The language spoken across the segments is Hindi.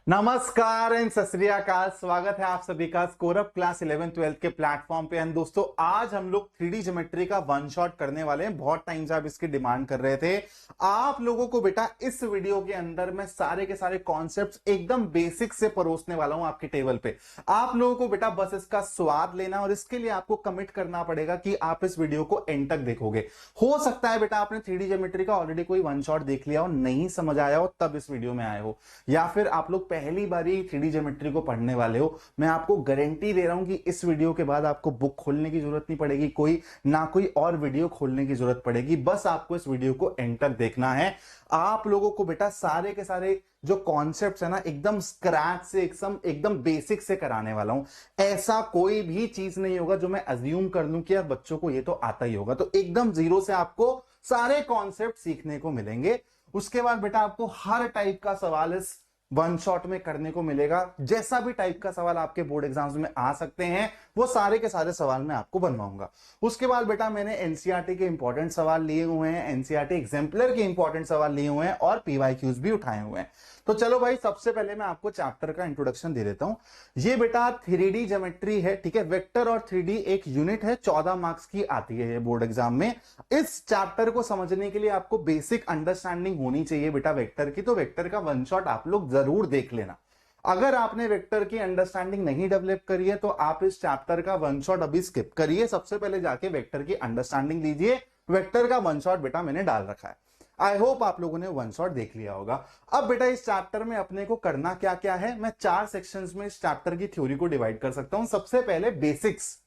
नमस्कार एंड सत श्री अकाल। स्वागत है आप सभी का स्कोरअप क्लास 11-12 के प्लेटफॉर्म पे। एंड दोस्तों, आज हम लोग 3D ज्योमेट्री का वन शॉट करने वाले हैं। बहुत टाइम से आप इसकी डिमांड कर रहे थे। आप लोगों को बेटा इस वीडियो के अंदर मैं सारे के सारे कॉन्सेप्ट्स एकदम बेसिक से परोसने वाला हूं आपके टेबल पे। आप लोगों को बेटा बस इसका स्वाद लेना, और इसके लिए आपको कमिट करना पड़ेगा कि आप इस वीडियो को एंड तक देखोगे। हो सकता है बेटा आपने 3D ज्योमेट्री का ऑलरेडी कोई वन शॉट देख लिया हो, नहीं समझ आया हो, तब इस वीडियो में आए हो, या फिर आप लोग पहली बारी 3D ज्योमेट्री को पढ़ने वाले हो। मैं आपको गारंटी दे रहा हूं कि इस वीडियो के बाद आपको बुक खोलने की जरूरत नहीं पड़ेगी, कोई और वीडियो खोलने की जरूरत पड़ेगी। बस आपको इस वीडियो को एंड तक देखना है। आप लोगों को बेटा सारे के सारे जो कॉन्सेप्ट्स है ना, एकदम स्क्रैच से एकदम बेसिक से कराने वाला हूं। ऐसा कोई भी चीज नहीं होगा जो मैं अज्यूम कर लूं कि यार बच्चों को ये तो आता ही होगा। तो एकदम जीरो से आपको सारे कॉन्सेप्ट सीखने को मिलेंगे। उसके बाद बेटा आपको हर टाइप का सवाल इस वन शॉट में करने को मिलेगा। जैसा भी टाइप का सवाल आपके बोर्ड एग्जाम्स में आ सकते हैं, वो सारे के सारे सवाल मैं आपको बनवाऊंगा। उसके बाद बेटा मैंने एनसीईआरटी के इंपॉर्टेंट सवाल लिए हुए हैं, एनसीईआरटी एग्जाम्पलर के इंपॉर्टेंट सवाल लिए हुए हैं, और पीवाईक्यूज भी उठाए हुए हैं। तो चलो भाई, सबसे पहले मैं आपको चैप्टर का इंट्रोडक्शन दे देता हूं। ये बेटा 3D ज्योमेट्री है, ठीक है। वेक्टर और 3D एक यूनिट है, 14 मार्क्स की आती है ये बोर्ड एग्जाम में। इस चैप्टर को समझने के लिए आपको बेसिक अंडरस्टैंडिंग होनी चाहिए बेटा वेक्टर की। तो वेक्टर का वन शॉट आप लोग जरूर देख लेना। अगर आपने वेक्टर की अंडरस्टैंडिंग नहीं डेवलप करी है तो आप इस चैप्टर का वन शॉट अभी स्किप करिए। सबसे पहले जाके वेक्टर की अंडरस्टैंडिंग लीजिए। वेक्टर का वन शॉट बेटा मैंने डाल रखा है। आई होप आप लोगों ने वन शॉट देख लिया होगा। अब बेटा इस चैप्टर में अपने को करना क्या क्या है, मैं 4 सेक्शंस में इस चैप्टर की थ्योरी को डिवाइड कर सकता हूं। सबसे पहले बेसिक्स,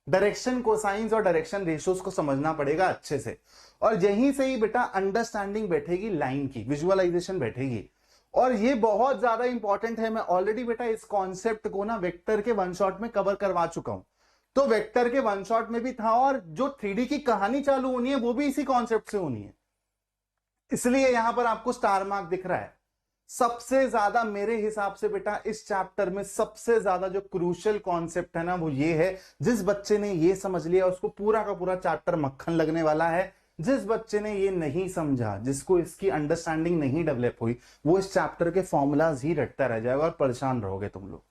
डायरेक्शन कोसाइंस और डायरेक्शन रेशियोज को समझना पड़ेगा अच्छे से, और यहीं से ही बेटा अंडरस्टैंडिंग बैठेगी, लाइन की विजुअलाइजेशन बैठेगी। और ये बहुत ज्यादा इंपॉर्टेंट है। मैं ऑलरेडी बेटा इस कॉन्सेप्ट को ना वेक्टर के वन शॉट में कवर करवा चुका हूं। तो वेक्टर के वन शॉट में भी था, और जो 3D की कहानी चालू होनी है वो भी इसी कॉन्सेप्ट से होनी है, इसलिए यहां पर आपको स्टार मार्क दिख रहा है। सबसे ज्यादा मेरे हिसाब से बेटा इस चैप्टर में सबसे ज्यादा जो क्रूशियल कॉन्सेप्ट है ना, वो ये है। जिस बच्चे ने ये समझ लिया उसको पूरा का पूरा चैप्टर मक्खन लगने वाला है। जिस बच्चे ने ये नहीं समझा, जिसको इसकी अंडरस्टैंडिंग नहीं डेवलप हुई, वो इस चैप्टर के फॉर्मूलाज ही रटता रह जाएगा और परेशान रहोगे तुम लोग।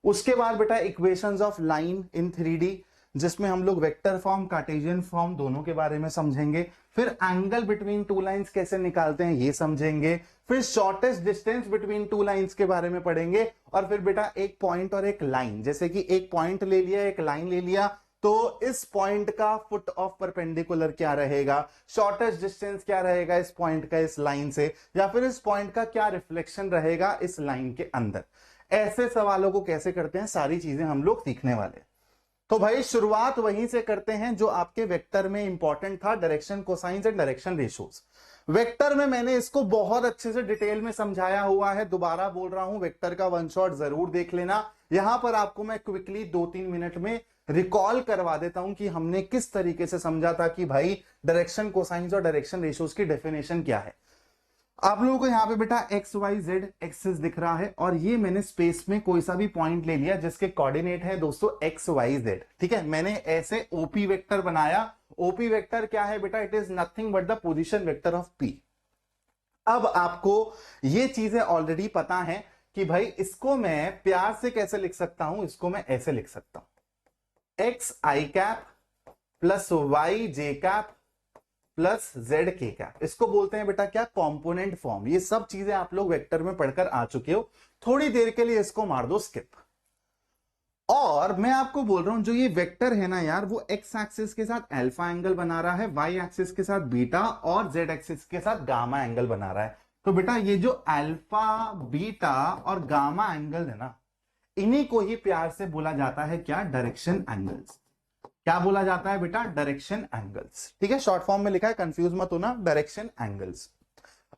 उसके बाद बेटा equations of line in 3D, जिसमें हम लोग वेक्टर फॉर्म, कार्टेशियन फॉर्म दोनों के बारे में समझेंगे। फिर एंगल बिटवीन टू लाइंस कैसे निकालते हैं ये समझेंगे। फिर shortest distance between two lines के बारे में पढ़ेंगे। और फिर बेटा एक पॉइंट और एक लाइन, जैसे कि एक पॉइंट ले लिया, एक लाइन ले लिया, तो इस पॉइंट का फुट ऑफ परपेंडिकुलर क्या रहेगा, शॉर्टेस्ट डिस्टेंस क्या रहेगा इस पॉइंट का इस लाइन से, या फिर इस पॉइंट का क्या रिफ्लेक्शन रहेगा इस लाइन के अंदर। ऐसे सवालों को कैसे करते हैं, सारी चीजें हम लोग सीखने वाले। तो भाई शुरुआत वहीं से करते हैं जो आपके वेक्टर में इंपॉर्टेंट था, direction cosines and direction ratios. Vector में मैंने इसको बहुत अच्छे से डिटेल में समझाया हुआ है। दोबारा बोल रहा हूं, वेक्टर का वन शॉट जरूर देख लेना। यहां पर आपको मैं क्विकली 2-3 मिनट में रिकॉल करवा देता हूं कि हमने किस तरीके से समझा था कि भाई डायरेक्शन कोसाइंस और डायरेक्शन रेशियोज की डेफिनेशन क्या है। आप लोगों को यहाँ पे बेटा एक्स वाई जेड एक्सिस दिख रहा है, और ये मैंने स्पेस में कोई सा भी पॉइंट ले लिया जिसके कोऑर्डिनेट है दोस्तों एक्स वाई जेड, ठीक है। मैंने ऐसे ओपी वेक्टर बनाया। ओपी वेक्टर क्या है बेटा, it is nothing but the position vector of P. अब आपको ये चीजें ऑलरेडी पता है कि भाई इसको मैं प्यार से कैसे लिख सकता हूं। इसको मैं ऐसे लिख सकता हूं, एक्स आई कैप प्लस वाई जे कैप प्लस जेड के कैप। इसको बोलते हैं बेटा क्या, कंपोनेंट फॉर्म। ये सब चीजें आप लोग वेक्टर में पढ़कर आ चुके हो। थोड़ी देर के लिए इसको मार दो स्किप। और मैं आपको बोल रहा हूं, जो ये वेक्टर है ना यार, वो एक्स एक्सिस के साथ अल्फा एंगल बना रहा है, वाई एक्सिस के साथ बीटा, और जेड एक्सिस के साथ गामा एंगल बना रहा है। तो बेटा ये जो अल्फा, बीटा और गामा एंगल है ना, इन्हीं को ही प्यार से बोला जाता है क्या, डायरेक्शन एंगल्स। क्या बोला जाता है बेटा, डायरेक्शन एंगल्स, ठीक है। शॉर्ट फॉर्म में लिखा है, कंफ्यूज मत होना, डायरेक्शन एंगल्स।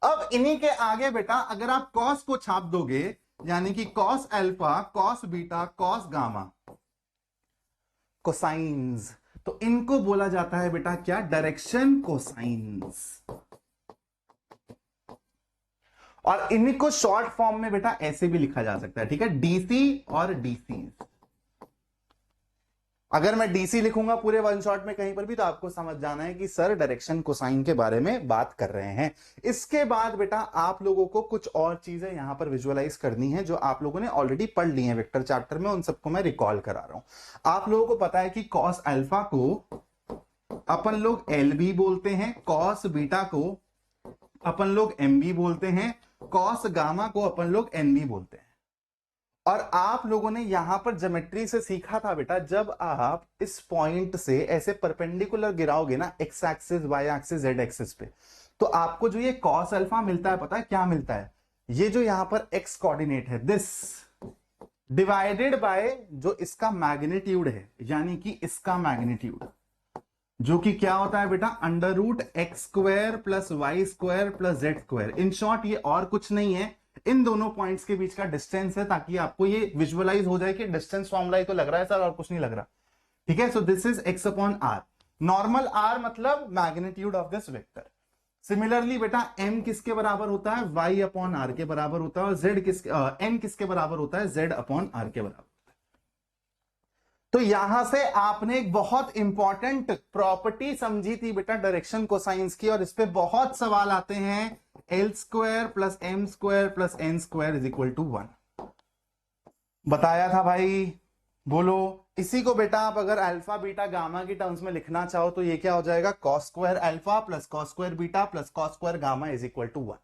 अब इन्हीं के आगे बेटा अगर आप कॉस को छाप दोगे, यानी कि cos alpha, cos beta, cos gamma, cosines, तो इनको बोला जाता है बेटा क्या, डायरेक्शन कोसाइंस। और इनको शॉर्ट फॉर्म में बेटा ऐसे भी लिखा जा सकता है, ठीक है, डीसी और डीसी। अगर मैं डीसी लिखूंगा पूरे वन शॉट में कहीं पर भी तो आपको समझ जाना है कि सर डायरेक्शन कोसाइन के बारे में बात कर रहे हैं। इसके बाद बेटा आप लोगों को कुछ और चीजें यहां पर विजुअलाइज करनी है जो आप लोगों ने ऑलरेडी पढ़ ली है वेक्टर चैप्टर में, उन सबको मैं रिकॉल करा रहा हूं। आप लोगों को पता है कि कॉस अल्फा को अपन लोग एल बी बोलते हैं, कॉस बीटा को अपन लोग एम बी बोलते हैं, कॉस गामा को अपन लोग एन बी बोलते हैं। और आप लोगों ने यहां पर ज्योमेट्री से सीखा था बेटा, जब आप इस पॉइंट से ऐसे परपेंडिकुलर गिराओगे ना X axis Y axis Z axis पे, तो आपको जो ये कॉस अल्फा मिलता है, पता है क्या मिलता है? ये जो यहां पर एक्स कोऑर्डिनेट है दिस डिवाइडेड बाय जो इसका मैग्नीट्यूड है, यानी कि इसका मैग्नीट्यूड, जो कि क्या होता है बेटा under root X square plus Y square plus Z square. In short ये और कुछ नहीं है, इन दोनों पॉइंट्स के बीच का डिस्टेंस है, ताकि आपको ये विजुअलाइज हो जाए कि डिस्टेंस फॉर्मूला ही तो लग रहा है सर और कुछ नहीं लग रहा। ठीक है, so this is x upon r. Normal r मतलब magnitude of this vector. Similarly बेटा m किसके बराबर होता है? y अपॉन आर के बराबर होता है। और n किसके बराबर होता है? z अपॉन आर के बराबर। तो यहां से आपने एक बहुत इंपॉर्टेंट प्रॉपर्टी समझी थी बेटा डायरेक्शन कोसाइंस की, और इस पे बहुत सवाल आते हैं। L square plus M square plus N square is equal to 1 बताया था भाई, बोलो। इसी को बेटा आप अगर अल्फा बीटा गामा की टर्म्स में लिखना चाहो तो ये क्या हो जाएगा? Cos square alpha plus cos square beta plus cos square gamma is equal to 1।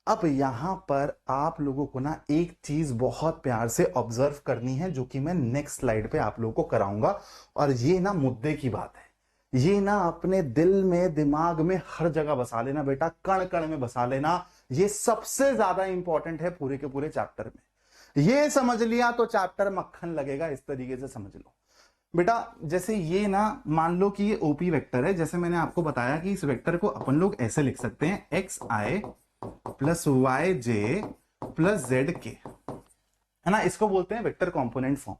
अब यहां पर आप लोगों को ना एक चीज बहुत प्यार से ऑब्जर्व करनी है, जो कि मैं नेक्स्ट स्लाइड पे आप लोगों को कराऊंगा। और ये ना मुद्दे की बात है, ये ना अपने दिल में दिमाग में हर जगह बसा लेना बेटा, कण कण में बसा लेना। ये सबसे ज्यादा इंपॉर्टेंट है पूरे के पूरे चैप्टर में। ये समझ लिया तो चैप्टर मक्खन लगेगा, इस तरीके से समझ लो बेटा। जैसे ये ना मान लो कि ये ओपी वेक्टर है, जैसे मैंने आपको बताया कि इस वेक्टर को अपन लोग ऐसे लिख सकते हैं एक्स आई प्लस वाई जे प्लस जेड के, है ना, इसको बोलते हैं वेक्टर कंपोनेंट फॉर्म।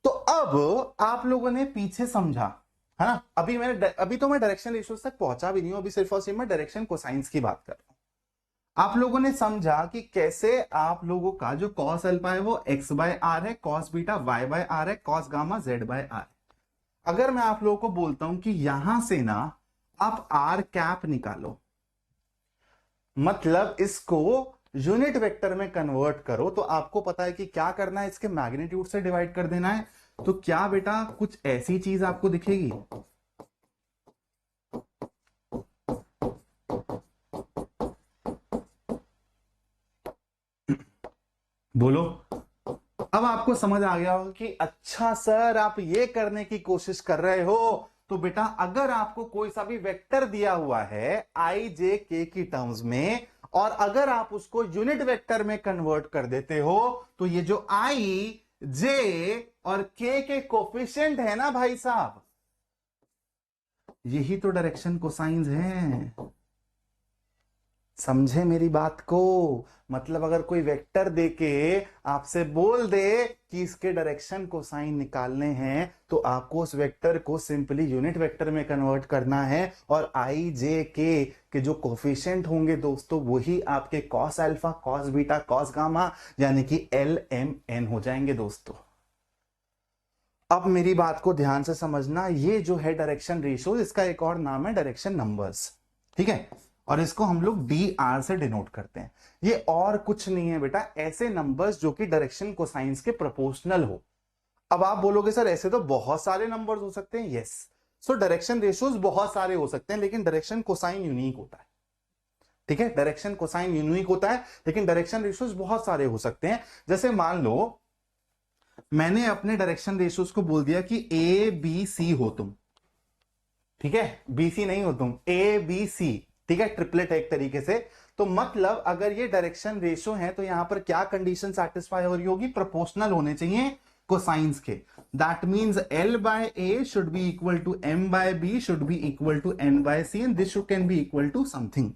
तो अब आप लोगों ने पीछे समझा, है ना, अभी तो मैं डायरेक्शन रेशियोज तक पहुंचा भी नहीं हूं, अभी सिर्फ और सिर्फ मैं डायरेक्शन कोसाइंस की बात कर रहा हूं। आप लोगों ने समझा कि कैसे आप लोगों का जो कॉस अल्फा है वो एक्स बाय आर है, cos beta y by r है, cos gamma z by r. अगर मैं आप लोगों को बोलता हूं कि यहां से ना आप आर कैप निकालो, मतलब इसको यूनिट वेक्टर में कन्वर्ट करो, तो आपको पता है कि क्या करना है, इसके मैग्नीट्यूड से डिवाइड कर देना है। तो क्या बेटा कुछ ऐसी चीज आपको दिखेगी, बोलो। अब आपको समझ आ गया होगा कि अच्छा सर आप ये करने की कोशिश कर रहे हो। तो बेटा अगर आपको कोई सा भी वेक्टर दिया हुआ है आई जे के की टर्म्स में, और अगर आप उसको यूनिट वेक्टर में कन्वर्ट कर देते हो, तो ये जो आई जे और के कोफिशिएंट है ना भाई साहब, यही तो डायरेक्शन कोसाइंस हैं। समझे मेरी बात को? मतलब अगर कोई वेक्टर देके आपसे बोल दे कि इसके डायरेक्शन को साइन निकालने हैं, तो आपको उस वेक्टर को सिंपली यूनिट वेक्टर में कन्वर्ट करना है, और आई जे के जो कोफिशिएंट होंगे दोस्तों, वही आपके cos alpha cos beta cos gamma यानी कि एल एम एन हो जाएंगे दोस्तों। अब मेरी बात को ध्यान से समझना, ये जो है डायरेक्शन रेशियो, इसका एक और नाम है डायरेक्शन नंबर्स, ठीक है, और इसको हम लोग डी आर से डिनोट करते हैं। ये और कुछ नहीं है बेटा, ऐसे नंबर्स जो कि डायरेक्शन कोसाइंस के प्रोपोर्शनल हो। अब आप बोलोगे सर ऐसे तो बहुत सारे नंबर्स हो सकते हैं, यस। सो डायरेक्शन रेशियोज बहुत सारे हो सकते हैं, लेकिन डायरेक्शन कोसाइन यूनिक होता है, ठीक है। डायरेक्शन कोसाइन यूनिक होता है, लेकिन डायरेक्शन रेशियोज बहुत सारे हो सकते हैं। जैसे मान लो मैंने अपने डायरेक्शन रेशियोज को बोल दिया कि ए बी सी हो तुम, ठीक है, बी सी नहीं हो तुम, ए बी सी, ठीक है, ट्रिपलेट है एक तरीके से। तो मतलब अगर ये डायरेक्शन रेशियो है तो यहां पर क्या कंडीशन सेटिस्फाई हो रही होगी? प्रोपोर्शनल होने चाहिए कोसाइंस के। That means L by A should be equal to M by B should be equal to N by C and this can be equal to something,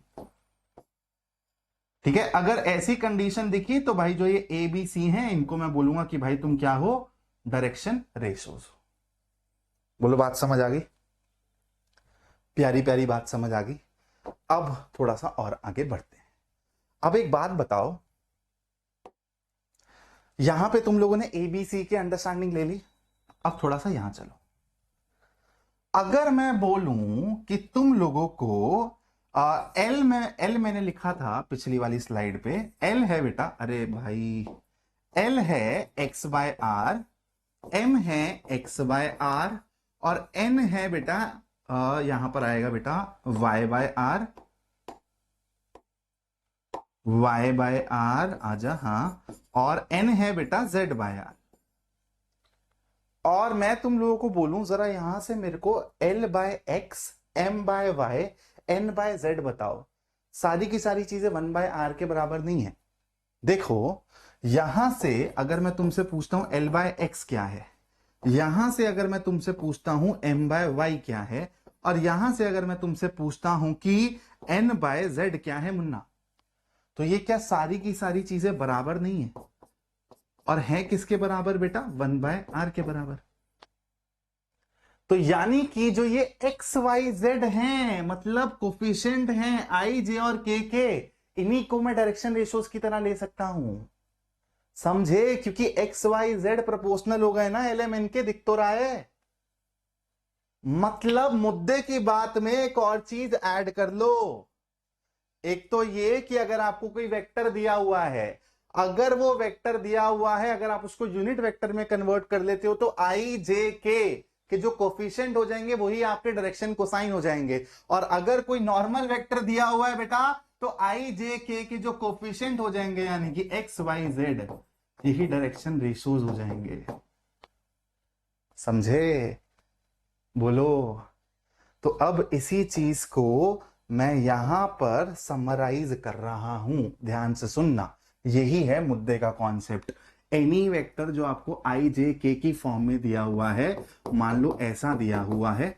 ठीक है। अगर ऐसी कंडीशन दिखी तो भाई जो ये A B C हैं इनको मैं बोलूंगा कि भाई तुम क्या हो? Direction ratios. बोलो बात समझ आ गई? प्यारी प्यारी बात समझ आ गई। अब थोड़ा सा और आगे बढ़ते हैं। अब एक बात बताओ, यहां पे तुम लोगों ने एबीसी की अंडरस्टैंडिंग ले ली, अब थोड़ा सा यहां चलो। अगर मैं बोलूं कि तुम लोगों को एल मैंने लिखा था पिछली वाली स्लाइड पे, एल है बेटा, अरे भाई, एल है एक्स बाय आर, एम है एक्स बाय आर, और एन है बेटा यहां पर आएगा बेटा Y by R, Y by R आजा, हाँ, और एन है बेटा जेड बाय आर। और मैं तुम लोगों को बोलूं जरा यहां से मेरे को L by X, M by Y, N by Z बताओ। सारी की सारी चीजें वन बाय आर के बराबर नहीं है। देखो यहां से अगर मैं तुमसे पूछता हूं एल बाय एक्स क्या है, यहां से अगर मैं तुमसे पूछता हूं एम बाय वाई क्या है, और यहां से अगर मैं तुमसे पूछता हूं कि एन बाय जेड क्या है मुन्ना, तो ये क्या सारी की सारी चीजें बराबर नहीं है? और है किसके बराबर बेटा? वन बाय आर के बराबर। तो यानी कि जो ये एक्स वाई जेड हैं, मतलब कोफिशिएंट हैं आई जे और के, इन्हीं को मैं डायरेक्शन रेशियोज की तरह ले सकता हूं। समझे? क्योंकि एक्स वाई जेड प्रोपोर्शनल हो गए ना एल एम एन के, दिख तो रहा है। मतलब मुद्दे की बात में एक और चीज ऐड कर लो। एक तो ये कि अगर आपको कोई वेक्टर दिया हुआ है, अगर वो वेक्टर दिया हुआ है, अगर आप उसको यूनिट वेक्टर में कन्वर्ट कर लेते हो तो आई जे के जो कोफिशिएंट हो जाएंगे वही आपके डायरेक्शन कोसाइन हो जाएंगे। और अगर कोई नॉर्मल वेक्टर दिया हुआ है बेटा, तो आई जे के जो कोफिशिएंट हो जाएंगे, यानी कि एक्स वाई जेड, यही डायरेक्शन रेशियोज हो जाएंगे। समझे? बोलो। तो अब इसी चीज को मैं यहां पर समराइज कर रहा हूं, ध्यान से सुनना। यही है मुद्दे का कॉन्सेप्ट। एनी वेक्टर जो आपको आई जे के की फॉर्म में दिया हुआ है, मान लो ऐसा दिया हुआ है,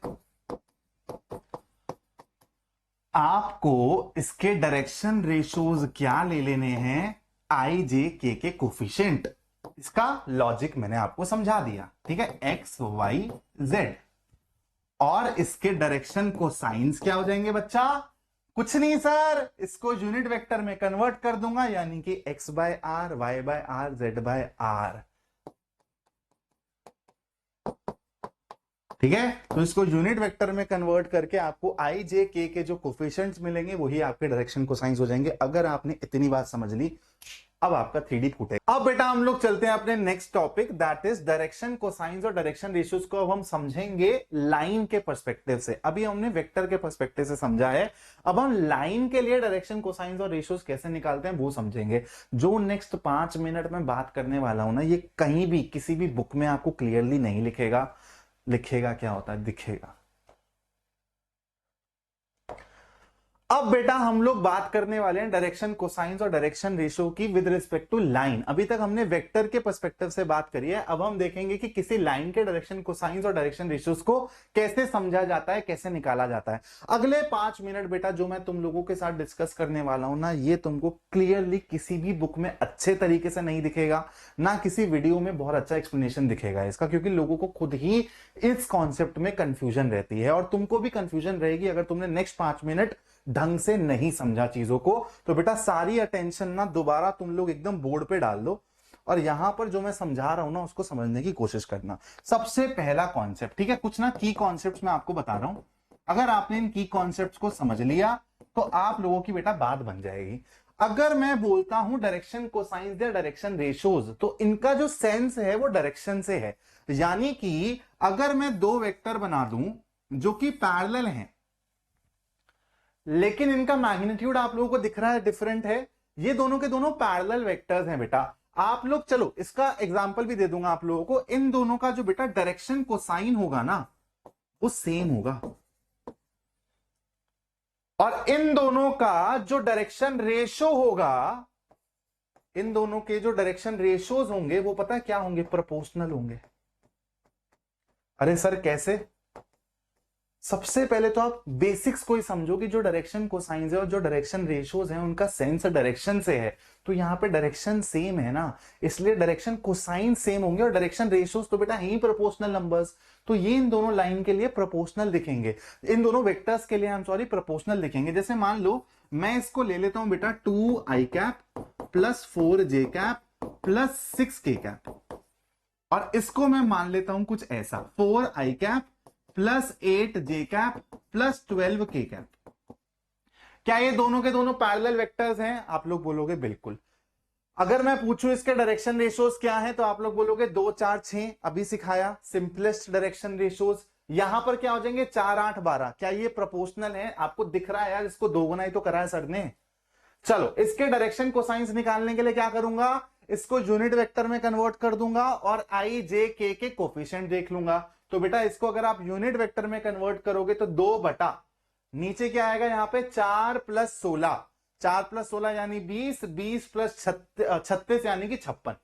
आपको इसके डायरेक्शन रेशियोज क्या ले लेने हैं? आई जे के कोफिशिएंट। इसका लॉजिक मैंने आपको समझा दिया, ठीक है? एक्स वाई जेड, और इसके डायरेक्शन को साइंस क्या हो जाएंगे बच्चा? कुछ नहीं सर, इसको यूनिट वेक्टर में कन्वर्ट कर दूंगा, यानी कि X by R, Y by R, Z by R. ठीक है? तो इसको यूनिट वेक्टर में कन्वर्ट करके आपको आई जे के जो कोफिशिएंट्स मिलेंगे वही आपके डायरेक्शन कोसाइंस हो जाएंगे। अगर आपने इतनी बात समझ ली, अब आपका 3D फूटेगा। अब बेटा हम लोग चलते हैं अपने next topic, that is direction cosines और डायरेक्शन रेशियोज को अब हम समझेंगे लाइन के पर्सपेक्टिव से। अभी हमने वेक्टर के पर्सपेक्टिव से समझा है, अब हम लाइन के लिए डायरेक्शन कोसाइंस और रेशियोज कैसे निकालते हैं वो समझेंगे। जो नेक्स्ट 5 मिनट में बात करने वाला हूं ना, ये कहीं भी किसी भी बुक में आपको क्लियरली नहीं लिखेगा। लिखेगा क्या होता है? दिखेगा। अब बेटा हम लोग बात करने वाले हैं डायरेक्शन कोसाइंस और डायरेक्शन रेशियो की विद रिस्पेक्ट टू लाइन। अभी तक हमने वेक्टर के पर्सपेक्टिव से बात करी है, अब हम देखेंगे कि किसी लाइन के डायरेक्शन कोसाइंस और डायरेक्शन रेशियोज को कैसे समझा जाता है, कैसे निकाला जाता है। अगले 5 मिनट बेटा जो मैं तुम लोगों के साथ डिस्कस करने वाला हूं ना, ये तुमको क्लियरली किसी भी बुक में अच्छे तरीके से नहीं दिखेगा, ना किसी वीडियो में बहुत अच्छा एक्सप्लेनेशन दिखेगा इसका, क्योंकि लोगों को खुद ही इस कॉन्सेप्ट में कंफ्यूजन रहती है, और तुमको भी कंफ्यूजन रहेगी अगर तुमने नेक्स्ट 5 मिनट ढंग से नहीं समझा चीजों को। तो बेटा सारी अटेंशन ना दोबारा तुम लोग एकदम बोर्ड पे डाल दो, और यहां पर जो मैं समझा रहा हूं ना उसको समझने की कोशिश करना। सबसे पहला कॉन्सेप्ट, ठीक है, कुछ ना की कॉन्सेप्ट्स मैं आपको बता रहा हूं, अगर आपने इन की कॉन्सेप्ट्स को समझ लिया तो आप लोगों की बेटा बात बन जाएगी। अगर मैं बोलता हूं डायरेक्शन कोसाइंस या डायरेक्शन रेशियोज, तो इनका जो सेंस है वो डायरेक्शन से है। यानी कि अगर मैं दो वेक्टर बना दूं जो कि पैरेलल हैं, लेकिन इनका मैग्नीट्यूड आप लोगों को दिख रहा है डिफरेंट है, ये दोनों के दोनों पैरेलल वेक्टर्स हैं बेटा। आप लोग चलो इसका एग्जांपल भी दे दूंगा आप लोगों को। इन दोनों का जो बेटा डायरेक्शन कोसाइन होगा ना, वो सेम होगा, और इन दोनों का जो डायरेक्शन रेशो होगा, इन दोनों के जो डायरेक्शन रेशियोज होंगे वो पता है क्या होंगे? प्रोपोर्शनल होंगे। अरे सर कैसे? सबसे पहले तो आप बेसिक्स को ही समझो कि जो डायरेक्शन कोसाइंस है और जो डायरेक्शन रेशियोज हैं उनका सेंस डायरेक्शन से है, तो यहां पे डायरेक्शन सेम है ना, इसलिए डायरेक्शन कोसाइन सेम होंगे, और डायरेक्शन रेशियोज तो बेटा है ही प्रोपोर्शनल नंबर्स, तो ये इन दोनों लाइन के लिए प्रोपोर्शनल दिखेंगे, इन दोनों वेक्टर्स के लिए प्रोपोर्शनल दिखेंगे। जैसे मान लो मैं इसको ले लेता हूं बेटा 2 i cap plus 4 j cap plus 6 k cap, और इसको मैं मान लेता हूं कुछ ऐसा, 4i cap plus 8j cap plus 12k cap. क्या ये दोनों के दोनों पैरेलल वेक्टर्स हैं? आप लोग बोलोगे बिल्कुल। अगर मैं पूछूं इसके डायरेक्शन रेशियोज क्या है, तो आप लोग बोलोगे 2 4 6, अभी सिखाया सिंपलेस्ट डायरेक्शन रेशियोज। यहां पर क्या हो जाएंगे 4 8 12। क्या ये प्रोपोर्शनल है? आपको दिख रहा है यार, इसको दो गुना ही तो करा है सर ने। चलो इसके डायरेक्शन कोसाइंस निकालने के लिए क्या करूंगा, इसको यूनिट वेक्टर में कन्वर्ट कर दूंगा और आई जे के कोफिशिएंट देख लूंगा। तो बेटा इसको अगर आप यूनिट वेक्टर में कन्वर्ट करोगे तो 2 बटा नीचे क्या आएगा यहां पे 4 प्लस 16, 4 प्लस 16 यानी 20, 20 प्लस 36 यानी कि 56।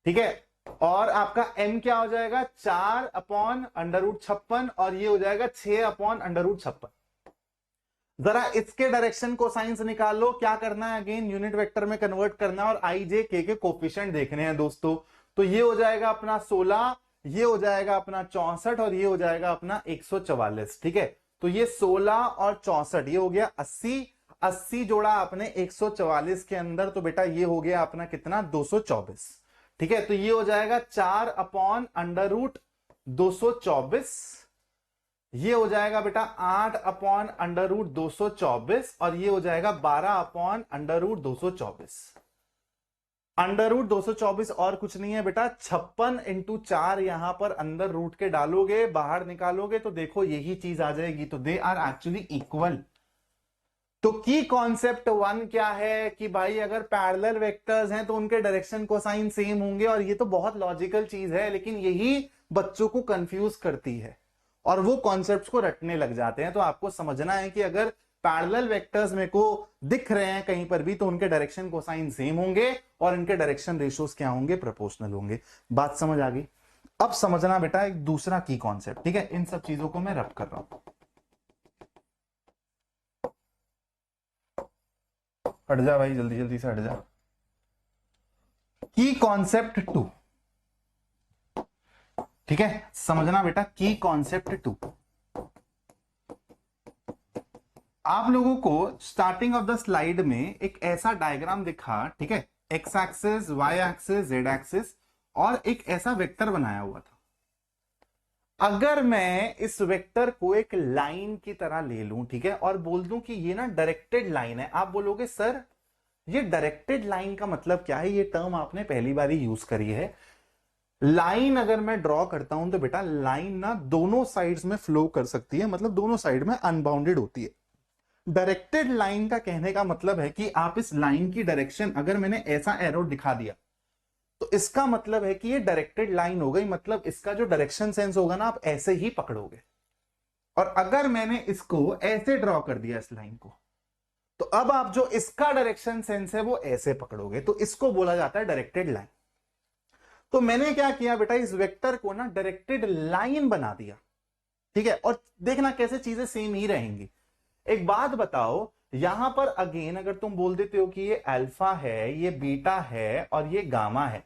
ठीक है, और आपका m क्या हो जाएगा 4 अपॉन अंडर रूट 56 और ये हो जाएगा 6 अपॉन अंडर रूट 56। जरा इसके डायरेक्शन को साइंस निकाल लो। क्या करना है, अगेन यूनिट वेक्टर में कन्वर्ट करना है और आई जे के कोफिशिएंट देखने हैं दोस्तों। तो ये हो जाएगा अपना 16, ये हो जाएगा अपना 64 और ये हो जाएगा अपना 144। ठीक है, तो ये 16 और 64 ये हो गया 80, 80 जोड़ा आपने 144 के अंदर, तो बेटा ये हो गया अपना कितना 224। ठीक है, तो ये हो जाएगा 4 अपॉन अंडर रूट 224, ये हो जाएगा बेटा 8 अपॉन अंडर रूट 224 और ये हो जाएगा 12 upon under root 224। Under root 224 और कुछ नहीं है बेटा, 56 इंटू 4 यहां पर अंदर रूट के डालोगे, बाहर निकालोगे तो देखो यही चीज आ जाएगी। तो दे आर एक्चुअली इक्वल। तो की कॉन्सेप्ट 1 क्या है कि भाई अगर पैरेलल वेक्टर्स हैं तो उनके डायरेक्शन कोसाइन सेम होंगे, और ये तो बहुत लॉजिकल चीज है, लेकिन यही बच्चों को कंफ्यूज करती है और वो कॉन्सेप्ट्स को रटने लग जाते हैं। तो आपको समझना है कि अगर पैरेलल वेक्टर्स में को दिख रहे हैं कहीं पर भी तो उनके डायरेक्शन कोसाइन सेम होंगे और इनके डायरेक्शन रेशियोज क्या होंगे, प्रोपोर्शनल होंगे। बात समझ आ गई? अब समझना बेटा एक दूसरा की कॉन्सेप्ट। ठीक है, इन सब चीजों को मैं रब कर रहा हूं, हट जा भाई, जल्दी जल्दी से हट जा। की कॉन्सेप्ट 2। ठीक है, समझना बेटा की कॉन्सेप्ट 2। आप लोगों को स्टार्टिंग ऑफ द स्लाइड में एक ऐसा डायग्राम दिखा, ठीक है, X axis, Y axis, Z axis, और एक ऐसा वेक्टर बनाया हुआ था। अगर मैं इस वेक्टर को एक लाइन की तरह ले लूं, ठीक है, और बोल दूं कि ये ना डायरेक्टेड लाइन है, आप बोलोगे सर ये डायरेक्टेड लाइन का मतलब क्या है? ये टर्म आपने पहली बार ही यूज करी है। लाइन अगर मैं ड्रॉ करता हूं तो बेटा लाइन ना दोनों साइड्स में फ्लो कर सकती है, मतलब दोनों साइड में अनबाउंडेड होती है। डायरेक्टेड लाइन का कहने का मतलब है कि आप इस लाइन की डायरेक्शन, अगर मैंने ऐसा एरो दिखा दिया तो इसका मतलब है कि ये डायरेक्टेड लाइन हो गई, मतलब इसका जो डायरेक्शन सेंस होगा ना आप ऐसे ही पकड़ोगे। और अगर मैंने इसको ऐसे ड्रॉ कर दिया इस लाइन को, तो अब आप जो इसका डायरेक्शन सेंस है वो ऐसे पकड़ोगे, तो इसको बोला जाता है डायरेक्टेड लाइन। तो मैंने क्या किया बेटा, इस वेक्टर को ना डायरेक्टेड लाइन बना दिया। ठीक है, और देखना कैसे चीजें सेम ही रहेंगी। एक बात बताओ, यहां पर अगेन अगर तुम बोल देते हो कि ये अल्फा है, ये बीटा है और ये गामा है,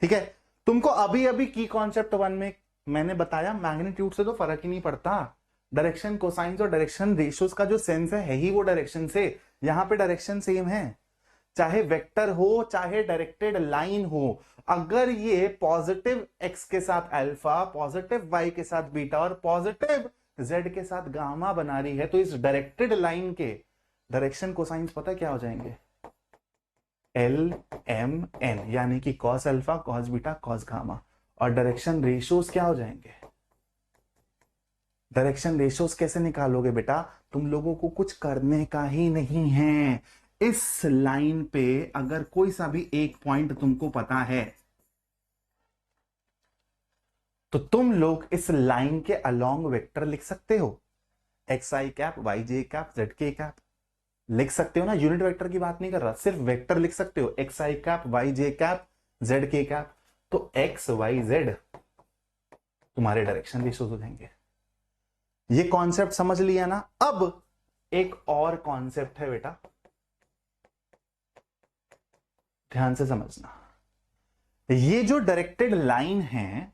ठीक है, तुमको अभी अभी की कॉन्सेप्ट 1 में मैंने बताया मैग्नीट्यूड से तो फर्क ही नहीं पड़ता। डायरेक्शन कोसाइंस और डायरेक्शन रेशियोज का जो सेंस है ही वो डायरेक्शन से। यहां पे डायरेक्शन सेम है, चाहे वेक्टर हो चाहे डायरेक्टेड लाइन हो। अगर ये पॉजिटिव एक्स के साथ अल्फा, पॉजिटिव वाई के साथ बीटा और पॉजिटिव जेड के साथ गामा बना रही है, तो इस डायरेक्टेड लाइन के डायरेक्शन कोसाइंस पता क्या हो जाएंगे, एल एम एन, यानी कि cos alpha, cos beta, cos gamma. और डायरेक्शन रेशियोज क्या हो जाएंगे? डायरेक्शन रेशियोज कैसे निकालोगे बेटा? तुम लोगों को कुछ करने का ही नहीं है। इस लाइन पे अगर कोई सा भी एक पॉइंट तुमको पता है तो तुम लोग इस लाइन के अलोंग वेक्टर लिख सकते हो, एक्स आई कैप, वाई जे कैप, जेड के कैप लिख सकते हो ना। यूनिट वेक्टर की बात नहीं कर रहा, सिर्फ वेक्टर लिख सकते हो, एक्स आई कैप, वाई जे कैप, जेड के कैप। तो एक्स वाई जेड तुम्हारे डायरेक्शन रेशियोज हो जाएंगे। ये कॉन्सेप्ट समझ लिया ना? अब एक और कॉन्सेप्ट है बेटा, ध्यान से समझना। ये जो डायरेक्टेड लाइन है,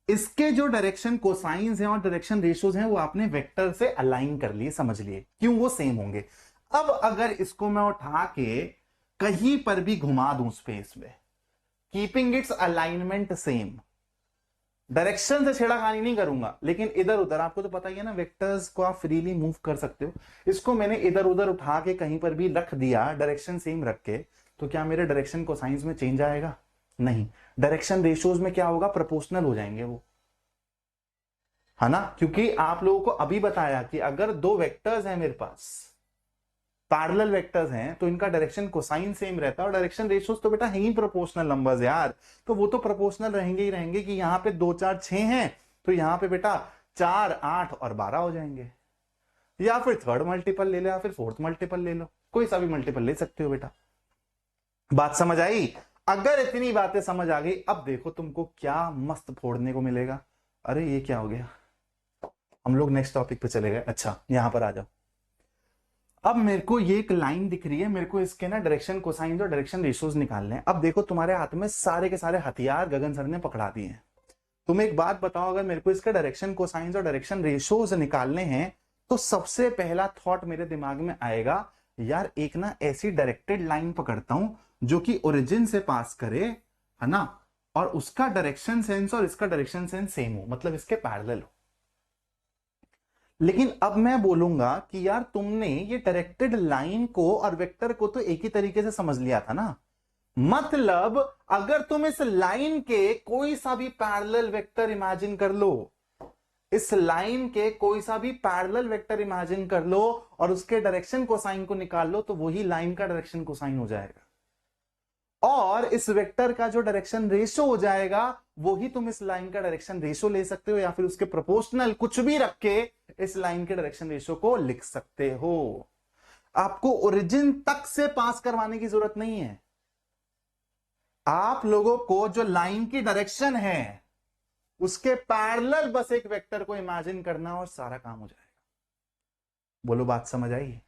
इसके जो डायरेक्शन कोसाइंस हैं और डायरेक्शन रेशियोज हैं वो आपने वेक्टर से अलाइन कर लिए, समझ लिए क्यों, वो सेम होंगे। अब अगर इसको मैं उठा के कहीं पर भी घुमा दूं स्पेस में, keeping it's alignment same. Direction से छेड़खानी नहीं करूंगा, लेकिन इधर उधर, आपको तो पता ही है ना, वेक्टर्स को आप फ्रीली मूव कर सकते हो। इसको मैंने इधर उधर उठा के कहीं पर भी रख दिया, डायरेक्शन सेम रख के, तो क्या मेरे डायरेक्शन कोसाइंस में चेंज आएगा? नहीं। डायरेक्शन रेशियोज में क्या होगा? प्रोपोर्शनल हो जाएंगे वो, है ना। क्योंकि आप लोगों को अभी बताया कि अगर दो वेक्टर्स हैं मेरे पास, पैरेलल वेक्टर्स हैं, तो इनका डायरेक्शन कोसाइन सेम रहता है, और डायरेक्शन रेशियोज तो बेटा है ही प्रोपोर्शनल नंबर्स यार, तो वो तो प्रोपोर्शनल रहेंगे ही रहेंगे। कि यहां पे 2 4 6 हैं, तो यहां पे बेटा 4 8 और 12 हो जाएंगे। या फिर थर्ड मल्टीपल ले लो, या फिर फोर्थ मल्टीपल ले लो, कोई सा भी मल्टीपल ले सकते हो बेटा। बात समझ आई? अगर इतनी बातें समझ आ गई, अब देखो तुमको क्या मस्त फोड़ने को मिलेगा। अरे ये क्या हो गया, हम लोग नेक्स्ट टॉपिक पे चले गए। अच्छा यहां पर आ जाओ। अब मेरे को ये एक लाइन दिख रही है, मेरे को इसके ना डायरेक्शन कोसाइन और डायरेक्शन रेशियोज निकालने हैं। अब देखो तुम्हारे हाथ में सारे के सारे हथियार गगन सर ने पकड़ा दिए हैं। तुम एक बात बताओ, अगर मेरे को इसका डायरेक्शन कोसाइन और डायरेक्शन रेशियोज निकालने हैं, तो सबसे पहला थॉट मेरे दिमाग में आएगा, यार एक ना ऐसी डायरेक्टेड लाइन पकड़ता हूं जो कि ओरिजिन से पास करे, है ना, और उसका डायरेक्शन सेंस और इसका डायरेक्शन सेंस सेम हो, मतलब इसके पैरेलल हो। लेकिन अब मैं बोलूंगा कि यार तुमने ये डायरेक्टेड लाइन को और वेक्टर को तो एक ही तरीके से समझ लिया था ना। मतलब अगर तुम इस लाइन के कोई सा भी पैरेलल वेक्टर इमेजिन कर लो, इस लाइन के कोई सा भी पैरेलल वेक्टर इमेजिन कर लो और उसके डायरेक्शन कोसाइन को निकाल लो, तो वही लाइन का डायरेक्शन कोसाइन हो जाएगा। और इस वेक्टर का जो डायरेक्शन रेशो हो जाएगा, वही तुम इस लाइन का डायरेक्शन रेशो ले सकते हो, या फिर उसके प्रोपोर्शनल कुछ भी रख के इस लाइन के डायरेक्शन रेशो को लिख सकते हो। आपको ओरिजिन तक से पास करवाने की जरूरत नहीं है। आप लोगों को जो लाइन की डायरेक्शन है उसके पैरेलल बस एक वेक्टर को इमेजिन करना और सारा काम हो जाएगा। बोलो बात समझ आई?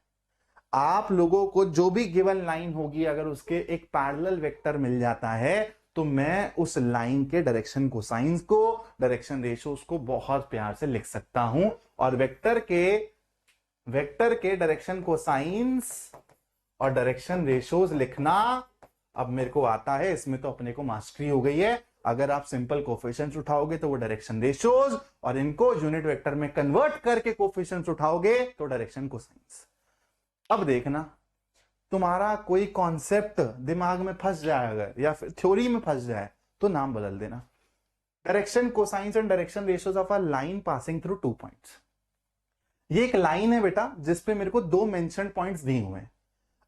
आप लोगों को जो भी गिवन लाइन होगी, अगर उसके एक पैरेलल वेक्टर मिल जाता है, तो मैं उस लाइन के डायरेक्शन कोसाइंस को, डायरेक्शन रेशियोज को बहुत प्यार से लिख सकता हूं। और वेक्टर के डायरेक्शन कोसाइंस और डायरेक्शन रेशियोज लिखना अब मेरे को आता है। इसमें तो अपने को मास्टरी हो गई है। अगर आप सिंपल कोफिशिएंट्स उठाओगे तो वो डायरेक्शन रेशियोज, और इनको यूनिट वेक्टर में कन्वर्ट करके कोफिशिएंट्स उठाओगे तो डायरेक्शन कोसाइंस। अब देखना, तुम्हारा कोई कॉन्सेप्ट दिमाग में फंस जाए अगर, या फिर थ्योरी में फंस जाए, तो नाम बदल देना। Direction cosines and direction ratios of a line passing through 2 points. ये एक लाइन है बेटा जिसपे मेरे को 2 मेंशन्ड पॉइंट्स दिए हुए हैं।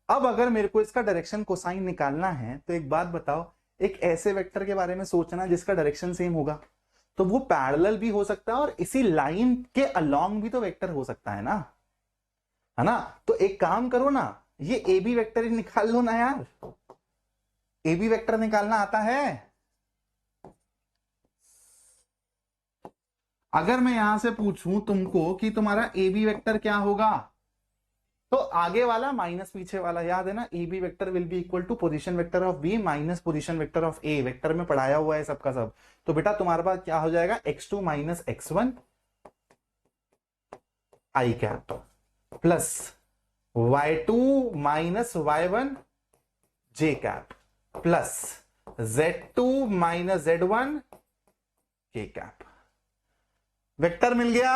अब अगर मेरे को इसका डायरेक्शन कोसाइन निकालना है, तो एक बात बताओ, एक ऐसे वेक्टर के बारे में सोचना जिसका डायरेक्शन सेम होगा, तो वो पैरेलल भी हो सकता है और इसी लाइन के अलोंग भी तो वेक्टर हो सकता है ना, है ना। तो एक काम करो ना, ये ए बी वेक्टर ही निकाल लो ना यार। ए बी वेक्टर निकालना आता है? अगर मैं यहां से पूछूं तुमको कि तुम्हारा ए बी वेक्टर क्या होगा, तो आगे वाला माइनस पीछे वाला, याद है ना, A B vector will be equal to position vector of B minus position vector of A. Vector में पढ़ाया हुआ है सबका सब। तो बेटा तुम्हारे पास क्या हो जाएगा, x2 minus x1 i cap plus y2 minus y1 j cap plus z2 minus z1 k cap. Vector मिल गया।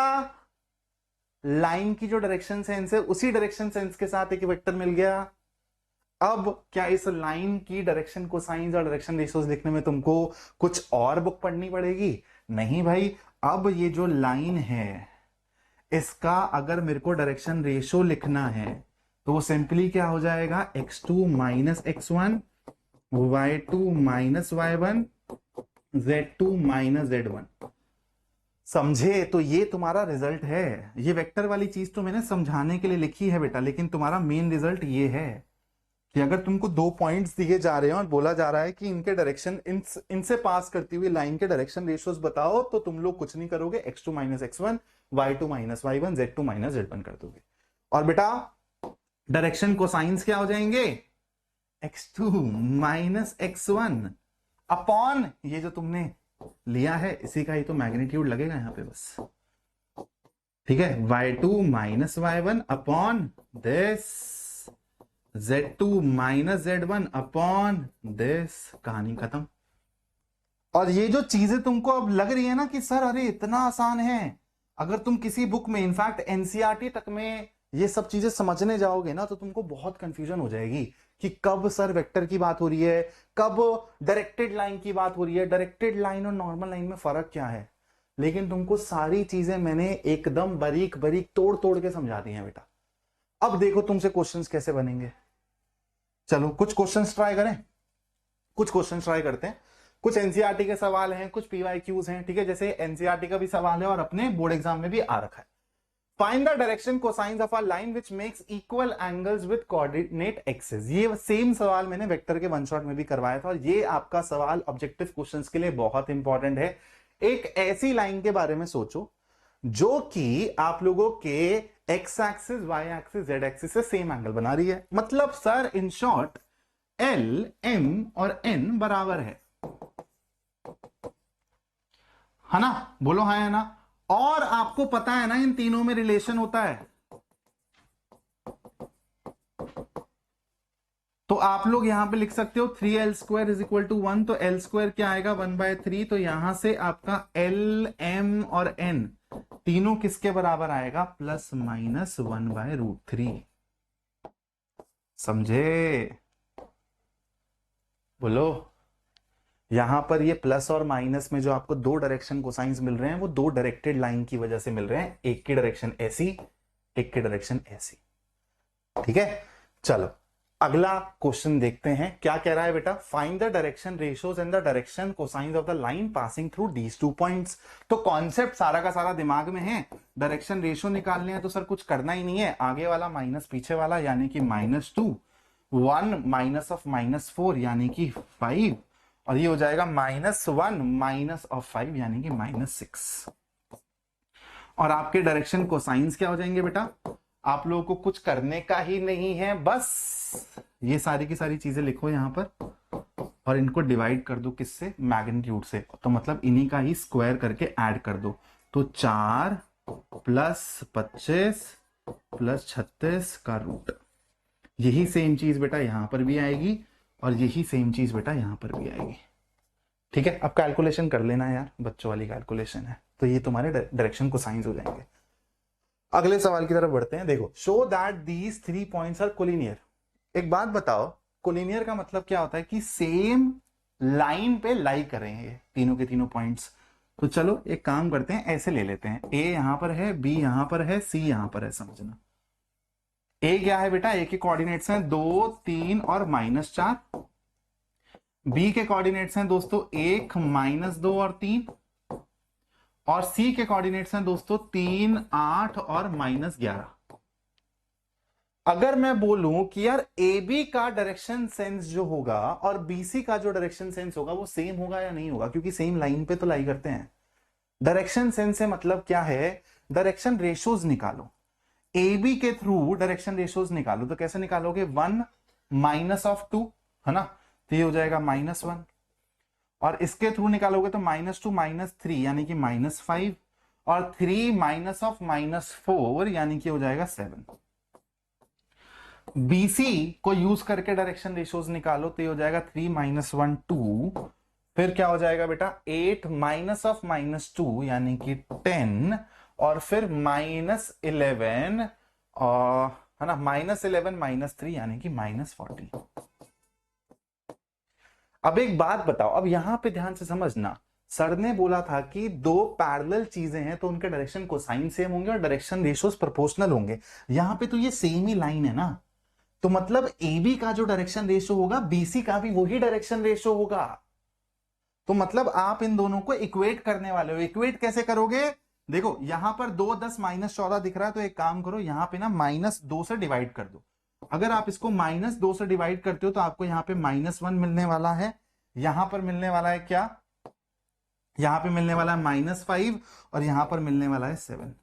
लाइन की जो डायरेक्शन सेंस है उसी डायरेक्शन सेंस के साथ एक वेक्टर मिल गया। अब क्या इस लाइन की डायरेक्शन कोसाइंस और डायरेक्शन रेशियोज लिखने में तुमको कुछ और बुक पढ़नी पड़ेगी? नहीं भाई। अब ये जो लाइन है इसका अगर मेरे को डायरेक्शन रेशियो लिखना है, तो वो सिंपली क्या हो जाएगा, x2 minus x1 y2 minus y1 z2 minus z1। समझे? तो ये तुम्हारा रिजल्ट है। ये वेक्टर वाली चीज तो मैंने समझाने के लिए लिखी है बेटा, लेकिन तुम्हारा मेन रिजल्ट ये है कि अगर तुमको 2 पॉइंट्स दिए जा रहे हैं और बोला जा रहा है कि इनके डायरेक्शन इनसे पास करती हुई लाइन के डायरेक्शन रेशियोज बताओ, तो तुम लोग कुछ नहीं करोगे, x2 minus x1 y2 minus y1 z2 minus z1 कर दोगे। और बेटा डायरेक्शन कोसाइंस क्या हो जाएंगे, x2 माइनस x1 अपॉन ये जो तुमने लिया है इसी का ही तो मैग्नीट्यूड लगेगा यहां पे बस। ठीक है, y2 minus y1 upon this z2 minus z1 upon this. कहानी खत्म। और ये जो चीजें तुमको अब लग रही है ना कि सर अरे इतना आसान है, अगर तुम किसी बुक में इनफैक्ट एनसीईआरटी तक में ये सब चीजें समझने जाओगे ना तो तुमको बहुत कंफ्यूजन हो जाएगी कि कब सर वेक्टर की बात हो रही है, कब डायरेक्टेड लाइन की बात हो रही है, डायरेक्टेड लाइन और नॉर्मल लाइन में फर्क क्या है। लेकिन तुमको सारी चीजें मैंने एकदम बारीक बारीक तोड़ तोड़ के समझा दी हैं बेटा। अब देखो तुमसे क्वेश्चंस कैसे बनेंगे। चलो कुछ क्वेश्चंस ट्राई करें, कुछ क्वेश्चंस ट्राई करते हैं। कुछ एनसीईआरटी के सवाल हैं, कुछ पीवाईक्यूज हैं, ठीक है, जैसे एनसीईआरटी का भी सवाल है और अपने बोर्ड एग्जाम में भी आ रखा है। Find the direction cosines of a line which makes equal angles with coordinate axis. ये सेम सवाल मैंने वेक्टर के वन शॉट में भी करवाया था और ये आपका सवाल ऑब्जेक्टिव क्वेश्चंस के लिए बहुत इंपॉर्टेंट है। एक ऐसी लाइन के बारे में सोचो जो कि आप लोगों के X axis, Y axis, Z axis से सेम एंगल बना रही है। मतलब sir in short L, M और एन बराबर है ना, बोलो हाँ है ना। और आपको पता है ना इन तीनों में रिलेशन होता है, तो आप लोग यहां पे लिख सकते हो 3l² इज इक्वल टू 1, तो l² क्या आएगा 1/3, तो यहां से आपका l, m और n तीनों किसके बराबर आएगा, ±1/√3। समझे, बोलो। यहां पर ये प्लस और माइनस में जो आपको दो डायरेक्शन कोसाइंस मिल रहे हैं वो दो डायरेक्टेड लाइन की वजह से मिल रहे हैं, एक की डायरेक्शन ऐसी, एक की डायरेक्शन ऐसी, ठीक है। चलो अगला क्वेश्चन देखते हैं क्या कह रहा है बेटा। Find the direction ratios and the direction cosines of the line passing through these two points. तो कॉन्सेप्ट सारा का सारा दिमाग में है, डायरेक्शन रेशियो निकालने हैं तो सर कुछ करना ही नहीं है, आगे वाला माइनस पीछे वाला यानी कि -2, 1 माइनस ऑफ -4 यानी कि 5, और ये हो जाएगा -1 माइनस ऑफ 5 यानी कि -6। और आपके डायरेक्शन कोसाइंस क्या हो जाएंगे बेटा, आप लोगों को कुछ करने का ही नहीं है, बस ये सारी की सारी चीजें लिखो यहां पर और इनको डिवाइड कर दो किससे, मैग्नीट्यूड से, तो मतलब इन्हीं का ही स्क्वायर करके ऐड कर दो। तो 4 + 25 + 36 का रूट, यही सेम चीज बेटा यहां पर भी आएगी और यही सेम चीज बेटा यहां पर भी आएगी, ठीक है। अब कैलकुलेशन कर लेना यार, बच्चों वाली कैलकुलेशन है, तो ये तुम्हारे डायरेक्शन कोसाइंस हो जाएंगे। अगले सवाल की तरफ बढ़ते हैं। देखो, show that these 3 points are collinear. एक बात बताओ, कोलिनियर का मतलब क्या होता है कि सेम लाइन पे लाई कर रहे हैं ये तीनों के तीनों पॉइंट्स। तो चलो एक काम करते हैं, ऐसे ले लेते हैं, ए यहां पर है, बी यहां पर है, सी यहां पर है। समझना, ए क्या है बेटा, ए के कोऑर्डिनेट्स हैं 2, 3 और -4। बी के कोऑर्डिनेट्स हैं दोस्तों 1, -2 और 3, और सी के कोऑर्डिनेट्स हैं दोस्तों 3, 8 और -11। अगर मैं बोलूं कि यार ए बी का डायरेक्शन सेंस जो होगा और बीसी का जो डायरेक्शन सेंस होगा वो सेम होगा या नहीं होगा, क्योंकि सेम लाइन पे तो लाई करते हैं। डायरेक्शन सेंस से मतलब क्या है, डायरेक्शन रेशोज निकालो, ए बी के थ्रू डायरेक्शन रेशोज निकालो। तो कैसे निकालोगे, 1 माइनस ऑफ 2 है ना, तो ये हो जाएगा -1, और इसके थ्रू निकालोगे तो -2 -3 यानी कि -5, और 3 माइनस ऑफ -4 यानी कि हो जाएगा 7। बीसी को यूज करके डायरेक्शन रेशियोज निकालो तो ये हो जाएगा 3 - 1 2, फिर क्या हो जाएगा बेटा 8 माइनस ऑफ -2 यानी कि 10, और फिर -11 और है ना, -11 -3 यानी कि -40। अब एक बात बताओ, अब यहां पे ध्यान से समझना, सर ने बोला था कि दो पैरेलल चीजें हैं तो उनके डायरेक्शन कोसाइन सेम होंगे और डायरेक्शन रेशियोज प्रोपोर्शनल होंगे। यहां पे तो ये सेम ही लाइन है ना, तो मतलब ए बी का जो डायरेक्शन रेशियो होगा बीसी का भी वही डायरेक्शन रेशियो होगा। तो मतलब आप इन दोनों को इक्वेट करने वाले हो। इक्वेट कैसे करोगे, देखो यहां पर 2, 10 -14 दिख रहा है, तो एक काम करो यहां पे ना -2 से डिवाइड कर दो। अगर आप इसको -2 से डिवाइड करते हो तो आपको यहां पे -1 मिलने वाला है, यहां पर मिलने वाला है क्या, यहां पे मिलने वाला है -5 और यहां पर मिलने वाला है 7।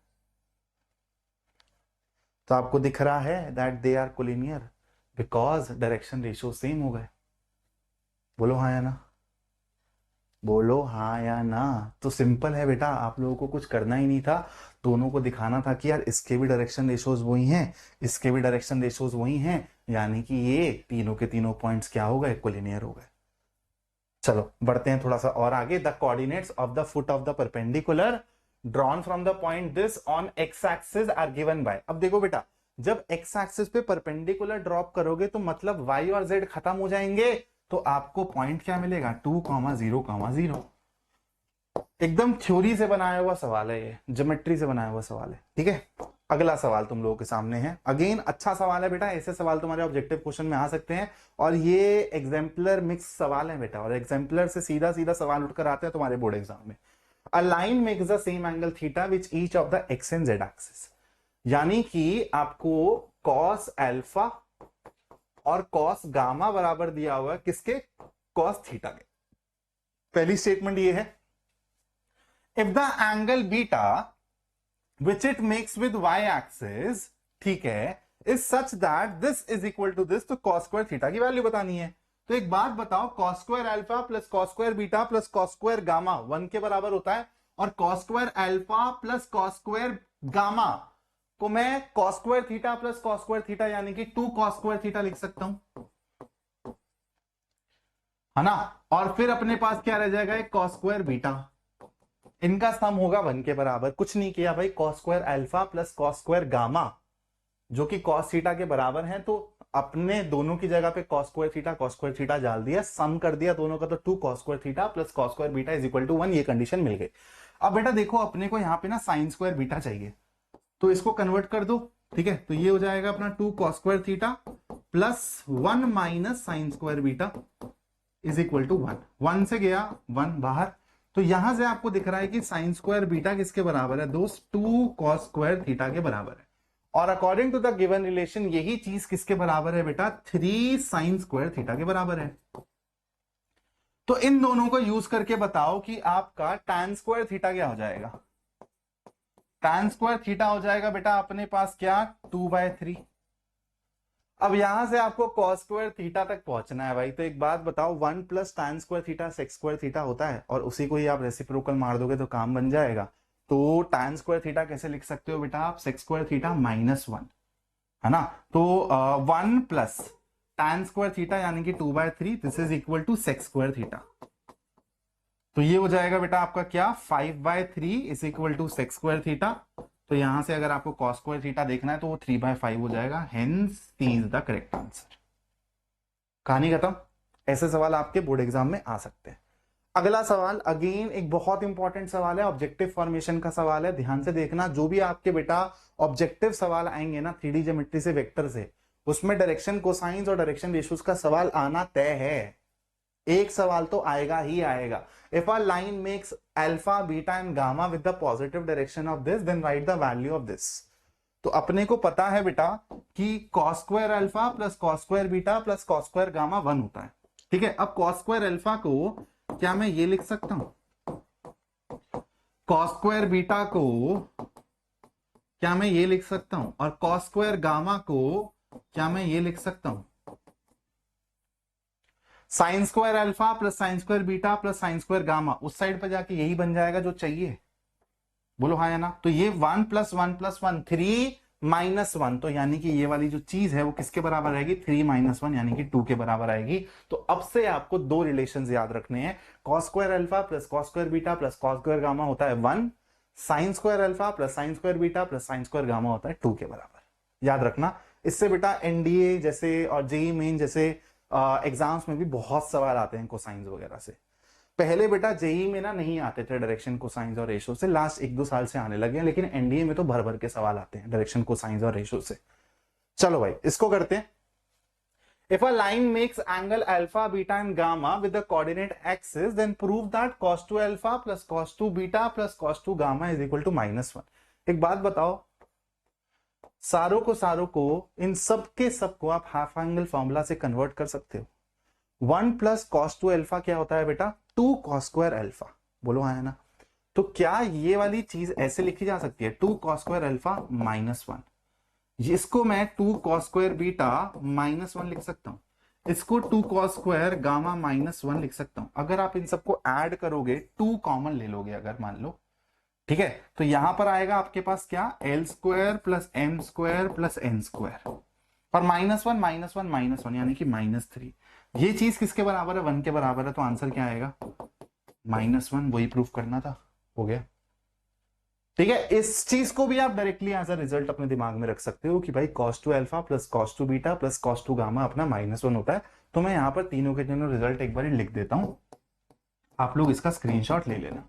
तो आपको दिख रहा है that they are collinear because direction ratio same हो गए। बोलो हाँ या ना, बोलो हाँ या ना। तो सिंपल है बेटा, आप लोगों को कुछ करना ही नहीं था, दोनों को दिखाना था कि यार इसके भी डायरेक्शन रेशियोज वही हैं, इसके भी डायरेक्शन रेशियोज वही हैं, यानी कि ये तीनों के तीनों पॉइंट्स क्या हो गए, कोलिनियर हो गए। चलो बढ़ते हैं थोड़ा सा और आगे। The coordinates of the foot of the perpendicular drawn from the point this on X axis are given by. अब देखो बेटा, जब एक्स एक्सिस पे परपेंडिकुलर ड्रॉप करोगे तो मतलब वाई और जेड खत्म हो जाएंगे, तो आपको पॉइंट क्या मिलेगा, 2,0,0,0। एकदम थ्योरी से बनाया हुआ सवाल है, ये ज्योमेट्री से बनाया हुआ सवाल है। ठीक है, अगला सवाल तुम लोगों के सामने है। अगेन अच्छा सवाल है बेटा, ऐसे सवाल तुम्हारे ऑब्जेक्टिव क्वेश्चन में आ सकते हैं, और ये एग्जाम्पलर मिक्स सवाल है बेटा, और एग्जाम्पलर से सीधा सीधा सवाल उठकर आते हैं तुम्हारे बोर्ड एग्जाम में। अ line makes the same angle theta which each of the x and Z axis. यानी कि आपको कॉस अल्फा और कॉस गामा बराबर दिया हुआ है किसके, कॉस थीटा के। पहली स्टेटमेंट ये है, if the angle beta which it makes with y axis, ठीक है, is such that this is equal to this, तो cos स्क्वायर थीटा की वैल्यू बतानी है। तो एक बात बताओ, cos square alpha plus cos square beta plus cos square gamma 1 के बराबर होता है, और cos square alpha plus cos square gamma को मैं cos square theta plus cos square theta यानी कि 2 cos स्क्वायर थीटा लिख सकता हूं, है ना। और फिर अपने पास क्या रह जाएगा, एक cos स्क्वायर बीटा, इनका सम होगा 1 के बराबर। कुछ नहीं किया भाई, cos square alpha plus cos square gamma जो कि cos थीटा के बराबर है, तो अपने दोनों की जगह पे cos स्क्वायर थीटा डाल दिया, सम कर दिया दोनों का, तो 2 cos square theta plus cos square beta is equal to 1, ये कंडीशन मिल गई। अब बेटा देखो, अपने को यहाँ पे ना साइन स्क्वायर बीटा चाहिए, तो इसको कन्वर्ट कर दो। ठीक है, तो ये हो जाएगा अपना 2 cos square theta plus 1 minus sine square beta is equal to 1। 1 से गया 1 बाहर, तो यहां से आपको दिख रहा है कि साइन स्क्वायर बीटा किसके बराबर है दोस्त, 2 cos स्क्वायर थीटा के बराबर है। और according to the given relation यही चीज किसके बराबर है बेटा, 3 साइन स्क्वायर थीटा के बराबर है। तो इन दोनों को यूज करके बताओ कि आपका tan स्क्वायर थीटा क्या हो जाएगा। tan स्क्वायर थीटा हो जाएगा बेटा अपने पास क्या, 2/3। अब यहां से आपको cos स्क्वायर थीटा तक पहुंचना है भाई, तो एक बात बताओ, 1 plus tan square theta sec square theta होता है, और उसी को ही आप रेसिप्रोकल मार दोगे तो काम बन जाएगा। तो tan स्क्वायर थीटा कैसे लिख सकते हो बेटा आप, sec स्क्वायर थीटा -1, है ना। तो 1 प्लस tan स्क्वायर थीटा यानी कि 2/3, this is equal to sec square theta. तो ये हो जाएगा बेटा आपका क्या, 5/3 is equal to sec square theta. तो यहां से अगर आपको cos स्क्वायर थीटा देखना है तो वो 3/5 हो जाएगा, hence C is the correct answer. कहानी खत्म। ऐसे सवाल आपके बोर्ड एग्जाम में आ सकते हैं। अगला सवाल अगेन एक बहुत इंपॉर्टेंट सवाल है, ऑब्जेक्टिव फॉर्मेशन का सवाल है, ध्यान से देखना। जो भी आपके बेटा ऑब्जेक्टिव सवाल आएंगे ना 3D ज्योमेट्री से वेक्टर से, उसमें डायरेक्शन कोसाइंस और डायरेक्शन रेशियोज का सवाल आना तय है। एक सवाल तो आएगा ही आएगा। If a line makes alpha beta and gamma with the positive direction of this, then write the value of this. तो अपने को पता है बेटा कि cos square alpha plus cos square beta plus cos square gamma 1 होता है। ठीक है, अब cos स्क्वायर अल्फा को क्या मैं ये लिख सकता हूं, cos स्क्वायर बीटा को क्या मैं ये लिख सकता हूं, और cos स्क्वायर गामा को क्या मैं ये लिख सकता हूं, sine square alpha plus sign square beta plus sine square gamma, उस साइड पर जाके यही बन जाएगा जो चाहिए। बोलो हाँ या ना। तो ये 1 प्लस 1 प्लस 1 3 -1, तो यानी कि ये वाली जो चीज है वो किसके बराबर आएगी, 3 - 1 यानी कि 2 के बराबर आएगी। तो अब से आपको दो रिलेशंस याद रखने हैं, cos square alpha plus cos square beta plus cos square gamma होता है 1, sine square alpha plus sign square beta plus sine square gamma होता है 2 के बराबर। याद रखना। इससे बेटा एनडीए जैसे और जेई मेन जैसे एग्जाम्स में भी बहुत सवाल आते हैं कोसाइंस वगैरह से। पहले बेटा जेई में ना नहीं आते थे डायरेक्शन कोसाइंस और रेशो से, लास्ट 1-2 साल से आने लगे हैं, लेकिन एनडीए में तो भर भर के सवाल आते हैं डायरेक्शन कोसाइंस और रेशो से। चलो भाई इसको करते हैं। If a line makes angle alpha beta and gamma with the coordinate axis, then prove that cos 2 alpha plus cos 2 beta plus cos 2 gamma is equal to -1। एक बात बताओ, सारों को इन सब के सबको आप हाफ एंगल फॉर्मूला से कन्वर्ट कर सकते हो। 1 प्लस cos 2 अल्फा क्या होता है बेटा, 2 cos स्क्वायर अल्फा। बोलो हाँ है ना। तो क्या ये वाली चीज ऐसे लिखी जा सकती है, 2 cos स्क्वायर अल्फा -1, इसको मैं 2 cos स्क्वायर बीटा -1 लिख सकता हूं, इसको 2 cos स्क्वायर गामा -1 लिख सकता हूं। अगर आप इन सबको ऐड करोगे, 2 कॉमन ले लोगे अगर मान लो, ठीक है, तो यहां पर आएगा आपके पास क्या, L square plus M square plus N square, और -1 यानी कि -3। ये चीज किसके बराबर है, 1 के बराबर है, तो आंसर क्या आएगा, -1। वही प्रूफ करना था, हो गया। ठीक है, इस चीज को भी आप डायरेक्टली एज अ रिजल्ट अपने दिमाग में रख सकते हो कि भाई cos 2 alpha plus cos 2 beta plus cos 2 gamma अपना -1 होता है। तो मैं यहां पर तीनों के तीनों रिजल्ट एक बार लिख देता हूं, आप लोग इसका स्क्रीनशॉट ले लेना।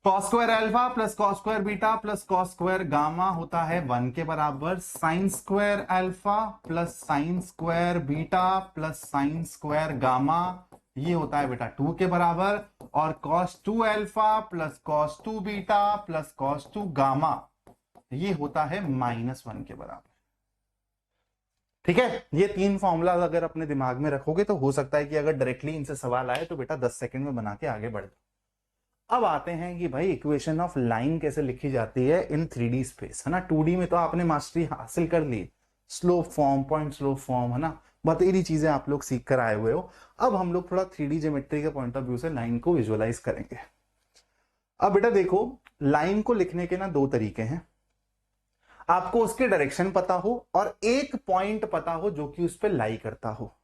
cos square alpha plus cos square beta plus cos square gamma होता है 1 के बराबर। sin square alpha plus sin square beta plus sin square gamma ये होता है बेटा 2 के बराबर। और cos 2 alpha plus cos 2 beta plus cos 2 gamma ये होता है -1 के बराबर। ठीक है, ये तीन फॉर्मूला अगर अपने दिमाग में रखोगे तो हो सकता है कि अगर डायरेक्टली इनसे सवाल आए तो बेटा 10 सेकंड में बना के आगे बढ़ जाओ। अब आते हैं कि भाई इक्वेशन ऑफ लाइन कैसे लिखी जाती है इन 3D स्पेस, है ना। 2D में तो आपने मास्टरी हासिल कर ली, slope form, point slope form, है ना, बतेरी चीजें आप लोग सीख कर आए हुए हो। अब हम लोग थोड़ा 3D ज्योमेट्री के पॉइंट ऑफ व्यू से लाइन को विजुअलाइज करेंगे। अब बेटा देखो, लाइन को लिखने के ना दो तरीके हैं, आपको उसके डायरेक्शन पता हो और एक पॉइंट पता हो जो कि उस पर लाई करता हो,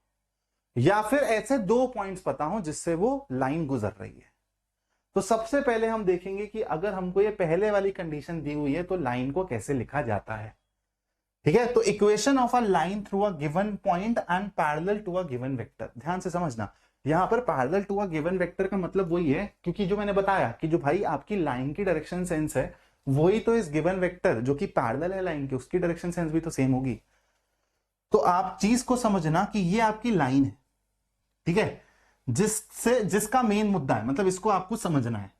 या फिर ऐसे दो पॉइंट्स पता हो जिससे वो लाइन गुजर रही है। तो सबसे पहले हम देखेंगे कि अगर हमको ये पहले वाली कंडीशन दी हुई है तो लाइन को कैसे लिखा जाता है। ठीक है, तो equation of a line through a given point and parallel to a given vector, ध्यान से समझना। यहां पर parallel to a given vector का मतलब वही है, क्योंकि जो मैंने बताया कि जो भाई आपकी लाइन की डायरेक्शन सेंस है वही तो इस गिवन वेक्टर जो कि पैरेलल है लाइन की उसकी डायरेक्शन सेंस भी तो सेम होगी। तो आप चीज को समझना कि ये आपकी लाइन है, ठीक है, जिसका मेन मुद्दा है, मतलब इसको आपको समझना है।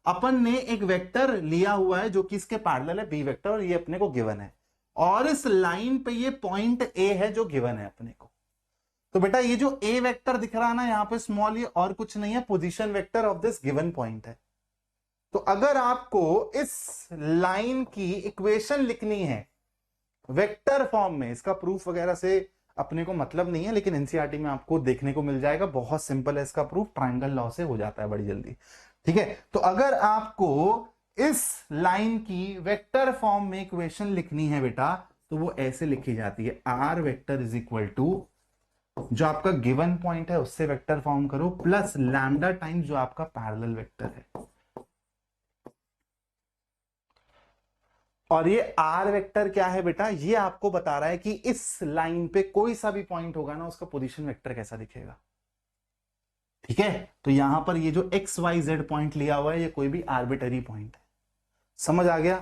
अपन ने एक वेक्टर लिया हुआ है जो कि इसके पैरेलल है, बी वेक्टर, और ये अपने को गिवन है, और इस लाइन पे ये पॉइंट ए है जो गिवन है अपने को। तो बेटा ये जो ए वेक्टर दिख रहा है ना यहां पे स्मॉल, ये और कुछ नहीं है, position vector of this given point है। तो अगर आपको इस लाइन की इक्वेशन लिखनी है वेक्टर फॉर्म में, इसका प्रूफ वगैरह से अपने को मतलब नहीं है, लेकिन एनसीईआरटी में आपको देखने को मिल जाएगा, बहुत सिंपल है इसका प्रूफ, ट्रायंगल लॉ से हो जाता है बड़ी जल्दी। ठीक है, तो अगर आपको इस लाइन की वेक्टर फॉर्म में इक्वेशन लिखनी है बेटा तो वो ऐसे लिखी जाती है, R vector is equal to जो आपका गिवन पॉइंट है उससे वेक्टर फॉर्म करो प्लस लैम्डा टाइम्स जो आपका पैरेलल वेक्टर है। और ये आर वेक्टर क्या है बेटा, ये आपको बता रहा है कि इस लाइन पे कोई सा भी पॉइंट होगा ना उसका पोजीशन वेक्टर कैसा दिखेगा। ठीक है, तो यहां पर ये जो एक्स वाई जेड पॉइंट लिया हुआ है ये कोई भी आर्बिटरी पॉइंट है, समझ आ गया।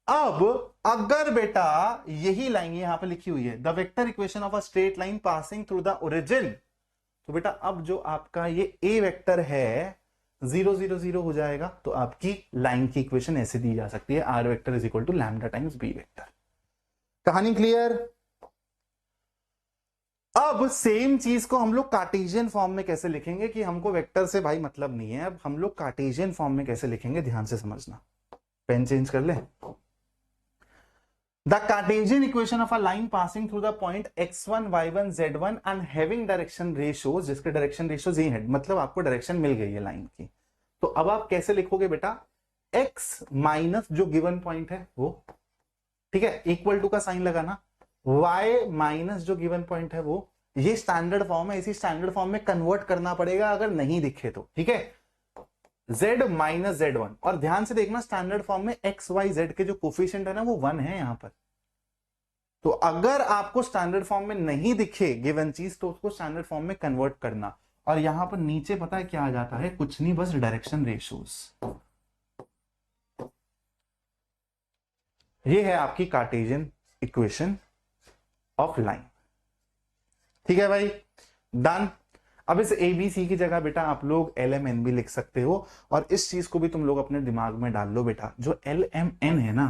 अब अगर बेटा यही लाइन यहां पे लिखी हुई है the vector equation of a straight line passing through the origin, तो बेटा अब जो आपका ये ए वेक्टर है 0 0 0 हो जाएगा। तो आपकी लाइन की इक्वेशन ऐसे दी जा सकती है, R vector is equal to lambda times B vector. कहानी क्लियर। अब सेम चीज को हम लोग कार्टेशियन फॉर्म में कैसे लिखेंगे, कि हमको वेक्टर से भाई मतलब नहीं है, अब हम लोग कार्टेशियन फॉर्म में कैसे लिखेंगे ध्यान से समझना। पेन चेंज कर ले। The Cartesian equation of a line passing through the point x1, y1, z1 and having direction ratios, जिसके डायरेक्शन रेशियोज ये है, मतलब आपको डायरेक्शन मिल गई है लाइन की। तो अब आप कैसे लिखोगे बेटा, x माइनस जो गिवन पॉइंट है वो, ठीक है, इक्वल टू का साइन लगाना, y माइनस जो गिवन पॉइंट है वो, ये स्टैंडर्ड फॉर्म है, इसी स्टैंडर्ड फॉर्म में कन्वर्ट करना पड़ेगा अगर नहीं दिखे तो। ठीक है, z माइनस z1, और ध्यान से देखना स्टैंडर्ड फॉर्म में x y z के जो कोफिशिएंट है ना वो 1 है यहां पर। तो अगर आपको स्टैंडर्ड फॉर्म में नहीं दिखे गिवन चीज तो उसको स्टैंडर्ड फॉर्म में कन्वर्ट करना, और यहां पर नीचे पता है क्या आ जाता है, कुछ नहीं बस डायरेक्शन रेशियोज। ये है आपकी कार्टेशियन इक्वेशन ऑफ लाइन। ठीक है भाई, डन। अब इस एबीसी की जगह बेटा आप लोग एल एम एन भी लिख सकते हो, और इस चीज को भी तुम लोग अपने दिमाग में डाल लो बेटा, जो एल एम एन है ना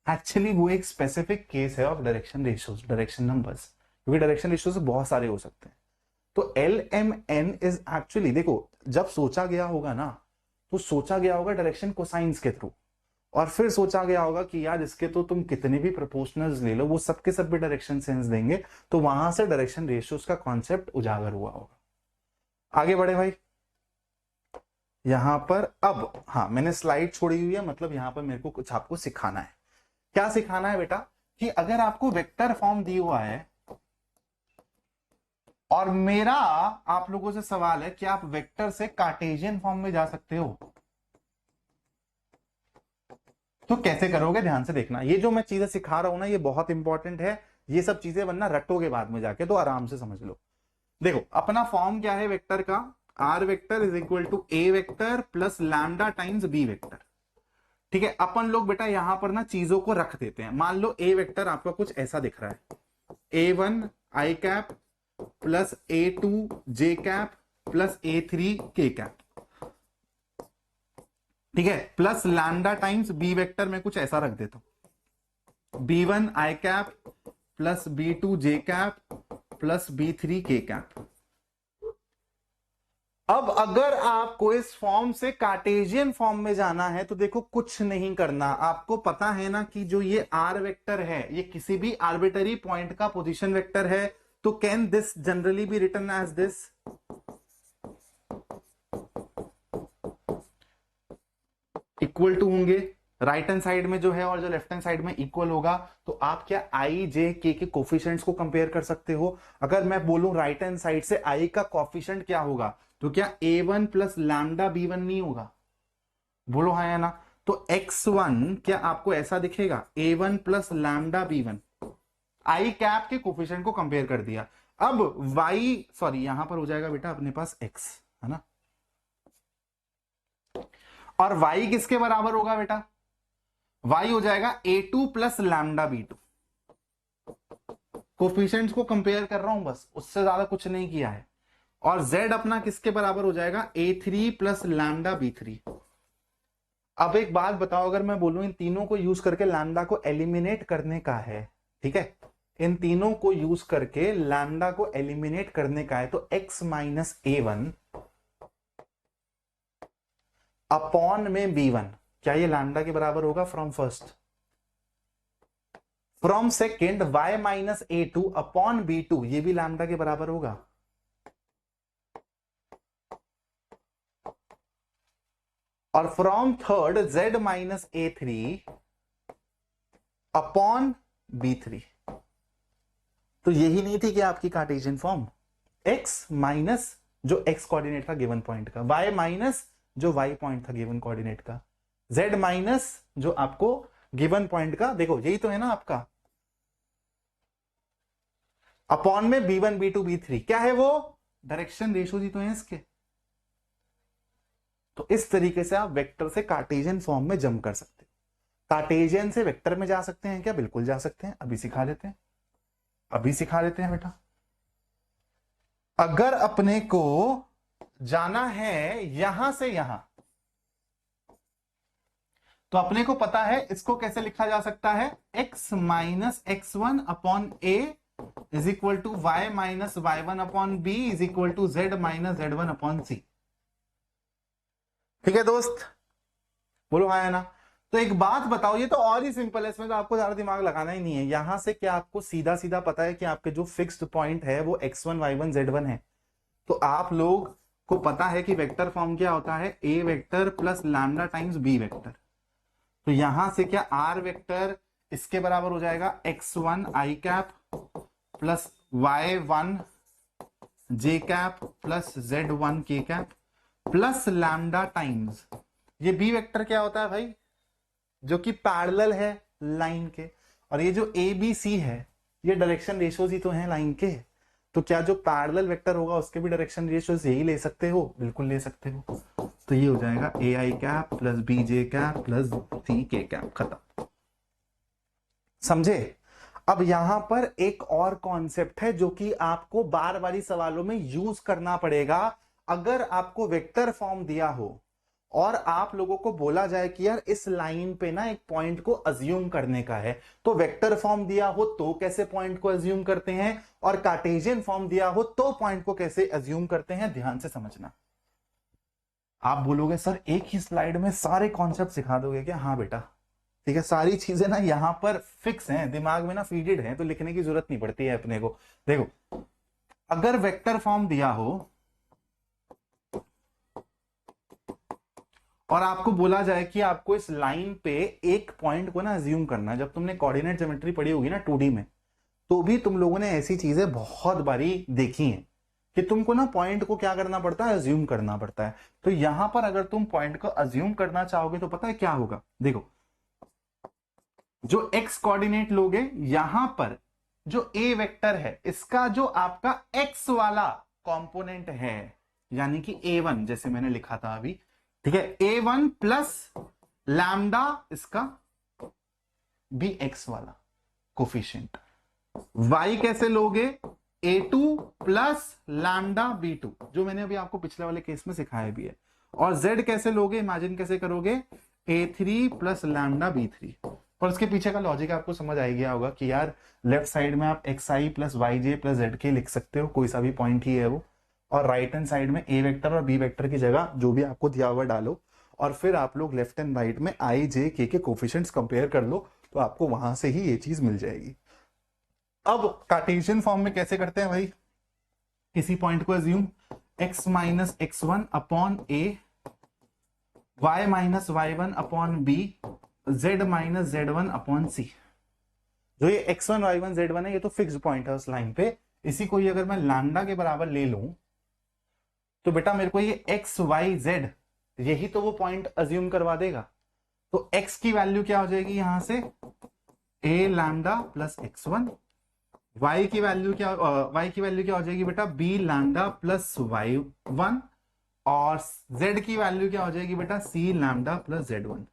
एक्चुअली वो एक स्पेसिफिक केस है of direction ratios, direction numbers, क्योंकि डायरेक्शन रेशियोज बहुत सारे हो सकते हैं। तो L M N is actually, देखो जब सोचा गया होगा ना तो सोचा गया होगा डायरेक्शन कोसाइंस के थ्रू, और फिर सोचा गया होगा कि यार इसके तो तुम कितने भी प्रोपोर्शनल्स ले लो वो सबके सब भी डायरेक्शन सेंस देंगे, तो वहां से डायरेक्शन रेशियोज का कॉन्सेप्ट उजागर हुआ होगा। आगे बढ़े भाई, यहां पर अब हाँ मैंने स्लाइड छोड़ी हुई है, मतलब यहां पर मेरे को कुछ आपको सिखाना है। क्या सिखाना है बेटा, कि अगर आपको वेक्टर फॉर्म दी हुआ है और मेरा आप लोगों से सवाल है कि आप वेक्टर से कार्टेशियन फॉर्म में जा सकते हो, तो कैसे करोगे ध्यान से देखना। ये जो मैं चीजें सिखा रहा हूं ना ये बहुत इंपॉर्टेंट है, ये सब चीजें वरना रटोगे बाद में जाके, तो आराम से समझ लो। देखो अपना फॉर्म क्या है वेक्टर का, R vector is equal to A vector plus lambda times B vector. ठीक है, अपन लोग बेटा यहां पर ना चीजों को रख देते हैं। मान लो ए वेक्टर आपका कुछ ऐसा दिख रहा है, A1 I cap plus A2 J cap plus A3 K cap, ठीक है, plus lambda times B vector में कुछ ऐसा रख देता हूं, B1 I cap plus B2 J cap plus B3 K cap. अब अगर आपको इस फॉर्म से कार्टेशियन फॉर्म में जाना है तो देखो कुछ नहीं करना, आपको पता है ना कि जो ये आर वेक्टर है ये किसी भी आर्बिटरी पॉइंट का पोजीशन वेक्टर है, तो can this generally be written as this, equal to होंगे राइट हैंड साइड में जो है और जो लेफ्ट हैंड साइड में इक्वल होगा। तो आप क्या आई जे के कोफिशिएंट्स को कंपेयर कर सकते हो। अगर मैं बोलूं राइट हैंड साइड से आई का कोफिशिएंट क्या होगा, तो क्या A1 प्लस लैम्डा B1 नहीं होगा, बोलो हाँ या ना। तो X1 क्या आपको ऐसा दिखेगा, A1 plus lambda B1, I cap के कोफिशिएंट को कंपेयर कर दिया। अब Y सॉरी यहां पर हो जाएगा बेटा अपने पास X है ना, और Y किसके बराबर होगा बेटा, Y हो जाएगा A2 plus lambda B2। Coefficients को कंपेयर कर रहा हूं बस, उससे ज्यादा कुछ नहीं किया है। और Z अपना किसके बराबर हो जाएगा, A3 प्लस लैम्डा B3। अब एक बात बताओ, अगर मैं बोलूं इन तीनों को यूज करके लैम्डा को एलिमिनेट करने का है, ठीक है, इन तीनों को यूज करके लैम्डा को एलिमिनेट करने का है, तो x माइनस A1 अपॉन में B1, क्या ये लैम्डा के बराबर होगा from first, from second y minus A2 upon B2, ये भी लैम्डा के बराबर होगा। और from third z minus A3 upon B3। तो यही नहीं थी कि आपकी कार्टेशियन फॉर्म, x माइनस जो x कोऑर्डिनेट था गिवन पॉइंट का, y माइनस जो y पॉइंट था गिवन कोऑर्डिनेट का, z माइनस जो आपको गिवन पॉइंट का, देखो यही तो है ना आपका, अपॉन में B1 B2 B3, क्या है वो डायरेक्शन रेशियो ही तो है इसके। तो इस तरीके से आप वेक्टर से कार्टेशियन फॉर्म में जंप कर सकते हो। कार्टेशियन से वेक्टर में जा सकते हैं क्या, बिल्कुल जा सकते हैं, अभी सिखा देते हैं, अभी सिखा देते हैं बेटा। अगर अपने को जाना है यहां से यहां, तो अपने को पता है इसको कैसे लिखा जा सकता है, x minus x1 upon a is equal to y minus y1 upon b is equal to z minus z1 upon c। ठीक है दोस्त, बोलो हाँ या ना। तो एक बात बताओ, ये तो और ही सिंपल है, इसमें तो आपको ज्यादा दिमाग लगाना ही नहीं है। यहां से क्या आपको सीधा सीधा पता है कि आपके जो फिक्स्ड पॉइंट है वो x1 y1 z1 है। तो आप लोग को पता है कि वेक्टर फॉर्म क्या होता है, a vector plus lambda times b vector. तो यहां से क्या r वेक्टर इसके बराबर हो जाएगा x1 i cap plus y1 j cap plus z1 k cap plus lambda times, ये बी वेक्टर क्या होता है भाई, जो कि पैरेलल है लाइन के, और ये जो ए बी सी है ये डायरेक्शन रेशियोज ही तो हैं लाइन के। तो क्या जो पैरेलल वेक्टर होगा उसके भी डायरेक्शन रेशियोज यही ले सकते हो, बिल्कुल ले सकते हो। तो ये हो जाएगा a i cap plus b j cap plus c k cap, खत्म, समझे। अब यहां पर एक और कॉन्सेप्ट है जो कि आपको बार बारी सवालों में यूज करना पड़ेगा। अगर आपको वेक्टर फॉर्म दिया हो और आप लोगों को बोला जाए कि यार इस लाइन पे ना एक पॉइंट को अज्यूम करने का है, तो वेक्टर फॉर्म दिया हो तो कैसे पॉइंट को अज्यूम करते हैं, और कार्टेशियन फॉर्म दिया हो तो पॉइंट को कैसे अज्यूम करते हैं, ध्यान से समझना। आप बोलोगे सर एक ही स्लाइड में सारे कॉन्सेप्ट सिखा दोगे क्या, हाँ बेटा, ठीक है, सारी चीजें ना यहां पर फिक्स हैं, दिमाग में ना फीडेड हैं, तो लिखने की जरूरत नहीं पड़ती है अपने को। देखो अगर वेक्टर फॉर्म दिया हो और आपको बोला जाए कि आपको इस लाइन पे एक पॉइंट को ना अज्यूम करना है, जब तुमने कोऑर्डिनेट ज्योमेट्री पढ़ी होगी ना 2D में, तो भी तुम लोगों ने ऐसी चीजें बहुत बारी देखी हैं कि तुमको ना पॉइंट को क्या करना पड़ता है, अज्यूम करना पड़ता है। तो यहां पर अगर तुम पॉइंट को अज्यूम करना चाहोगे तो पता है क्या होगा, देखो जो एक्स कोऑर्डिनेट लोगे, यहां पर जो ए वेक्टर है इसका जो आपका एक्स वाला कंपोनेंट है, यानी कि A1 जैसे मैंने लिखा था अभी, ठीक है, A1 प्लस लैम्डा इसका भी एक्स वाला कोफिशिएंट। y कैसे लोगे, A2 प्लस लैम्डा B2, जो मैंने अभी आपको पिछले वाले केस में सिखाया भी है। और z कैसे लोगे, इमेजिन कैसे करोगे, A3 प्लस लैम्डा B3। पर उसके पीछे का लॉजिक आपको समझ आ गया होगा कि यार लेफ्ट साइड में आप xi plus yj plus zk लिख सकते हो, कोई सा भी पॉइंट ही है वो, और राइट हैंड साइड में a वेक्टर और b वेक्टर की जगह जो भी आपको दिया हुआ डालो, और फिर आप लोग लेफ्ट एंड राइट में i j k के कोफिशिएंट्स कंपेयर कर लो, तो आपको वहां से ही ये चीज मिल जाएगी। अब कार्टेशियन फॉर्म में कैसे करते हैं भाई, किसी पॉइंट को assume x minus x1 upon a, y minus y1 upon b, z minus z1 upon c। जो ये x1 y1 z1 है ये तो फिक्स पॉइंट है उस लाइन पे, इसी को ही अगर मैं लैम्डा के बराबर ले लूं तो बेटा मेरे को ये x y z यही तो वो पॉइंट अज्यूम करवा देगा। तो x की वैल्यू क्या हो जाएगी यहां से, a lambda plus x1, y की वैल्यू क्या हो जाएगी बेटा, b लैम्डा प्लस y1, और z की वैल्यू क्या हो जाएगी बेटा, c लैम्डा प्लस z1।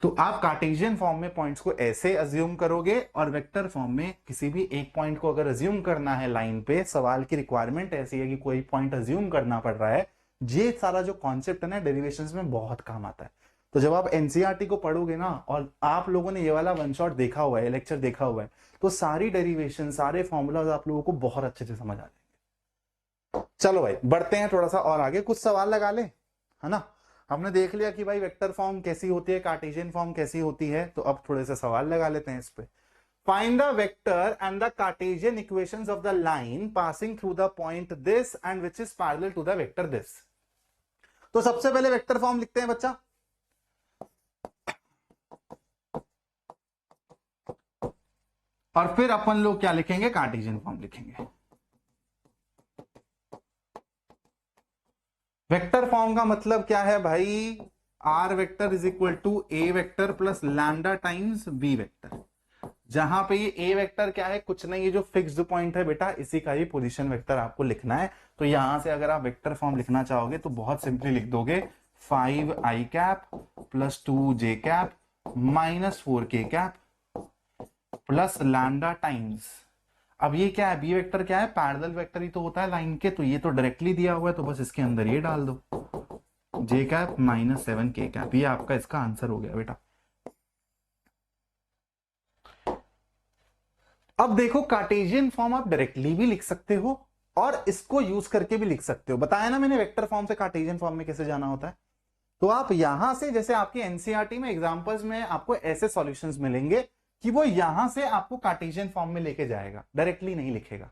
तो आप कार्टेशियन फॉर्म में पॉइंट्स को ऐसे अज्यूम करोगे, और वेक्टर फॉर्म में किसी भी एक पॉइंट को अगर अज्यूम करना है लाइन पे, सवाल की रिक्वायरमेंट ऐसी है कि कोई पॉइंट अज्यूम करना पड़ रहा है, ये सारा जो कॉन्सेप्ट है ना डेरिवेशंस में बहुत काम आता है। तो जब आप एनसीईआरटी को पढ़ोगे ना, और आप लोगों ने ये वाला वन शॉट देखा हुआ है, लेक्चर देखा हुआ है, तो सारी डेरिवेशन सारे फॉर्मूलाज आप लोगों को बहुत अच्छे से समझ आ जाएंगे। चलो भाई बढ़ते हैं थोड़ा सा और आगे, कुछ सवाल लगा ले, है ना। हमने देख लिया कि भाई वेक्टर फॉर्म कैसी होती है, कार्टेशियन फॉर्म कैसी होती है, तो अब थोड़े से सवाल लगा लेते हैं इस पे। Find the vector and the Cartesian equations of the line passing through the point this and which is parallel to the vector this. तो सबसे पहले वेक्टर फॉर्म लिखते हैं बच्चा, और फिर अपन लोग क्या लिखेंगे, कार्टेशियन फॉर्म लिखेंगे। वेक्टर फॉर्म का मतलब क्या है भाई, R vector is equal to A vector plus lambda times B vector. जहां पे ये ए वेक्टर क्या है, कुछ नहीं, ये जो फिक्स्ड पॉइंट है बेटा, इसी का ही पोजीशन वेक्टर आपको लिखना है। तो यहां से अगर आप वेक्टर फॉर्म लिखना चाहोगे तो बहुत सिंपली लिख दोगे 5i cap plus 2j cap minus 4k cap plus lambda times, अब ये क्या है, बी वेक्टर क्या है, पैरेलल वेक्टर ही तो होता है लाइन के, तो ये तो डायरेक्टली दिया हुआ है, तो बस इसके अंदर ये डाल दो, j cap minus 7k cap, ये आपका इसका आंसर हो गया बेटा। अब देखो कार्टेशियन फॉर्म आप डायरेक्टली भी लिख सकते हो और इसको यूज करके भी लिख सकते हो, बताया ना मैंने वेक्टर फॉर्म से कार्टेशियन फॉर्म में कैसे जाना होता है। तो आप यहां से, जैसे आपकी एनसीईआरटी में एग्जांपल्स में आपको ऐसे सॉल्यूशंस मिलेंगे कि वो यहां से आपको कार्टेशियन फॉर्म में लेके जाएगा, डायरेक्टली नहीं लिखेगा।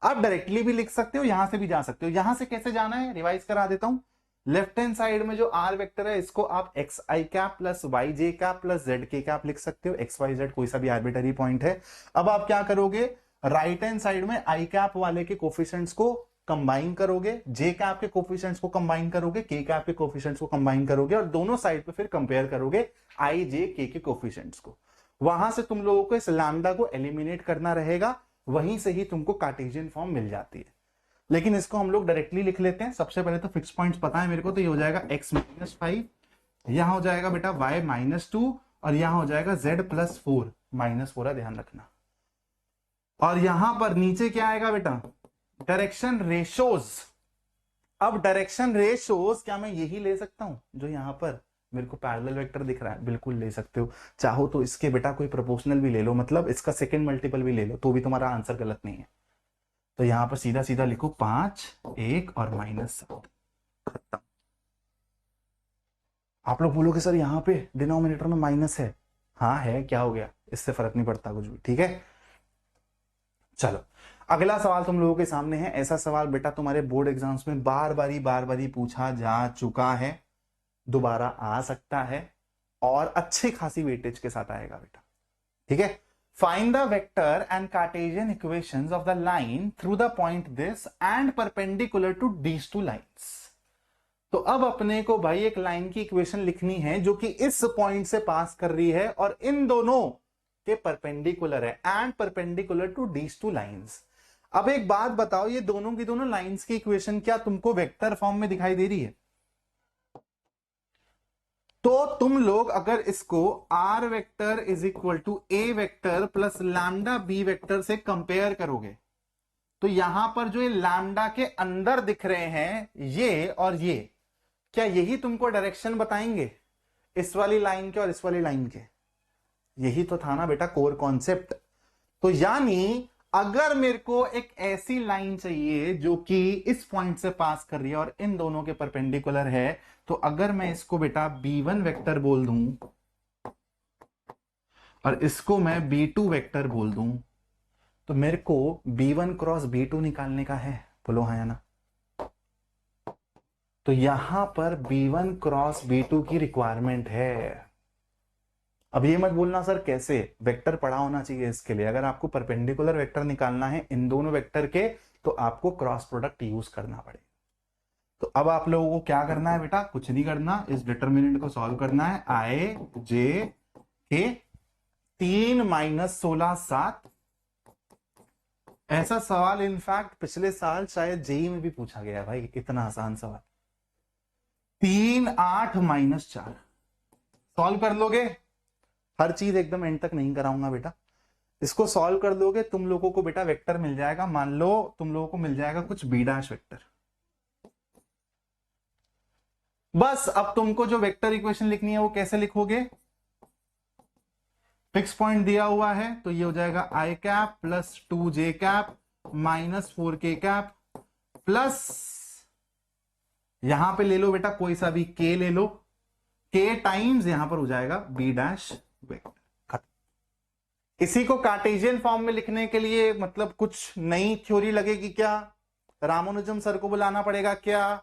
आप डायरेक्टली भी लिख सकते हो, यहां से भी जा सकते हो। यहां से कैसे जाना है रिवाइज करा देता हूं। लेफ्ट हैंड साइड में जो आर वेक्टर है इसको आप एक्स आई कैप प्लस वाई जे कैप प्लस जेड के कैप लिख सकते हो, एक्स वाई जेड कोई सा भी आर्बिटरी पॉइंट है। अब आप क्या करोगे, राइट हैंड साइड में आई कैप वाले के कोफिशिएंट्स को कंबाइन करोगे, जे कैप के कोफिशिएंट्स को कंबाइन करोगे, के कैप के कोफिशिएंट्स को कंबाइन करोगे, और दोनों साइड पे फिर कंपेयर करोगे आई जे के कोफिशिएंट्स को। वहां से तुम लोगों को इस लैम्डा को एलिमिनेट करना रहेगा, वहीं से ही तुमको कार्टेशियन फॉर्म मिल जाती है। लेकिन इसको हम लोग डायरेक्टली लिख लेते हैं। सबसे पहले तो फिक्स पॉइंट्स पता है मेरे को, तो ये हो जाएगा x माइनस 5, यहां हो जाएगा बेटा y माइनस 2, और यहां हो जाएगा z प्लस 4, माइनस 4 ध्यान रखना। और यहां पर नीचे क्या आएगा बेटा, डायरेक्शन रेशोज। अब डायरेक्शन रेशोज क्या मैं यही ले सकता हूं जो यहां पर मेरे को पैरेलल वेक्टर दिख रहा है, बिल्कुल ले सकते हो। चाहो तो इसके बेटा कोई प्रोपोर्शनल भी ले लो, मतलब इसका सेकंड मल्टीपल भी ले लो, तो भी तुम्हारा आंसर गलत नहीं है। तो यहां पर सीधा सीधा लिखो 5, 1 और माइनस 7, खत्म। आप लोग बोलोगे सर यहां पे डिनोमिनेटर में माइनस है, हाँ है, क्या हो गया, इससे फर्क नहीं पड़ता कुछ भी, ठीक है। चलो अगला सवाल तुम लोगों के सामने है। ऐसा सवाल बेटा तुम्हारे बोर्ड एग्जाम्स में बार बारी पूछा जा चुका है, दोबारा आ सकता है, और अच्छी खासी वेटेज के साथ आएगा बेटा, ठीक है। Find the vector and Cartesian equations of the line through the point this and perpendicular to these two lines. तो अब अपने को भाई एक लाइन की इक्वेशन लिखनी है जो कि इस पॉइंट से पास कर रही है और इन दोनों के परपेंडिकुलर है and perpendicular to these two lines. अब एक बात बताओ, ये दोनों की दोनों लाइंस की इक्वेशन क्या तुमको वेक्टर फॉर्म में दिखाई दे रही है? तो तुम लोग अगर इसको R vector is equal to A vector plus lambda B vector से कंपेयर करोगे तो यहां पर जो ये लैम्डा के अंदर दिख रहे हैं ये और ये, क्या यही तुमको डायरेक्शन बताएंगे इस वाली लाइन के और इस वाली लाइन के? यही तो था ना बेटा कोर कॉन्सेप्ट। तो यानी अगर मेरे को एक ऐसी लाइन चाहिए जो कि इस पॉइंट से पास कर रही है और इन दोनों के परपेंडिकुलर है, तो अगर मैं इसको बेटा B1 वेक्टर बोल दूं और इसको मैं B2 वेक्टर बोल दूं तो मेरे को B1 क्रॉस B2 निकालने का है, बोलो हाँ या ना? तो यहां पर B1 क्रॉस B2 की रिक्वायरमेंट है। अब ये मत बोलना सर कैसे, वेक्टर पढ़ा होना चाहिए इसके लिए। अगर आपको परपेंडिकुलर वेक्टर निकालना है इन दोनों वेक्टर के तो आपको क्रॉस प्रोडक्ट यूज करना पड़ेगा। तो अब आप लोगों को क्या करना है बेटा? कुछ नहीं करना, इस डिटर्मिनेंट को सॉल्व करना है। आई जे के 3 माइनस 16 7। ऐसा सवाल इनफैक्ट पिछले साल शायद जेई में भी पूछा गया भाई, इतना आसान सवाल। 3 8 माइनस 4 सॉल्व कर लोगे। हर चीज एकदम एंड तक नहीं कराऊंगा बेटा, इसको सॉल्व कर दोगे तुम लोगों को बेटा वेक्टर मिल जाएगा। मान लो तुम लोगों को मिल जाएगा कुछ बी डैश वेक्टर। बस अब तुमको जो वेक्टर इक्वेशन लिखनी है वो कैसे लिखोगे? फिक्स पॉइंट दिया हुआ है तो ये हो जाएगा i cap plus 2j cap minus 4k cap plus यहां पे ले लो बेटा कोई सा भी k ले लो, k टाइम्स यहां पर हो जाएगा b डैश वेक्टर। खत्म। इसी को कार्टेशियन फॉर्म में लिखने के लिए मतलब कुछ नई थ्योरी लगेगी क्या? रामानुजम सर को बुलाना पड़ेगा क्या?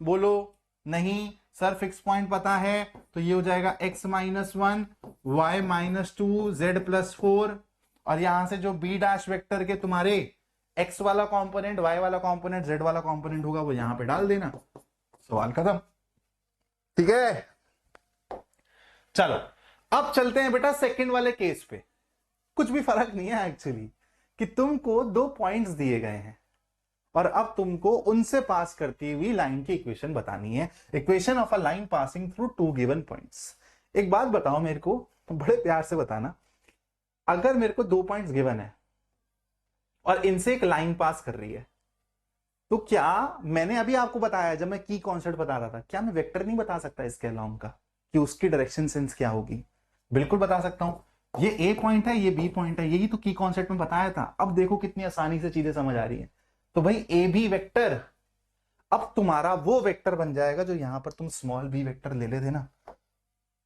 बोलो नहीं सर, फिक्स पॉइंट पता है तो ये हो जाएगा x minus 1 y minus 2 z plus 4 और यहां से जो b डैश वेक्टर के तुम्हारे x वाला कंपोनेंट y वाला कंपोनेंट z वाला कंपोनेंट होगा वो यहां पे डाल देना, सवाल खत्म। ठीक है, चलो अब चलते हैं बेटा सेकंड वाले केस पे। कुछ भी फर्क नहीं है एक्चुअली कि तुमको 2 पॉइंट्स दिए गए हैं और अब तुमको उनसे पास करती हुई लाइन की इक्वेशन बतानी है। Equation of a line passing through 2 given points. एक बात बताओ मेरे को, बड़े प्यार से बताना, अगर मेरे को 2 पॉइंट्स गिवन है और इनसे एक लाइन पास कर रही है तो क्या मैंने अभी आपको बताया जब मैं की कॉन्सेप्ट बता रहा था, क्या मैं वेक्टर नहीं बता सकता इसके अलोंग का कि उसकी डायरेक्शन सेंस क्या होगी? बिल्कुल बता सकता हूं। ये ए पॉइंट है ये बी पॉइंट है, यही तो की कॉन्सेप्ट में बताया था। अब देखो कितनी आसानी से चीजें समझ आ रही है। तो भाई ए बी वेक्टर अब तुम्हारा वो वेक्टर बन जाएगा जो यहां पर तुम स्मॉल बी वेक्टर ले लेते ना।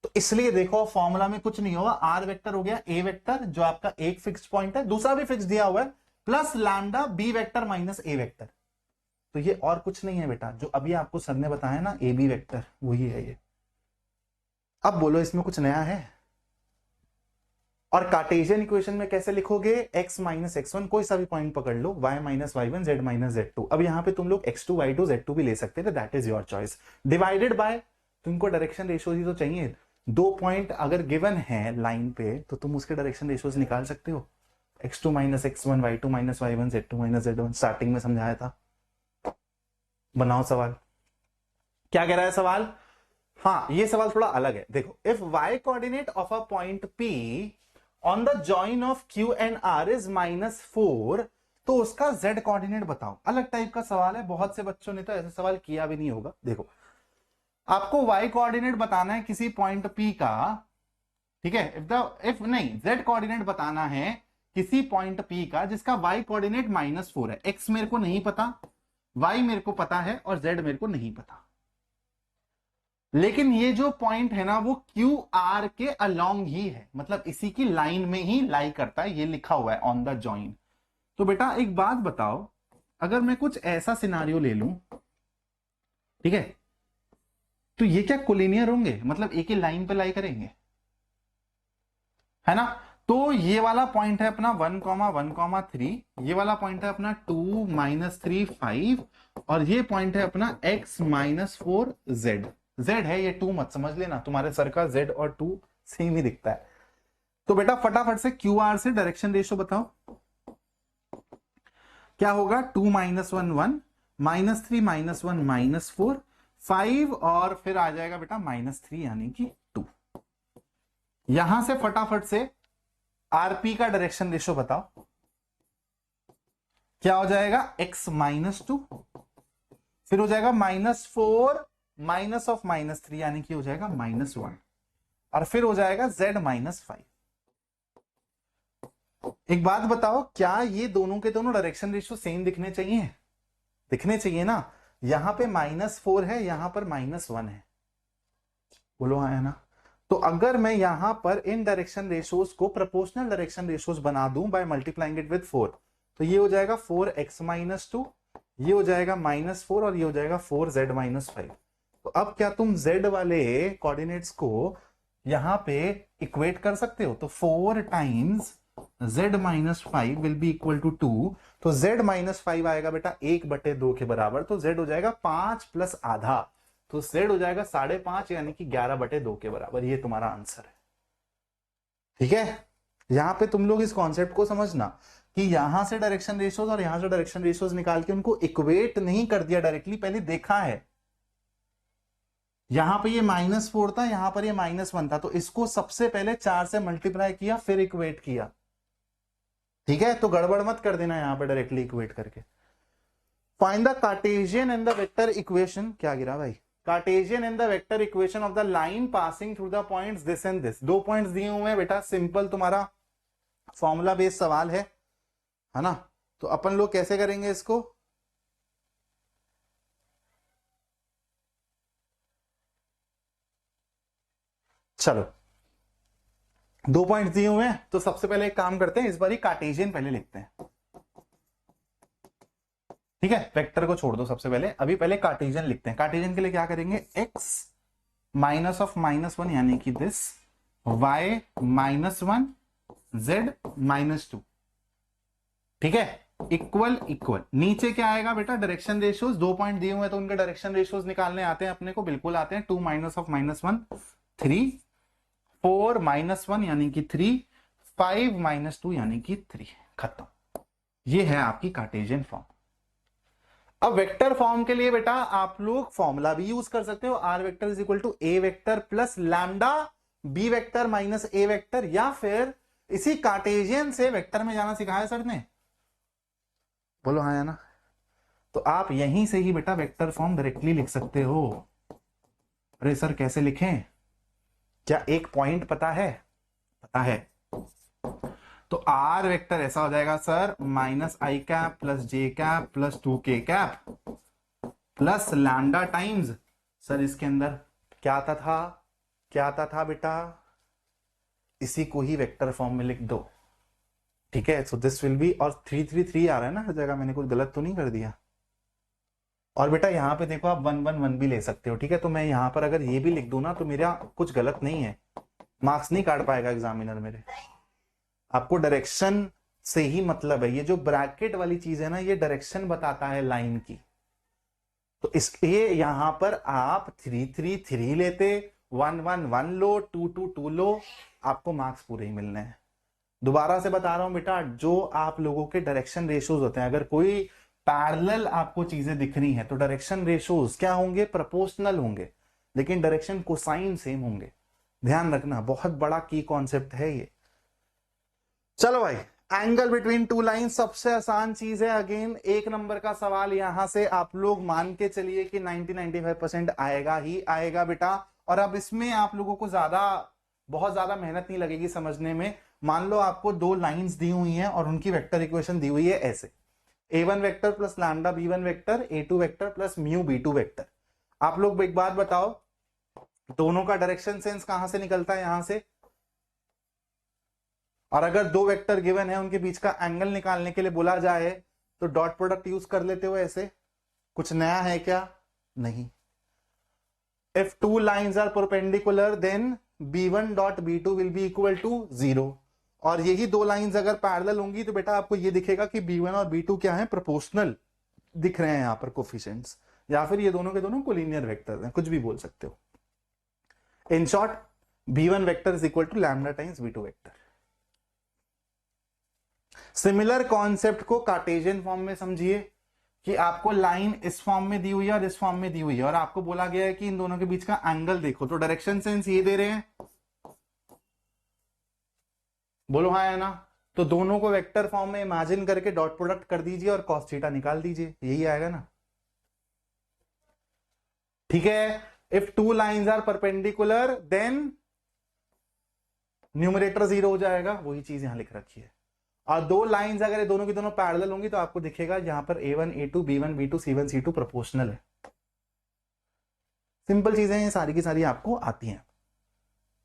तो इसलिए देखो फॉर्मूला में कुछ नहीं होगा, आर वेक्टर हो गया ए वेक्टर जो आपका एक फिक्स्ड पॉइंट है, दूसरा भी फिक्स दिया हुआ है, plus lambda B vector minus ए वेक्टर। तो ये और कुछ नहीं है बेटा, जो अभी आपको सर ने बताया ना ए बी वेक्टर वही है ये। अब बोलो इसमें कुछ नया है? और कार्टेशियन इक्वेशन में कैसे लिखोगे? x माइनस x1 कोई सा भी पॉइंट पकड़ लो, y minus y1 z minus z2। अब यहां पे तुम लोग x2 y2 z2 भी ले सकते थे, that is your choice. Divided by तुमको डायरेक्शन रेशियोज ही तो चाहिए। 2 पॉइंट अगर गिवन है लाइन पे तो तुम उसके डायरेक्शन रेशियोज निकाल सकते हो। x2 minus x1 y2 minus y1 z2 minus z1 starting में समझाया था। बनाओ सवाल। क्या कह रहा है सवाल? हाँ ये सवाल थोड़ा अलग है। देखो, if y coordinate of a point P on the join of Q and R is -4 तो उसका Z कोऑर्डिनेट बताओ। अलग टाइप का सवाल है, बहुत से बच्चों ने तो ऐसा सवाल किया भी नहीं होगा। देखो, आपको Y कोऑर्डिनेट बताना है किसी पॉइंट P का, ठीक है? इफ नहीं Z कोऑर्डिनेट बताना है किसी पॉइंट P का जिसका Y कोऑर्डिनेट -4 है। X मेरे को नहीं पता, Y मेरे को पता है और Z मेरे को नहीं पता। लेकिन ये जो पॉइंट है ना वो क्यू आर के अलोंग ही है, मतलब इसी की लाइन में ही लाई करता है, ये लिखा हुआ है ऑन द जॉइन। तो बेटा एक बात बताओ, अगर मैं कुछ ऐसा सिनारियो ले लूं, ठीक है, तो ये क्या कोलिनियर होंगे? मतलब एक ही लाइन पे लाई करेंगे, है ना? तो ये वाला पॉइंट है अपना 1,1,3, ये वाला पॉइंट है अपना 2 -3 5, और ये पॉइंट है अपना x -4 z। z है ये 2 मत समझ लेना, तुम्हारे सर का z और 2 सेम ही दिखता है। तो बेटा फटाफट से QR से डायरेक्शन रेशियो बताओ क्या होगा। 2 -1 1, -3 -1 -4 5, और फिर आ जाएगा बेटा -3 यानी कि 2। यहां से फटाफट से आरपी का डायरेक्शन रेशियो बताओ क्या हो जाएगा। x -2, फिर हो जाएगा -4 -3 यानी कि हो जाएगा -1, और फिर हो जाएगा z -5। एक बात बताओ, क्या ये दोनों के दोनों डायरेक्शन रेशियो सेम दिखने चाहिए? दिखने चाहिए ना। यहां पे -4 है, यहां पर -1 है, बोलो हाँ है ना। तो अगर मैं यहां पर इन डायरेक्शन रेशियोज को प्रोपोर्शनल डायरेक्शन रेशियोज बना दूं बाय मल्टीप्लाइंग इट विद 4, तो ये हो जाएगा 4x -2, ये हो जाएगा -4, और ये हो जाएगा 4z -5। तो अब क्या तुम z वाले कोऑर्डिनेट्स को यहां पे इक्वेट कर सकते हो? तो 4 times z -5 will be equal to 2, तो z -5 आएगा बेटा 1/2 के बराबर, तो z हो जाएगा 5 + आधा, तो z हो जाएगा 5.5 यानी कि 11/2 के बराबर। ये तुम्हारा आंसर है। ठीक है, यहां पे तुम लोग इस कॉन्सेप्ट को समझना कि यहां से डायरेक्शन रेशियोज और यहां से डायरेक्शन रेशियोज निकाल के उनको इक्वेट नहीं कर दिया डायरेक्टली, पहले देखा है। यहां पे ये -4 था, यहां पर ये -1 था, तो इसको सबसे पहले 4 से मल्टीप्लाई किया फिर इक्वेट किया। ठीक है, तो गड़बड़ मत कर देना यहां पर डायरेक्टली इक्वेट करके। Find the Cartesian and the vector equation, क्या गिरा भाई, Cartesian and the vector equation of the line passing through the points this and this. 2 points दिए हुए हैं बेटा, सिंपल तुम्हारा फॉर्मूला बेस्ड सवाल है ना। तो अपन लोग कैसे करेंगे इसको, चलो 2 पॉइंट्स दिए हुए हैं, तो सबसे पहले एक काम करते हैं, इस बार ही कार्टेशियन पहले लिखते हैं। ठीक है, वेक्टर को छोड़ दो सबसे पहले, अभी पहले कार्टेशियन लिखते हैं। कार्टेशियन के लिए क्या करेंगे, x -1 यानी कि दिस, y -1 z -2। ठीक है, इक्वल इक्वल। नीचे क्या आएगा बेटा, डायरेक्शन रेशियोज। 2 पॉइंट दिए हुए हैं तो उनके डायरेक्शन रेशियोज निकालने आते हैं अपने को, बिल्कुल आते हैं। 2 -1 3, 4 -1 यानी कि 3, 5 -2 यानी कि 3, खत्म। ये है आपकी कार्टेशियन फॉर्म। अब वेक्टर फॉर्म के लिए बेटा आप लोग फॉर्मूला भी यूज कर सकते हो, R vector is equal to A vector plus lambda B vector minus A vector, या फिर इसी कार्टेशियन से वेक्टर में जाना सिखाया सर ने, बोलो हाँ या ना। तो आप यहीं से ही बेटा वेक्टर फॉर्म डायरेक्टली लिख सकते हो। अरे सर कैसे लिखें, क्या एक पॉइंट पता है? पता है। तो आर वेक्टर ऐसा हो जाएगा sir, -i cap plus j cap plus 2k cap plus lambda times, sir इसके अंदर क्या आता था, क्या आता था बेटा, इसी को ही वेक्टर फॉर्म में लिख दो। ठीक है, सो दिस विल बी, और 3 3 3 आ रहा है ना हर जगह, मैंने कुछ गलत तो नहीं कर दिया। और बेटा यहाँ पे देखो आप 1 1 1 भी ले सकते हो। ठीक है, तो मैं यहाँ पर अगर ये भी लिख दूं ना तो मेरा कुछ गलत नहीं है, मार्क्स नहीं काट पाएगा एग्जामिनर मेरे। आपको डायरेक्शन से ही मतलब है, ये जो ब्रैकेट वाली चीज है ना, ये डायरेक्शन बताता है लाइन की। तो इसलिए यहां पर आप 3 3 3 लेते, 1 1 1 लो, 2 2 2 लो, आपको मार्क्स पूरे ही मिलने हैं। दोबारा से बता रहा हूं बेटा, जो आप लोगों के डायरेक्शन रेशियोज होते हैं, अगर कोई पैरेलल आपको चीजें दिख रही हैं तो डायरेक्शन रेशियोज क्या होंगे, प्रोपोर्शनल होंगे, लेकिन डायरेक्शन कोसाइन सेम होंगे। ध्यान रखना, बहुत बड़ा की कॉन्सेप्ट है ये। चलो भाई, एंगल बिटवीन टू लाइन सबसे आसान चीज है। अगेन 1 नंबर का सवाल यहां से आप लोग मान के चलिए कि 90-95% आएगा ही आएगा बेटा। और अब इसमें आप लोगों को बहुत ज्यादा मेहनत नहीं लगेगी समझने में। मान लो आपको 2 लाइंस दी हुई हैं और उनकी वेक्टर इक्वेशन दी हुई है ऐसे, a1 vector plus lambda b1 vector, a2 vector plus mu b2 vector. आप लोग एक बात बताओ, दोनों का डायरेक्शन सेंस कहां से निकलता है, यहां से। और अगर 2 वेक्टर गिवन है, उनके बीच का एंगल निकालने के लिए बोला जाए तो डॉट प्रोडक्ट यूज कर लेते हो ऐसे। कुछ नया है क्या? नहीं। If 2 lines are perpendicular then b1 dot b2 will be equal to 0, और यही दो लाइंस अगर पैरेलल होंगी तो बेटा आपको ये दिखेगा कि B1 और B2 क्या है, प्रोपोर्शनल दिख रहे हैं यहां पर कोफिशिएंट्स, या फिर ये दोनों के दोनों कोलिनियर वेक्टर्स हैं, कुछ भी बोल सकते हो। In short B1 vector is equal to lambda times B2 vector. Similar concept को कार्टेशियन फॉर्म में समझिए कि आपको लाइन इस फॉर्म में दी हुई है और इस फॉर्म में दी हुई है, और आपको बोला गया है कि इन दोनों के बीच का एंगल देखो, तो डायरेक्शन सेंस ये दे रहे हैं, बोलो हाँ है ना। तो दोनों को वेक्टर फॉर्म में इमेजिन करके डॉट प्रोडक्ट कर दीजिए और कॉस थीटा निकाल दीजिए, यही आएगा ना। ठीक है, if two lines are perpendicular then numerator 0 हो जाएगा, वही चीज यहां लिख रखी है। और दो लाइंस अगर ये दोनों की दोनों पैरेलल होंगी तो आपको दिखेगा यहां पर A1 A2 B1 B2 C1 C2 proportional है। सिंपल चीजें ये सारी की सारी आपको आती हैं।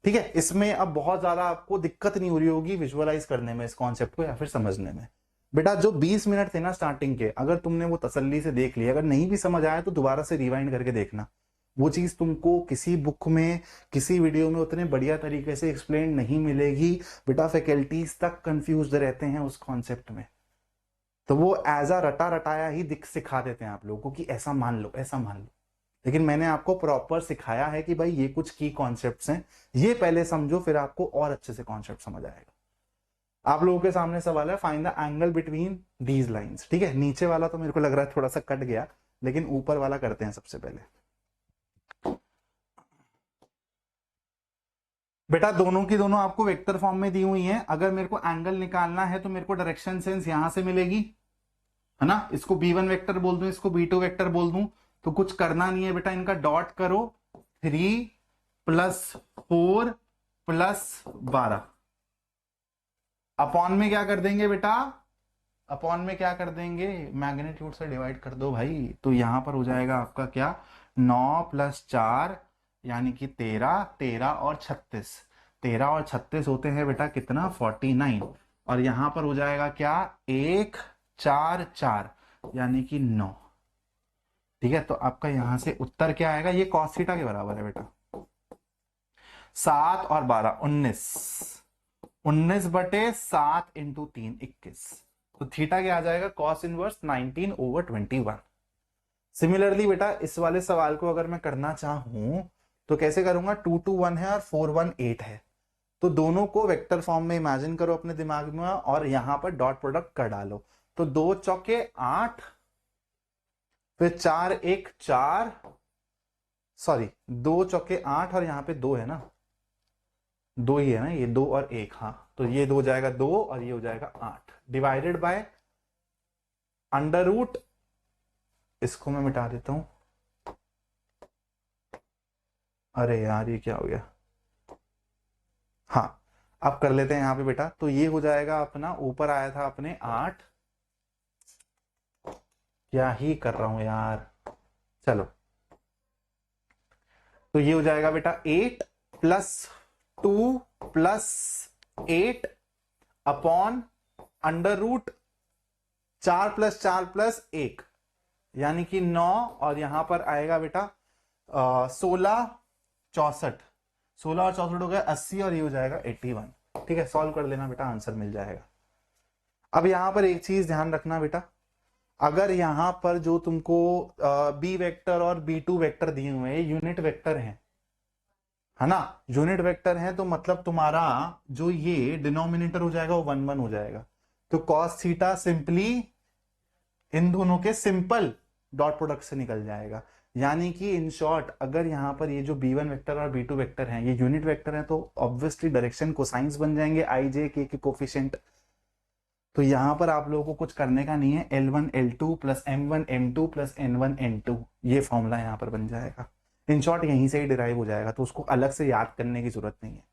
ठीक है, इसमें अब बहुत ज्यादा आपको दिक्कत नहीं हो रही होगी विजुअलाइज करने में इस कॉन्सेप्ट को या फिर समझने में। बेटा जो 20 मिनट थे ना स्टार्टिंग के, अगर तुमने वो तसल्ली से देख लिया, अगर नहीं भी समझ आया तो दोबारा से रिवाइंड करके देखना, वो चीज तुमको किसी बुक में किसी वीडियो में उतने बढ़िया तरीके से एक्सप्लेन नहीं मिलेगी। बेटा फैकल्टीज तक कंफ्यूज रहते हैं उस कॉन्सेप्ट में, तो वो एज अ रटा रटाया ही दिख सिखा देते हैं आप लोगों को कि ऐसा मान लो ऐसा मान लो, लेकिन मैंने आपको प्रॉपर सिखाया है कि भाई ये कुछ की कॉन्सेप्ट्स हैं, ये पहले समझो, फिर आपको और अच्छे से कॉन्सेप्ट समझ आएगा। आप लोगों के सामने सवाल है, find the angle between these lines. ठीक है, नीचे वाला तो मेरे को लग रहा है थोड़ा सा कट गया, लेकिन ऊपर वाला करते हैं सबसे पहले। बेटा दोनों की दोनों आपको वेक्टर फॉर्म में दी हुई हैं। अगर मेरे को एंगल निकालना है तो मेरे को डायरेक्शन सेंस यहां से मिलेगी, है ना। इसको B1 वेक्टर बोल दूं, इसको B2 वेक्टर बोल दूं, तो कुछ करना नहीं है बेटा, इनका डॉट करो, 3 + 4 + 12 अपॉन में क्या कर देंगे बेटा, अपॉन में क्या कर देंगे, मैग्नीट्यूड से डिवाइड कर दो भाई। तो यहां पर हो जाएगा आपका क्या, 9 + 4 यानी कि 13, 13 और 36, 13 और 36 होते हैं बेटा कितना, 49। और यहां पर हो जाएगा क्या, 1 4 4 यानी कि 9। ठीक है, तो आपका यहां से उत्तर क्या आएगा, ये cos थीटा के बराबर है बेटा, 7 और 12 19, 19/7 × 3 21। तो थीटा क्या आ जाएगा, cos इनवर्स 19/21। सिमिलरली बेटा इस वाले सवाल को अगर मैं करना चाहूं तो कैसे करूंगा, 2 2 1 है और 4 1 8 है, तो दोनों को वेक्टर फॉर्म में इमेजिन करो अपने दिमाग में और यहां पर डॉट प्रोडक्ट कर डालो। तो 2 चौके 8, फिर 4 1 4, सॉरी 2 चौके 8 और यहां पे 2 है ना, 2 ही है ना, ये 2 और 1, हाँ, तो ये 2 हो जाएगा 2 और ये हो जाएगा 8, डिवाइडेड बाय अंडर रूट, इसको मैं मिटा देता हूं, अरे यार ये क्या हो गया, हाँ अब कर लेते हैं यहां पे बेटा। तो ये हो जाएगा अपना, ऊपर आया था अपने 8, क्या ही कर रहा हूं यार, चलो, तो ये हो जाएगा बेटा 8 + 2 + 8 अपॉन अंडर रूट 4 + 4 + 1 यानी कि 9, और यहां पर आएगा बेटा 16 64, 16 और 64 हो गया 80 और ये हो जाएगा 81। ठीक है, सॉल्व कर लेना बेटा, आंसर मिल जाएगा। अब यहां पर एक चीज ध्यान रखना बेटा, अगर यहां पर जो तुमको बी वेक्टर और B2 वेक्टर दिए हुए हैं यूनिट वेक्टर हैं, है ना, यूनिट वेक्टर है, तो मतलब तुम्हारा जो ये डिनोमिनेटर हो जाएगा वो 1 1 हो जाएगा। तो cos थीटा सिंपली इन दोनों के सिंपल डॉट प्रोडक्ट से निकल जाएगा। यानी कि इन शॉर्ट अगर यहां पर ये जो B1 वेक्टर और B2 वेक्टर हैं ये यूनिट वेक्टर हैं, तो ऑब्वियसली डायरेक्शन कोसाइंस बन जाएंगे i j k के कोफिशिएंट। तो यहां पर आप लोगों को कुछ करने का नहीं है, L1 L2 + M1 M2 + N1 N2 ये फॉर्मूला यहां पर बन जाएगा। इन शॉर्ट यहीं से ही डिराइव हो जाएगा, तो उसको अलग से याद करने की जरूरत नहीं है।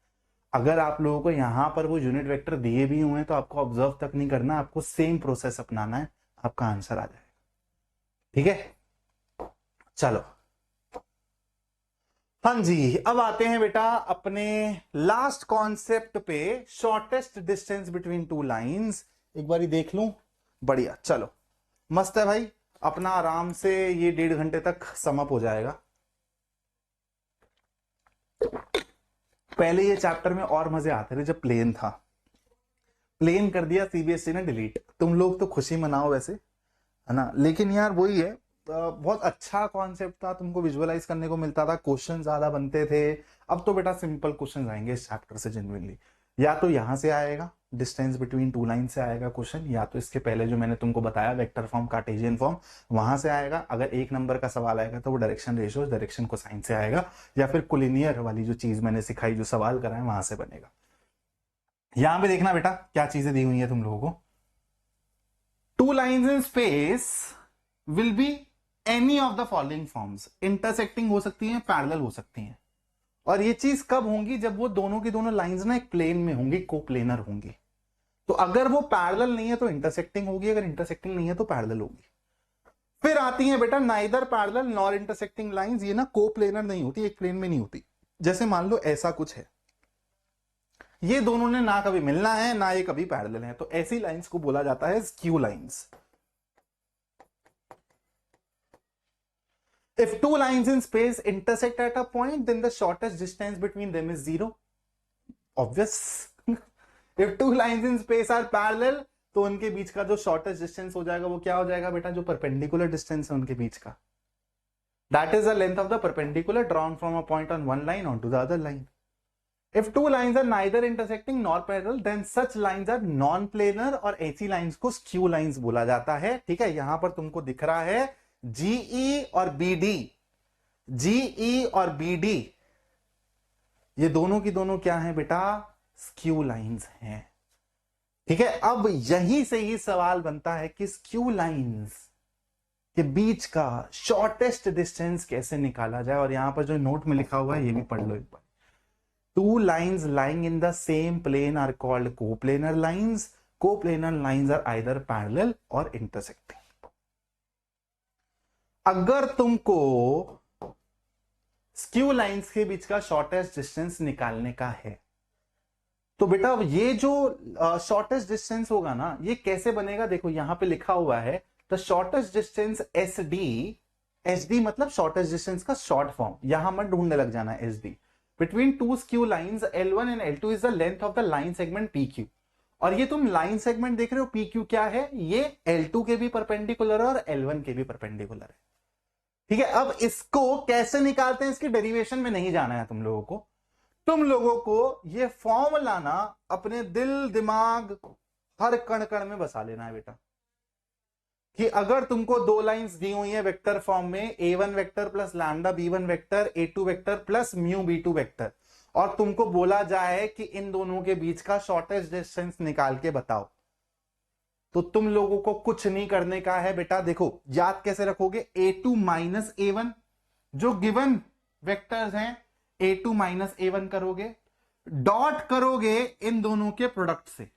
अगर आप लोगों को यहां पर वो यूनिट वेक्टर दिए भी हुए हैं तो आपको ऑब्जर्व तक नहीं करना, आपको सेम प्रोसेस अपनाना है, आपका आंसर आ जाएगा। ठीक है, चलो हाँ जी, अब आते हैं बेटा अपने लास्ट कॉन्सेप्ट पे, shortest distance between two lines. एक बारी देख लूं, बढ़िया, चलो मस्त है भाई, अपना आराम से ये 1.5 घंटे तक समअप हो जाएगा। पहले ये चैप्टर में और मजे आते थे जब प्लेन था, प्लेन कर दिया सीबीएसई ने डिलीट। तुम लोग तो खुशी मनाओ वैसे, है ना, लेकिन यार वही है, बहुत अच्छा कॉन्सेप्ट था, तुमको विजुअलाइज करने को मिलता था, क्वेश्चन ज्यादा बनते थे। अब तो बेटा सिंपल क्वेश्चन आएंगे इस चैप्टर से जेन्युइनली। या तो यहां से आएगा, डिस्टेंस बिटवीन टू लाइन से आएगा क्वेश्चन, या तो इसके पहले जो मैंने तुमको बताया वेक्टर फॉर्म, कार्टेशियन फॉर्म, वहां से आएगा। अगर एक नंबर का सवाल आएगा तो वो डायरेक्शन रेशियो, डायरेक्शन कोसाइन से आएगा, या फिर कोलिनियर वाली जो चीज मैंने सिखाई, जो सवाल कराए, वहां से बनेगा। यहां पे देखना बेटा क्या चीजें दी हुई है तुम लोगों को। Two lines in space will be any of the following forms, intersecting हो सकती है, पैरेलल हो सकती है। और ये चीज कब होंगी, जब वो दोनों की दोनों लाइंस ना एक प्लेन में होंगी, कोप्लेनर होंगी। तो अगर वो पैरेलल नहीं है तो इंटरसेक्टिंग होगी, अगर इंटरसेक्टिंग नहीं है तो पैरेलल होगी। फिर आती है बेटा neither parallel nor intersecting lines, ये ना कोप्लेनर नहीं होती, एक प्लेन में नहीं होती। जैसे मान लो ऐसा कुछ है, ये दोनों ने ना कभी मिलना है ना ये कभी पैरेलल है, तो ऐसी लाइंस को बोला जाता है skew lines. If two lines in space intersect at a point, then the shortest distance between them is 0. Obvious. If two lines in space are parallel, तो उनके बीच का जो शॉर्टेस्ट डिस्टेंस हो जाएगा वो क्या हो जाएगा बेटा, जो परपेंडिकुलर डिस्टेंस है उनके बीच का, that is the length of the perpendicular drawn from a point on one line onto the other line. If two lines are neither intersecting nor parallel, then such lines are non-planar, और ऐसी लाइंस को स्क्यू लाइंस बोला जाता है। ठीक है, यहां पर तुमको दिख रहा है जीई और बीडी, जीई और बीडी ये दोनों की दोनों क्या है बेटा, स्क्यू लाइंस हैं। ठीक है, अब यहीं से ही सवाल बनता है कि स्क्यू लाइंस के बीच का शॉर्टेस्ट डिस्टेंस कैसे निकाला जाए। और यहां पर जो नोट में लिखा हुआ है ये भी पढ़ लो एक बार। Two lines lying in the same plane are called coplanar lines. Coplanar lines are either parallel or intersecting. अगर तुमको स्क्यू लाइंस के बीच का शॉर्टेस्ट डिस्टेंस निकालने का है तो बेटा ये जो शॉर्टेस्ट डिस्टेंस होगा ना, ये कैसे बनेगा, देखो यहां पे लिखा हुआ है the shortest distance S D. S D मतलब शॉर्टेस्ट डिस्टेंस का शॉर्ट फॉर्म, यहां मत ढूंढने लग जाना S D. Between two skew lines L1 and L2 is the length of the line segment PQ। और ये तुम लाइन सेगमेंट देख रहे हो, PQ क्या है, ये L2 के भी परपेंडिकुलर है और L1 के भी परपेंडिकुलर है। ठीक है, अब इसको कैसे निकालते हैं, इसकी डेरिवेशन में नहीं जाना है तुम लोगों को। तुम लोगों को ये फॉर्मूला ना अपने दिल दिमाग हर कण कण में बसा लेना है बेटा, कि अगर तुमको दो लाइंस दी हुई है वेक्टर फॉर्म में, a1 vector plus lambda b1 vector, a2 vector plus mu b2 vector, और तुमको बोला जाए कि इन दोनों के बीच का शॉर्टेस्ट डिस्टेंस निकाल के बताओ, तो तुम लोगों को कुछ नहीं करने का है बेटा। देखो याद कैसे रखोगे, a2 माइनस a1 जो गिवन वेक्टर्स हैं, a2 माइनस a1 करोगे, डॉट करोगे इन दोनों के प्रोडक्ट से,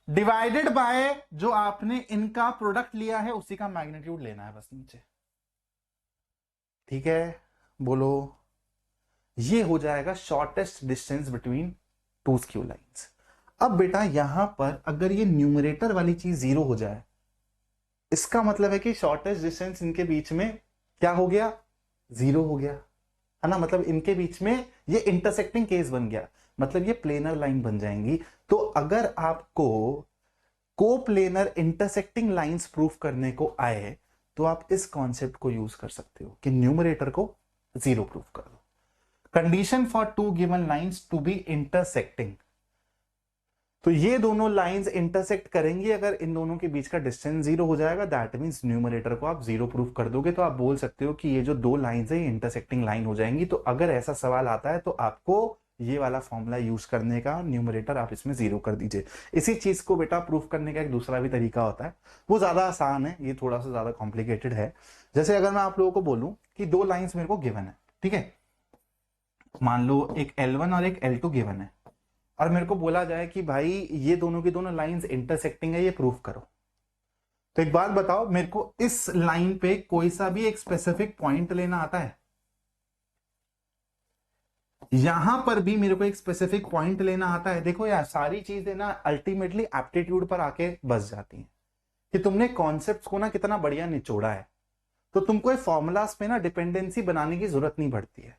डिवाइडेड बाय जो आपने इनका प्रोडक्ट लिया है उसी का मैग्नीट्यूड लेना है बस नीचे। ठीक है, बोलो, ये हो जाएगा shortest distance between two skew lines. अब बेटा यहां पर अगर ये न्यूमरेटर वाली चीज 0 हो जाए, इसका मतलब है कि शॉर्टेस्ट डिस्टेंस इनके बीच में क्या हो गया, 0 हो गया, है ना। मतलब इनके बीच में ये इंटरसेक्टिंग केस बन गया, मतलब ये प्लेनर लाइन बन जाएंगी। तो अगर आपको कोप्लेनर इंटरसेक्टिंग लाइंस प्रूफ करने को आए तो आप इस कॉन्सेप्ट को यूज कर सकते हो कि न्यूमरेटर को 0 प्रूफ कर दो। Condition for two given lines to be intersecting, तो ये दोनों लाइंस इंटरसेक्ट करेंगी, अगर इन दोनों के बीच का डिस्टेंस 0 हो जाएगा, दैट मींस न्यूमरेटर को आप 0 प्रूफ कर दोगे। तो आप बोल सकते हो कि ये जो दो लाइंस है ये इंटरसेक्टिंग लाइन हो जाएंगी। तो अगर ऐसा सवाल आता है तो आपको ये वाला फॉर्मूला यूज करने का, न्यूमरेटर आप इसमें 0 कर दीजिए। इसी चीज को बेटा प्रूफ करने का एक दूसरा भी तरीका होता है, वो ज्यादा आसान है, ये थोड़ा सा ज्यादा कॉम्प्लिकेटेड है। जैसे अगर मैं आप लोगों को बोलूं कि दो लाइंस मेरे को गिवन है, ठीक है, मान लो एक L1 और एक L2 गिवन है, और मेरे को बोला जाए कि भाई ये दोनों की दोनों लाइंस इंटरसेक्टिंग है, ये प्रूफ करो। तो एक बात बताओ, मेरे को इस लाइन पे कोई सा भी एक स्पेसिफिक पॉइंट लेना आता है, यहां पर भी मेरे को एक स्पेसिफिक पॉइंट लेना आता है। देखो यार सारी चीजें ना अल्टीमेटली एप्टीट्यूड पर आके बस जाती हैं कि तुमने कॉन्सेप्ट्स को ना कितना बढ़िया निचोड़ा है। तो तुमको फॉर्मूलाज पे ना डिपेंडेंसी बनाने की जरूरत नहीं पड़ती है,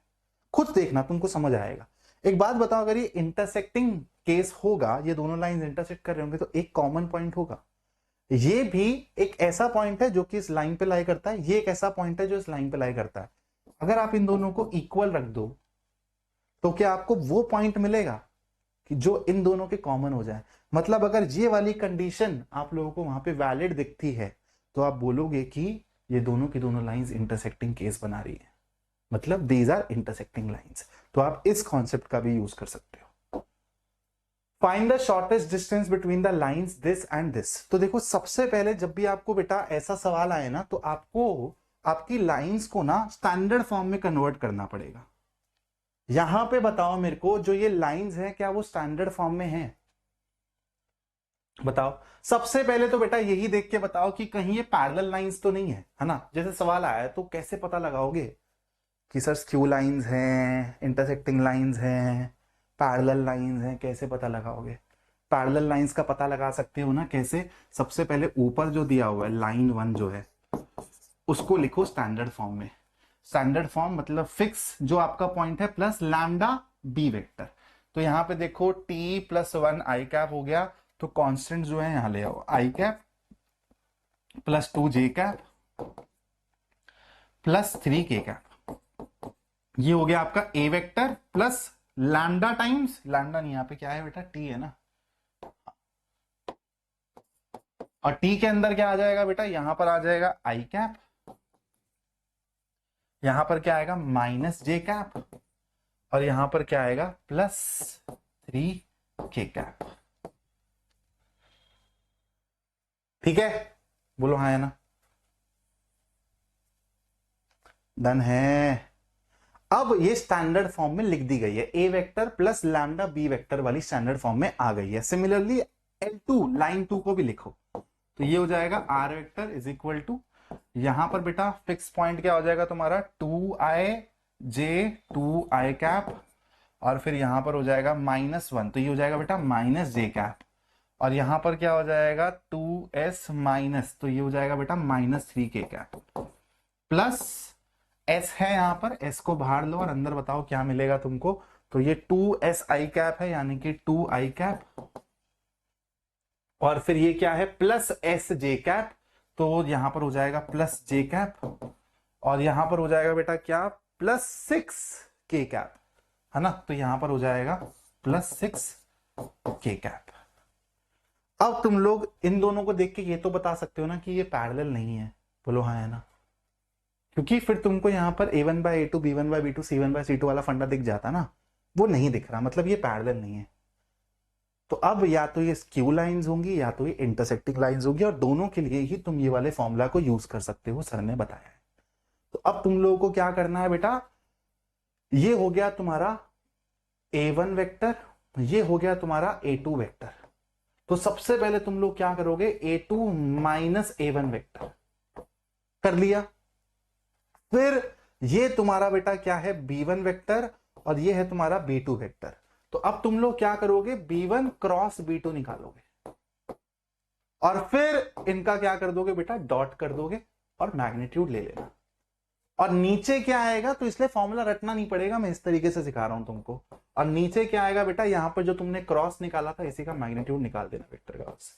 खुद देखना तुमको समझ आएगा। एक बात बताओ, अगर ये इंटरसेक्टिंग केस होगा, ये दोनों लाइंस इंटरसेक्ट कर रहे होंगे, तो एक कॉमन पॉइंट होगा। ये भी एक ऐसा पॉइंट है जो कि इस लाइन पे लाई करता है, ये एक ऐसा पॉइंट है जो इस लाइन पे लाई करता है। अगर आप इन दोनों को इक्वल रख दो तो क्या आपको वो पॉइंट मिलेगा कि जो इन दोनों के कॉमन हो जाए। मतलब अगर ये वाली कंडीशन आप लोगों को वहां पे वैलिड दिखती है तो आप बोलोगे कि ये दोनों की दोनों लाइंस इंटरसेक्टिंग केस बना रही है, मतलब दीज आर इंटरसेक्टिंग लाइंस। तो आप इस कॉन्सेप्ट का भी यूज कर सकते हो। Find the shortest distance between the lines this and this. तो देखो, सबसे पहले जब भी आपको बेटा ऐसा सवाल आए ना, तो आपको आपकी लाइंस को ना स्टैंडर्ड फॉर्म में कन्वर्ट करना पड़ेगा। यहां पे बताओ मेरे को, जो ये लाइंस हैं क्या वो स्टैंडर्ड फॉर्म में हैं? बताओ। सबसे पहले तो बेटा यही देख के बताओ कि कहीं ये पैरेलल लाइंस तो नहीं है, है ना? जैसे सवाल आया है तो कैसे पता लगाओगे कि सर स्क्यू लाइंस हैं, इंटरसेक्टिंग लाइंस हैं, पैरेलल लाइंस हैं, कैसे पता लगाओगे? पैरेलल लाइंस का पता लगा सकते हो ना कैसे? सबसे पहले ऊपर जो दिया हुआ है लाइन 1 जो है उसको लिखो स्टैंडर्ड फॉर्म में। स्टैंडर्ड फॉर्म मतलब फिक्स जो आपका पॉइंट है प्लस लैम्डा बी वेक्टर। तो यहां पे देखो टी प्लस 1 आई कैप हो गया, तो कांस्टेंट जो है यहां ले आओ, i cap plus 2 j cap plus 3 k cap. ये हो गया आपका a vector plus lambda times, lambda नहीं, यहां पे क्या है बेटा, टी है ना, और टी के अंदर क्या आ जाएगा बेटा, यहां पर आ जाएगा आई कैप, यहां पर क्या आएगा माइनस जे कैप, और यहां पर क्या आएगा प्लस 3 के कैप। ठीक है, बोलो हाँ है ना? डन है। अब ये स्टैंडर्ड फॉर्म में लिख दी गई है, a vector plus lambda B vector वाली स्टैंडर्ड फॉर्म में आ गई है। सिमिलरली L2 लाइन 2 को भी लिखो, तो ये हो जाएगा R vector is equal to, यहां पर बेटा फिक्स पॉइंट क्या हो जाएगा तुम्हारा 2i जे 2i कैप, और फिर यहां पर हो जाएगा -1, तो ये हो जाएगा बेटा माइनस जे कैप, और यहां पर क्या हो जाएगा 2s माइनस, तो ये हो जाएगा बेटा -3 के कैप, प्लस s है, यहां पर s को बाहर लो और अंदर बताओ क्या मिलेगा तुमको। तो ये 2s आई कैप है, यानी कि 2 आई कैप, और फिर ये क्या है प्लस एस जे कैप, तो यहां पर हो जाएगा प्लस जे कैप, और यहां पर हो जाएगा बेटा क्या प्लस 6 के कैप, है ना? तो यहां पर हो जाएगा प्लस 6 के कैप। अब तुम लोग इन दोनों को देख के ये तो बता सकते हो ना कि ये पैरेलल नहीं है, बोलो हाँ है ना? क्योंकि फिर तुमको यहां पर a1/a2 b1/b2 c1/c2 वाला फंडा दिख जाता ना, वो नहीं दिख रहा, मतलब ये पैरेलल नहीं है। तो अब या तो ये स्क्यू लाइंस होंगी या तो ये इंटरसेक्टिंग लाइंस होंगी, और दोनों के लिए ही तुम ये वाले फॉर्मूला को यूज कर सकते हो, सर ने बताया है। तो अब तुम लोगों को क्या करना है बेटा, ये हो गया तुम्हारा a1 वेक्टर, ये हो गया तुम्हारा a2 वेक्टर। तो सबसे पहले तुम लोग क्या करोगे, a2 माइनस a1 वेक्टर कर लिया। फिर ये तुम्हारा बेटा क्या है b1 वेक्टर, और ये है तुम्हारा b2 वेक्टर। तो अब तुम लोग क्या करोगे, b1 क्रॉस b2 निकालोगे, और फिर इनका क्या कर दोगे बेटा, डॉट कर दोगे और मैग्नीट्यूड ले लेना। और नीचे क्या आएगा, तो इसलिए फॉर्मूला रटना नहीं पड़ेगा, मैं इस तरीके से सिखा रहा हूं तुमको। और नीचे क्या आएगा बेटा, यहां पर जो तुमने क्रॉस निकाला था इसी का मैग्नीट्यूड निकाल देना वेक्टर का, बस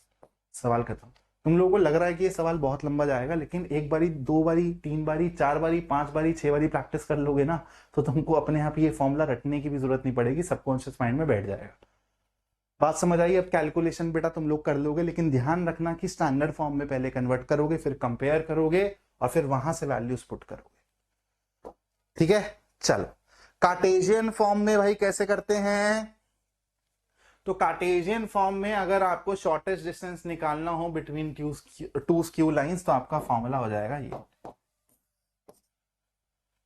सवाल खत्म। तुम लोगों को लग रहा है कि ये सवाल बहुत लंबा जाएगा, लेकिन एक बारी, दो बारी, तीन बारी, चार बारी, पांच बारी, 6 बारी प्रैक्टिस कर लोगे ना, तो तुमको अपने आप ये फॉर्मूला रटने की भी जरूरत नहीं पड़ेगी, सबकॉन्शियस माइंड में बैठ जाएगा। बात समझ आई? अब कैलकुलेशन बेटा तुम लोग कर लोगे, लेकिन ध्यान रखना कि स्टैंडर्ड फॉर्म में पहले कन्वर्ट करोगे, फिर कंपेयर करोगे, और फिर वहां से वैल्यूज पुट करोगे। ठीक है, चलो। कार्टेशियन फॉर्म में भाई कैसे करते हैं? तो कार्टेशियन फॉर्म में अगर आपको शॉर्टेस्ट डिस्टेंस निकालना हो बिटवीन टू स्क्यू लाइंस, तो आपका फॉर्मूला हो जाएगा ये।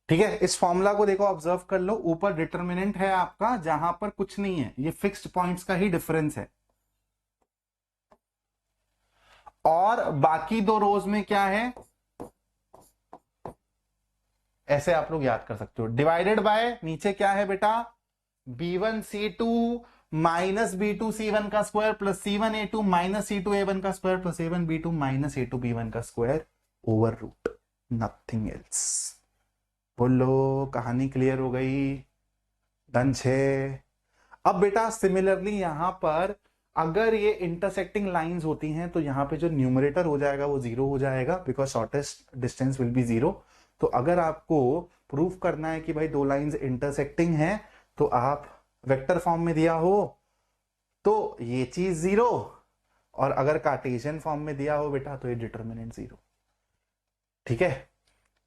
ठीक है, इस फॉर्मूला को देखो, ऑब्जर्व कर लो, ऊपर डिटर्मिनेंट है आपका, जहां पर कुछ नहीं है, ये फिक्स्ड पॉइंट्स का ही डिफरेंस है, और बाकी दो रोज में क्या है, ऐसे आप लोग याद कर सकते हो, डिवाइडेड बाय नीचे क्या है बेटा, b1c2 माइनस b2c1 का square plus c1a2 minus c2a1 का square plus a1b2 minus a2b1 का square over root, nothing else. बोलो, कहानी क्लियर हो गई? डन छे? अब बेटा सिमिलरली यहां पर अगर ये इंटरसेक्टिंग लाइंस होती हैं तो यहां पे जो न्यूमरेटर हो जाएगा वो जीरो हो जाएगा, because shortest distance will be zero. तो अगर आपको प्रूफ करना है कि भाई दो लाइंस इंटरसेक्टिंग हैं, तो आप वेक्टर फॉर्म में दिया हो तो ये चीज जीरो, और अगर कार्टेशियन फॉर्म में दिया हो बेटा तो ये डिटर्मिनेंट जीरो। ठीक है,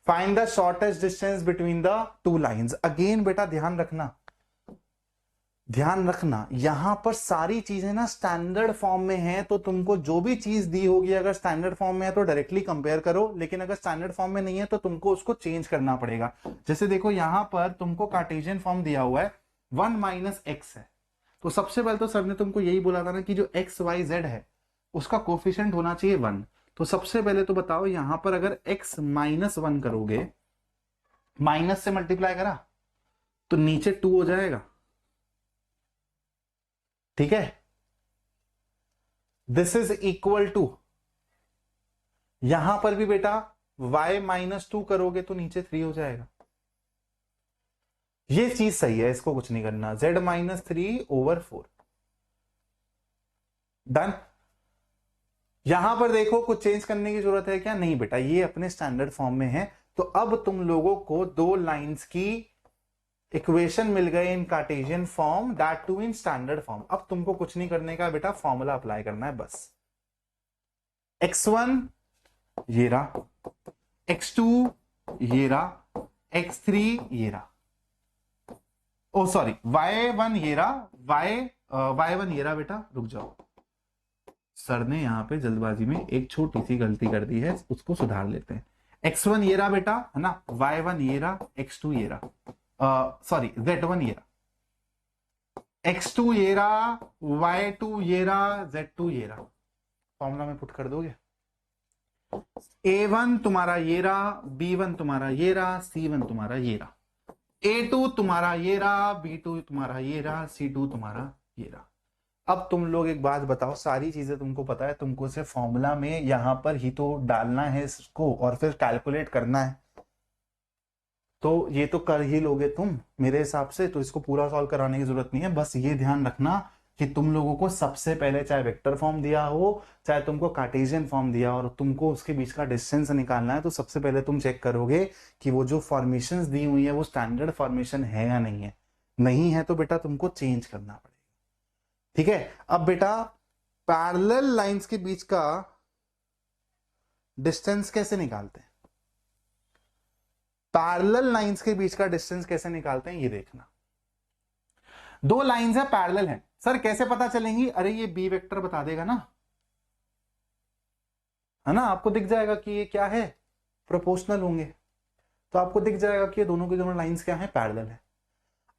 find the shortest distance between the two lines. Again बेटा ध्यान रखना यहां पर सारी चीजें ना स्टैंडर्ड फॉर्म में है, तो तुमको जो भी चीज दी होगी अगर स्टैंडर्ड फॉर्म में है तो डायरेक्टली कंपेयर करो, लेकिन अगर स्टैंडर्ड फॉर्म में नहीं है तो तुमको उसको चेंज करना पड़ेगा। जैसे देखो यहां पर तुमको कार्टेशियन फॉर्म दिया हुआ है 1 माइनस एक्स है, तो सबसे पहले तो सर ने तुमको यही बोला था ना कि जो एक्स वाई जेड है उसका कोफिशिएंट होना चाहिए 1। तो सबसे पहले तो बताओ यहां पर अगर x माइनस 1 करोगे, माइनस से मल्टीप्लाई करा तो नीचे 2 हो जाएगा। ठीक है, दिस इज इक्वल टू, यहां पर भी बेटा y माइनस 2 करोगे तो नीचे 3 हो जाएगा। ये चीज सही है, इसको कुछ नहीं करना, z माइनस 3/4 डन। यहां पर देखो कुछ चेंज करने की जरूरत है क्या? नहीं बेटा, ये अपने स्टैंडर्ड फॉर्म में है। तो अब तुम लोगों को दो लाइंस की इक्वेशन मिल गए in Cartesian form, that too in standard form. अब तुमको कुछ नहीं करने का बेटा, फॉर्मूला अप्लाई करना है बस। x1 ये रहा, x2 ये रहा, x3 ये रहा, ओ सॉरी y1 ये रहा, y1 ये रहा। बेटा रुक जाओ, सर ने यहां पे जल्दबाजी में एक छोटी सी गलती कर दी है, उसको सुधार लेते हैं। x1 ये रहा बेटा, है ना, y1 ये रहा, x2 ये रहा, सॉरी z1 ये रहा, x2 ये रहा, y2 ये रहा, z2 ये रहा। फॉर्मूला में पुट कर दोगे, a1 तुम्हारा ये रहा, b1 तुम्हारा ये रहा, c1 तुम्हारा ये रहा, a2 तुम्हारा ये रहा, b2 तुम्हारा ये रहा, c2 तुम्हारा ये रहा। अब तुम लोग एक बात बताओ, सारी चीजें तुमको पता है, तुमको सिर्फ फॉर्मूला में यहां पर ही तो डालना है इसको और फिर कैलकुलेट करना है, तो ये तो कर ही लोगे तुम मेरे हिसाब से। तो इसको पूरा सॉल्व कराने की जरूरत नहीं है, बस ये ध्यान रखना कि तुम लोगों को सबसे पहले चाहे वेक्टर फॉर्म दिया हो चाहे तुमको कार्टेशियन फॉर्म दिया और तुमको उसके बीच का डिस्टेंस निकालना है, तो सबसे पहले तुम चेक करोगे कि वो जो फॉर्मेशंस दी हुई है वो स्टैंडर्ड फॉर्मेशन है या नहीं है। नहीं है तो बेटा तुमको चेंज करना पड़ेगा। ठीक है, अब बेटा पैरेलल लाइंस के बीच का डिस्टेंस कैसे निकालते हैं? पैरेलल लाइंस के बीच का डिस्टेंस कैसे निकालते हैं ये देखना। दो लाइंस है पैरेलल हैं, सर कैसे पता चलेंगी? अरे ये बी वेक्टर बता देगा ना, है ना, आपको दिख जाएगा कि ये क्या है, प्रोपोर्शनल होंगे, तो आपको दिख जाएगा कि ये दोनों की दोनों लाइंस क्या है, पैरेलल है।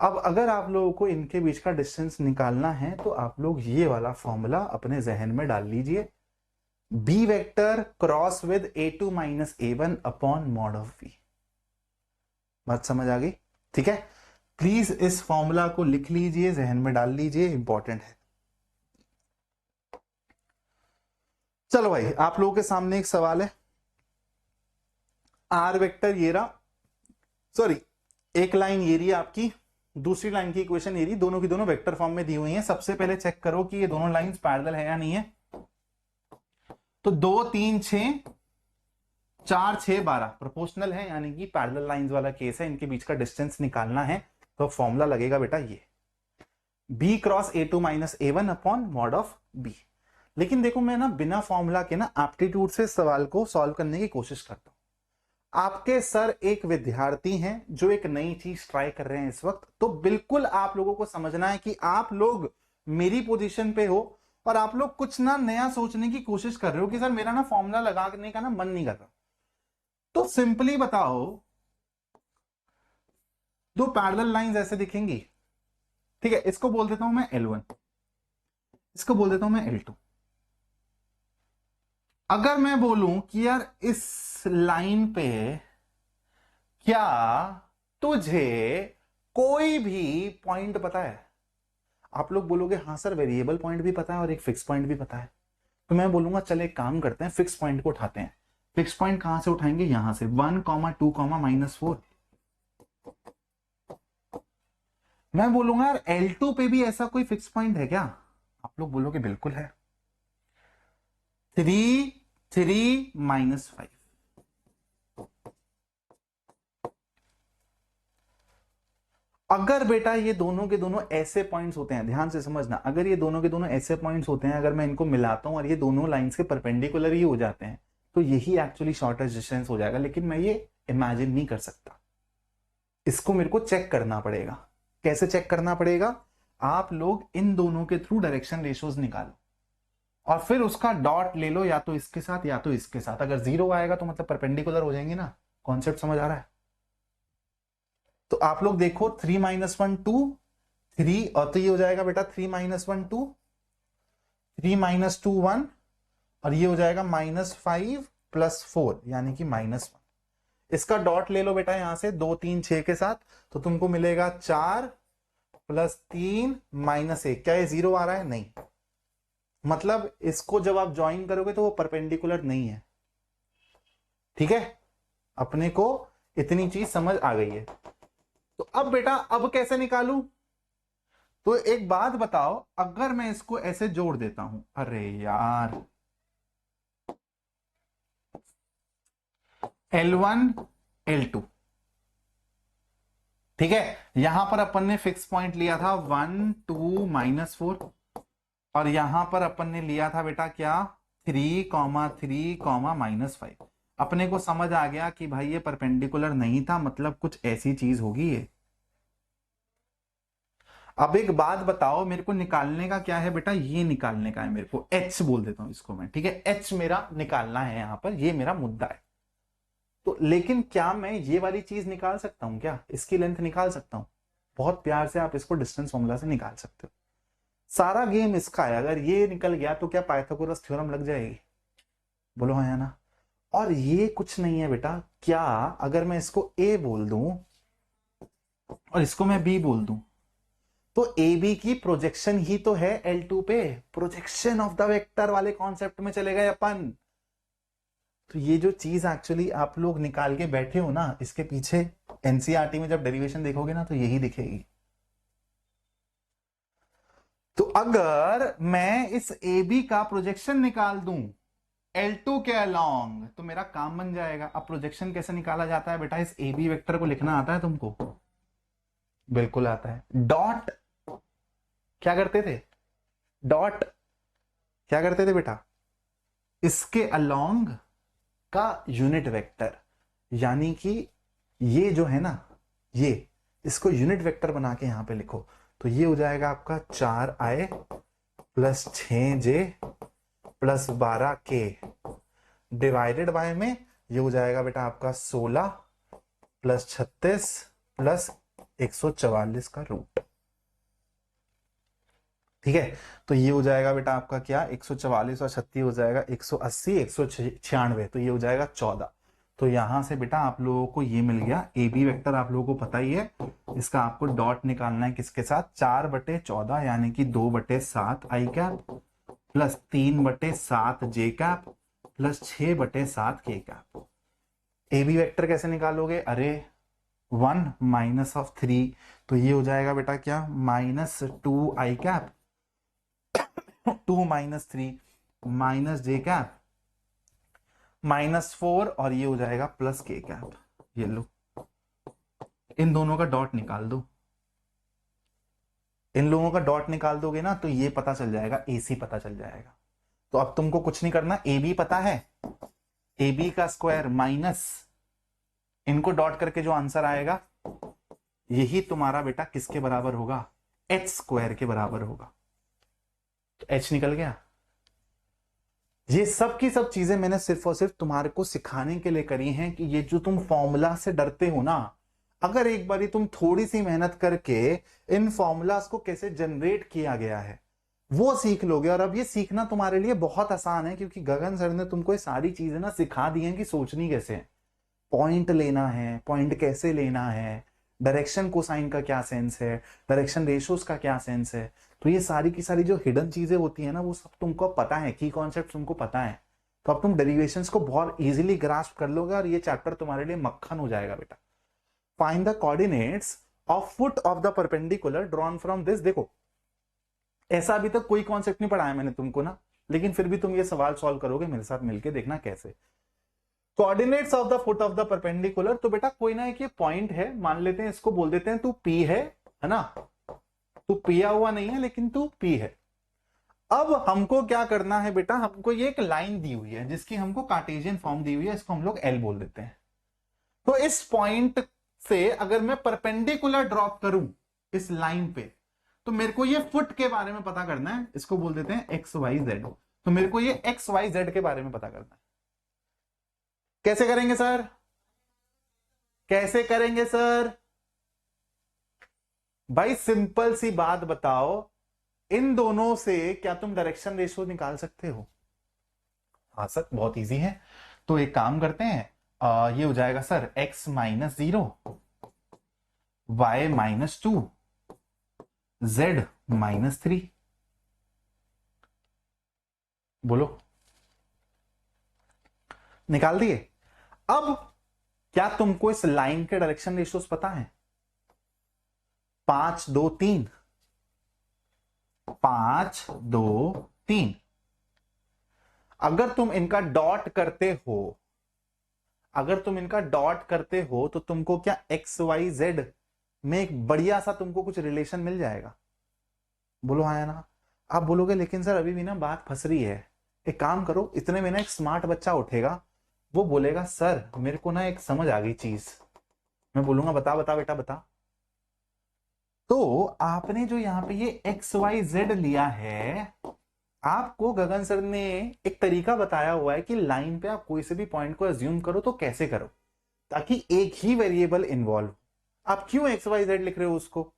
अब अगर आप लोगों को इनके बीच का डिस्टेंस निकालना है तो आप लोग ये वाला फॉर्मूला अपने जहन में डाल लीजिए, B vector cross with a2 minus a1 upon mod of v। बात समझ आ गई? ठीक है, प्लीज इस फॉर्मूला को लिख लीजिए, जहन में डाल लीजिए, इंपॉर्टेंट है। चलो भाई, आप लोगों के सामने एक सवाल है, आर वेक्टर ये रहा, सॉरी एक लाइन ये रही आपकी, दूसरी लाइन की इक्वेशन ये रही, दोनों की दोनों वेक्टर फॉर्म में दी हुई हैं। सबसे पहले चेक करो कि ये दोनों लाइंस पैरेलल है या नहीं है। तो 2 3 6 4 6 12 प्रोपोर्शनल है, यानी कि पैरेलल लाइंस वाला केस है, इनके बीच का डिस्टेंस निकालना है। तो फॉर्मूला लगेगा बेटा ये b cross a2 minus a1 upon mod of b। लेकिन देखो मैं ना बिना फॉर्मूला के ना एप्टीट्यूड से सवाल को सॉल्व करने की कोशिश करता हूं। आपके सर एक विद्यार्थी हैं जो एक नई चीज ट्राई कर रहे हैं इस वक्त, तो बिल्कुल आप लोगों को समझना है कि आप लोग मेरी पोजीशन पे हो और आप लोग कुछ ना नया सोचने की कोशिश कर रहे हो कि सर मेरा ना फॉर्मूला लगाने का ना मन नहीं कर रहा। तो सिंपली बताओ, दो पैरेलल लाइंस ऐसे दिखेंगी, ठीक है, इसको बोल देता हूं मैं L1, इसको बोल देता हूं मैं L2। अगर मैं बोलूं कि यार इस लाइन पे क्या तुझे कोई भी पॉइंट पता है? आप लोग बोलोगे हाँ सर वेरिएबल पॉइंट भी पता है और एक फिक्स पॉइंट भी पता है। तो मैं बोलूंगा चले एक काम करते हैं, फिक्स पॉइंट को उठाते हैं। फिक्स पॉइंट कहां से उठाएंगे? यहां से 1, 2, -4। मैं बोलूंगा यार L2 पे भी ऐसा कोई फिक्स पॉइंट है क्या? आप लोग बोलोगे बिल्कुल है। 3 3 -5। अगर बेटा ये दोनों के दोनों ऐसे पॉइंट्स होते हैं, ध्यान से समझना, अगर ये दोनों के दोनों ऐसे पॉइंट्स होते हैं, अगर मैं इनको मिलाता हूं और ये दोनों लाइंस के परपेंडिकुलर ही हो जाते हैं, तो यही एक्चुअली शॉर्टेस्ट डिस्टेंस हो जाएगा। लेकिन मैं ये इमेजिन नहीं कर सकता, इसको मेरे को चेक करना पड़ेगा। कैसे चेक करना पड़ेगा? आप लोग इन दोनों के थ्रू डायरेक्शन रेशियोज निकालो और फिर उसका डॉट ले लो, या तो इसके साथ या तो इसके साथ। अगर 0 आएगा तो मतलब परपेंडिकुलर हो जाएंगे ना। कॉन्सेप्ट समझ आ रहा है? तो आप लोग देखो 3 - 1 2 3, और तो ये हो जाएगा बेटा 3 - 1 2, 3 - 2 1, और ये हो जाएगा -5 + 4 यानी कि -1। इसका डॉट ले लो बेटा यहां से 2 3 6 के साथ, तो तुमको मिलेगा 4 + 3 -1। क्या ये 0 आ रहा है? नहीं। मतलब इसको जब आप ज्वाइन करोगे तो वो परपेंडिकुलर नहीं है। ठीक है, अपने को इतनी चीज समझ आ गई है। तो अब बेटा अब कैसे निकालू? तो एक बात बताओ, अगर मैं इसको ऐसे जोड़ देता हूं, अरे यार, L1 L2, ठीक है, यहां पर अपन ने फिक्स पॉइंट लिया था 1 2 -4, और यहां पर अपन ने लिया था बेटा क्या? 3 3 -5। अपने को समझ आ गया कि भाई ये परपेंडिकुलर नहीं था, मतलब कुछ ऐसी चीज होगी ये। अब एक बात बताओ, मेरे को निकालने का क्या है बेटा? ये निकालने का है मेरे को, H बोल देता हूं इसको मैं, ठीक है, H मेरा निकालना है यहां पर, ये मेरा मुद्दा है। तो लेकिन क्या मैं ये वाली चीज निकाल सकता हूं क्या? इसकी लेंथ निकाल सकता हूं? बहुत प्यार से आप इसको डिस्टेंस फॉर्मूला से निकाल सकते हो। सारा गेम इसका है, अगर ये निकल गया तो क्या पाइथागोरस थ्योरम लग जाएगी? बोलो हाँ या ना। और ये कुछ नहीं है बेटा, क्या अगर मैं इसको A बोल दूं और इसको मैं B बोल दूं, तो ए बी की प्रोजेक्शन ही तो है L2 पे। प्रोजेक्शन ऑफ द वेक्टर वाले कॉन्सेप्ट में चले गए अपन। तो ये जो चीज एक्चुअली आप लोग निकाल के बैठे हो ना, इसके पीछे एनसीईआरटी में जब डेरिवेशन देखोगे ना तो यही दिखेगी। तो अगर मैं इस ए बी का प्रोजेक्शन निकाल दूं L2 के अलोंग, तो मेरा काम बन जाएगा। अब प्रोजेक्शन कैसे निकाला जाता है बेटा? इस ए बी वेक्टर को लिखना आता है तुमको? बिल्कुल आता है। डॉट क्या करते थे? डॉट क्या करते थे बेटा? इसके अलोंग का यूनिट वेक्टर, यानी कि ये जो है ना, ये इसको यूनिट वेक्टर बना के यहां पे लिखो, तो ये हो जाएगा आपका 4i + 6j + 12k divided by में ये हो जाएगा बेटा आपका 16 + 36 + 144 का रूट। ठीक है, तो ये हो जाएगा बेटा आपका क्या? 144 और 36 हो जाएगा 180, 196, तो ये हो जाएगा 14। तो यहां से बेटा आप लोगों को ये मिल गया ए बी वेक्टर, आप लोगों को पता ही है। इसका आपको डॉट निकालना है किसके साथ? 4/14 यानी कि 2/7 आई कैप + 3/7 जे कैप + 6/7 के कैप। ए बी वेक्टर कैसे निकालोगे? अरे 1 -3, तो ये हो जाएगा बेटा क्या? -2 आई कैप 2 - 3 -j कैप -4, और ये हो जाएगा +k कैप। ये लो, इन दोनों का डॉट निकाल दो। इन लोगों का डॉट निकाल दोगे ना तो ये पता चल जाएगा, AC पता चल जाएगा। तो अब तुमको कुछ नहीं करना, AB पता है, AB का स्क्वायर माइनस इनको डॉट करके जो आंसर आएगा, यही तुम्हारा बेटा किसके बराबर होगा? H² के बराबर होगा। तो H निकल गया। ये सब की सब चीजें मैंने सिर्फ और सिर्फ तुम्हारे को सिखाने के लिए करी हैं कि ये जो तुम फॉर्मूला से डरते हो ना, अगर एक बारी तुम थोड़ी सी मेहनत करके इन फॉर्मूलाज को कैसे जनरेट किया गया है वो सीख लोगे, और अब ये सीखना तुम्हारे लिए बहुत आसान है, क्योंकि गगन सर ने तुमको ये सारी चीजें ना सिखा दी हैं कि सोचनी कैसे है, पॉइंट लेना है, पॉइंट कैसे लेना है, डायरेक्शन कोसाइन का क्या सेंस है, डायरेक्शन रेशियोज का क्या सेंस है। तो ये सारी की सारी जो हिडन चीजें होती है ना, वो सब तुमको पता है, की कॉन्सेप्ट तुमको पता है। तो अब तुम डेरिवेशंस को बहुत इजीली ग्रास्प कर लोगे और ये चैप्टर तुम्हारे लिए मक्खन हो जाएगा बेटा। Find the coordinates of foot of the perpendicular drawn from this. देखो ऐसा अभी तक कोई कॉन्सेप्ट नहीं पढ़ाया मैंने तुमको ना, लेकिन फिर भी तुम ये सवाल सॉल्व करोगे मेरे साथ मिलके, देखना कैसे। Coordinates of the foot of the perpendicular, तो बेटा कोई ना एक ये पॉइंट है, मान लेते हैं इसको, बोल देते हैं तू पी है ना, तू पिया हुआ नहीं है लेकिन तू पी है। अब हमको क्या करना है बेटा, हमको ये एक लाइन दी हुई है जिसकी हमको कार्टेशियन फॉर्म दी हुई है, इसको हम लोग एल बोल देते हैं। तो इस पॉइंट से अगर मैं परपेंडिकुलर ड्रॉप करूं इस लाइन पे, तो मेरे को ये फुट के बारे में पता करना है, इसको बोल देते हैं एक्स वाई जेड। तो मेरे को ये एक्स वाई जेड के बारे में पता करना है। कैसे करेंगे सर, कैसे करेंगे सर? भाई सिंपल सी बात बताओ, इन दोनों से क्या तुम डायरेक्शन रेशियो निकाल सकते हो? हाँ सर, बहुत इजी है। तो एक काम करते हैं, ये हो जाएगा sir x minus 0, y minus 2, z minus 3। बोलो, निकाल दिए? अब क्या तुमको इस लाइन के डायरेक्शन रेशियोज पता है? 5 2 3, 5 2 3। अगर तुम इनका डॉट करते हो, अगर तुम इनका डॉट करते हो तो तुमको क्या एक्स वाई जेड में एक बढ़िया सा तुमको कुछ रिलेशन मिल जाएगा? बोलो हाँ या ना। आप बोलोगे लेकिन सर अभी भी ना बात फंस रही है। एक काम करो, इतने में ना एक स्मार्ट बच्चा उठेगा, वो बोलेगा सर मेरे को ना एक समझ आ गई चीज। मैं बोलूंगा बता बता बेटा बता। तो आपने जो यहाँ पे ये एक्स वाई जेड लिया है, आपको गगन सर ने एक तरीका बताया हुआ है कि लाइन पे आप कोई से भी पॉइंट को अज्यूम करो तो कैसे करो, ताकि एक ही वेरिएबल इन्वॉल्व। आप क्यों एक्स वाई जेड लिख रहे हो उसको?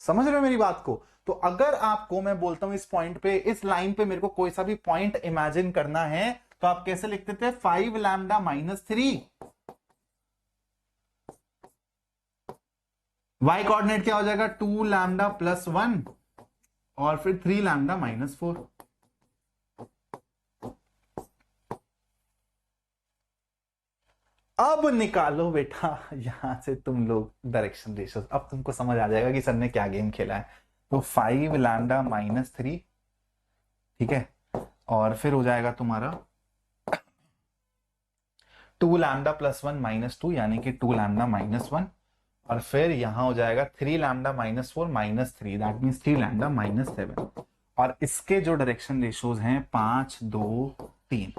समझ रहे हो मेरी बात को? तो अगर आपको मैं बोलता हूं इस पॉइंट पे, इस लाइन पे मेरे को कोई सा भी पॉइंट इमेजिन करना है, तो आप कैसे लिखते थे? 5 लैम्डा माइनस 3। वाई कोऑर्डिनेट क्या हो जाएगा? 2 लैम्डा प्लस 1 और फिर 3 लैम्डा माइनस 4। अब निकालो बेटा यहां से तुम लोग डायरेक्शन रेशियो। अब तुमको समझ आ जाएगा कि सर ने क्या गेम खेला है। तो 5 लैम्डा माइनस 3, ठीक है, और फिर हो जाएगा तुम्हारा 2 लैम्डा प्लस 1 माइनस 2, यानी कि 2 लैम्डा माइनस 1, और फिर यहां हो जाएगा 3 lambda minus 4 minus 3, that means 3 lambda minus 7। और इसके जो डायरेक्शन रेशियोज हैं 5 2 3।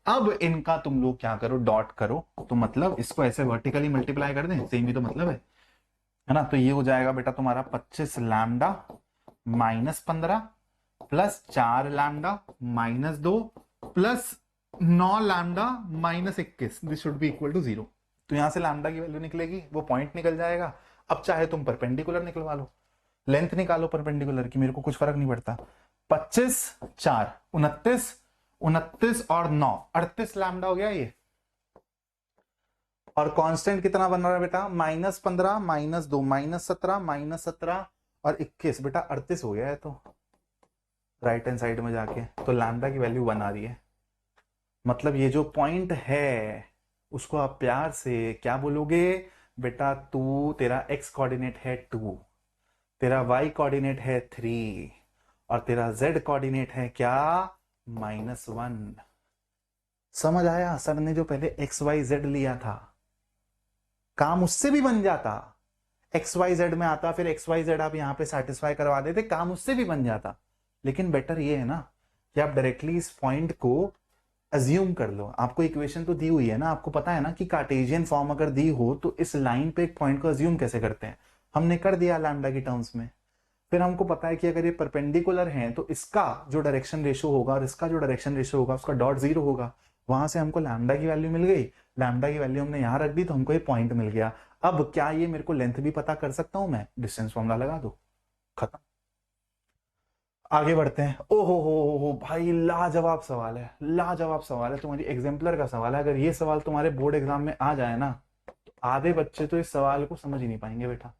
अब इनका तुम लोग क्या करो, डॉट करो। तो मतलब इसको ऐसे वर्टिकली मल्टीप्लाई कर दें, सेम ही तो मतलब है ना। तो ये हो जाएगा बेटा तुम्हारा 25 lambda minus 15 plus 4 lambda minus 2 plus 9 lambda minus 21। This should be equal to 0। तो यहां से लैम्डा की वैल्यू निकलेगी, वो पॉइंट निकल जाएगा। अब चाहे तुम परपेंडिकुलर निकलवा लो, लेंथ निकालो परपेंडिकुलर की, मेरे को कुछ फर्क नहीं पड़ता। 25 4 29, 29 और 9 38 लैम्डा हो गया ये। और कांस्टेंट कितना बन रहा है बेटा? -15 -2 -17 -17 और 21। बेटा 38 हो गया है। तो राइट हैंड साइड में जाके तो लैम्डा की वैल्यू 1 आ रही है। मतलब ये जो पॉइंट है उसको आप प्यार से क्या बोलोगे बेटा? तू, तेरा x कोऑर्डिनेट है 2, तेरा y कोऑर्डिनेट है 3 और तेरा z कोऑर्डिनेट है क्या? -1। समझ आया? सर ने जो पहले एक्स वाई जेड लिया था, काम उससे भी बन जाता। एक्स वाई जेड में आता, फिर एक्स वाई जेड आप यहां पे सेटिस्फाई करवा देते, काम उससे भी बन जाता। लेकिन बेटर ये है ना कि आप डायरेक्टली इस पॉइंट को अज्यूम कर लो। आपको इक्वेशन तो दी हुई है ना, आपको पता है ना कि कार्टेशियन फॉर्म अगर दी हो तो इस लाइन पे एक पॉइंट को अज्यूम कैसे करते हैं। हमने कर दिया लैम्डा की टर्म्स में। फिर हमको पता है कि अगर ये परपेंडिकुलर है तो इसका जो डायरेक्शन रेशियो होगा और इसका जो डायरेक्शन रेशियो होगा उसका डॉट 0 होगा। वहां से हमको लैम्डा की वैल्यू मिल गई, लैम्डा की वैल्यू हमने यहां रख दी तो हमको ये पॉइंट मिल गया। अब क्या ये मेरे को लेंथ भी पता कर सकता हूं मैं? डिस्टेंस फॉर्मूला लगा दो, खत्म। आगे बढ़ते हैं। ओहो हो भाई, लाजवाब सवाल है, लाजवाब सवाल है, तुम्हारी एग्जाम्पलर का सवाल है। अगर ये सवाल तुम्हारे बोर्ड एग्जाम में आ जाए ना, तो आधे बच्चे तो इस सवाल को समझ ही नहीं पाएंगे बेटा।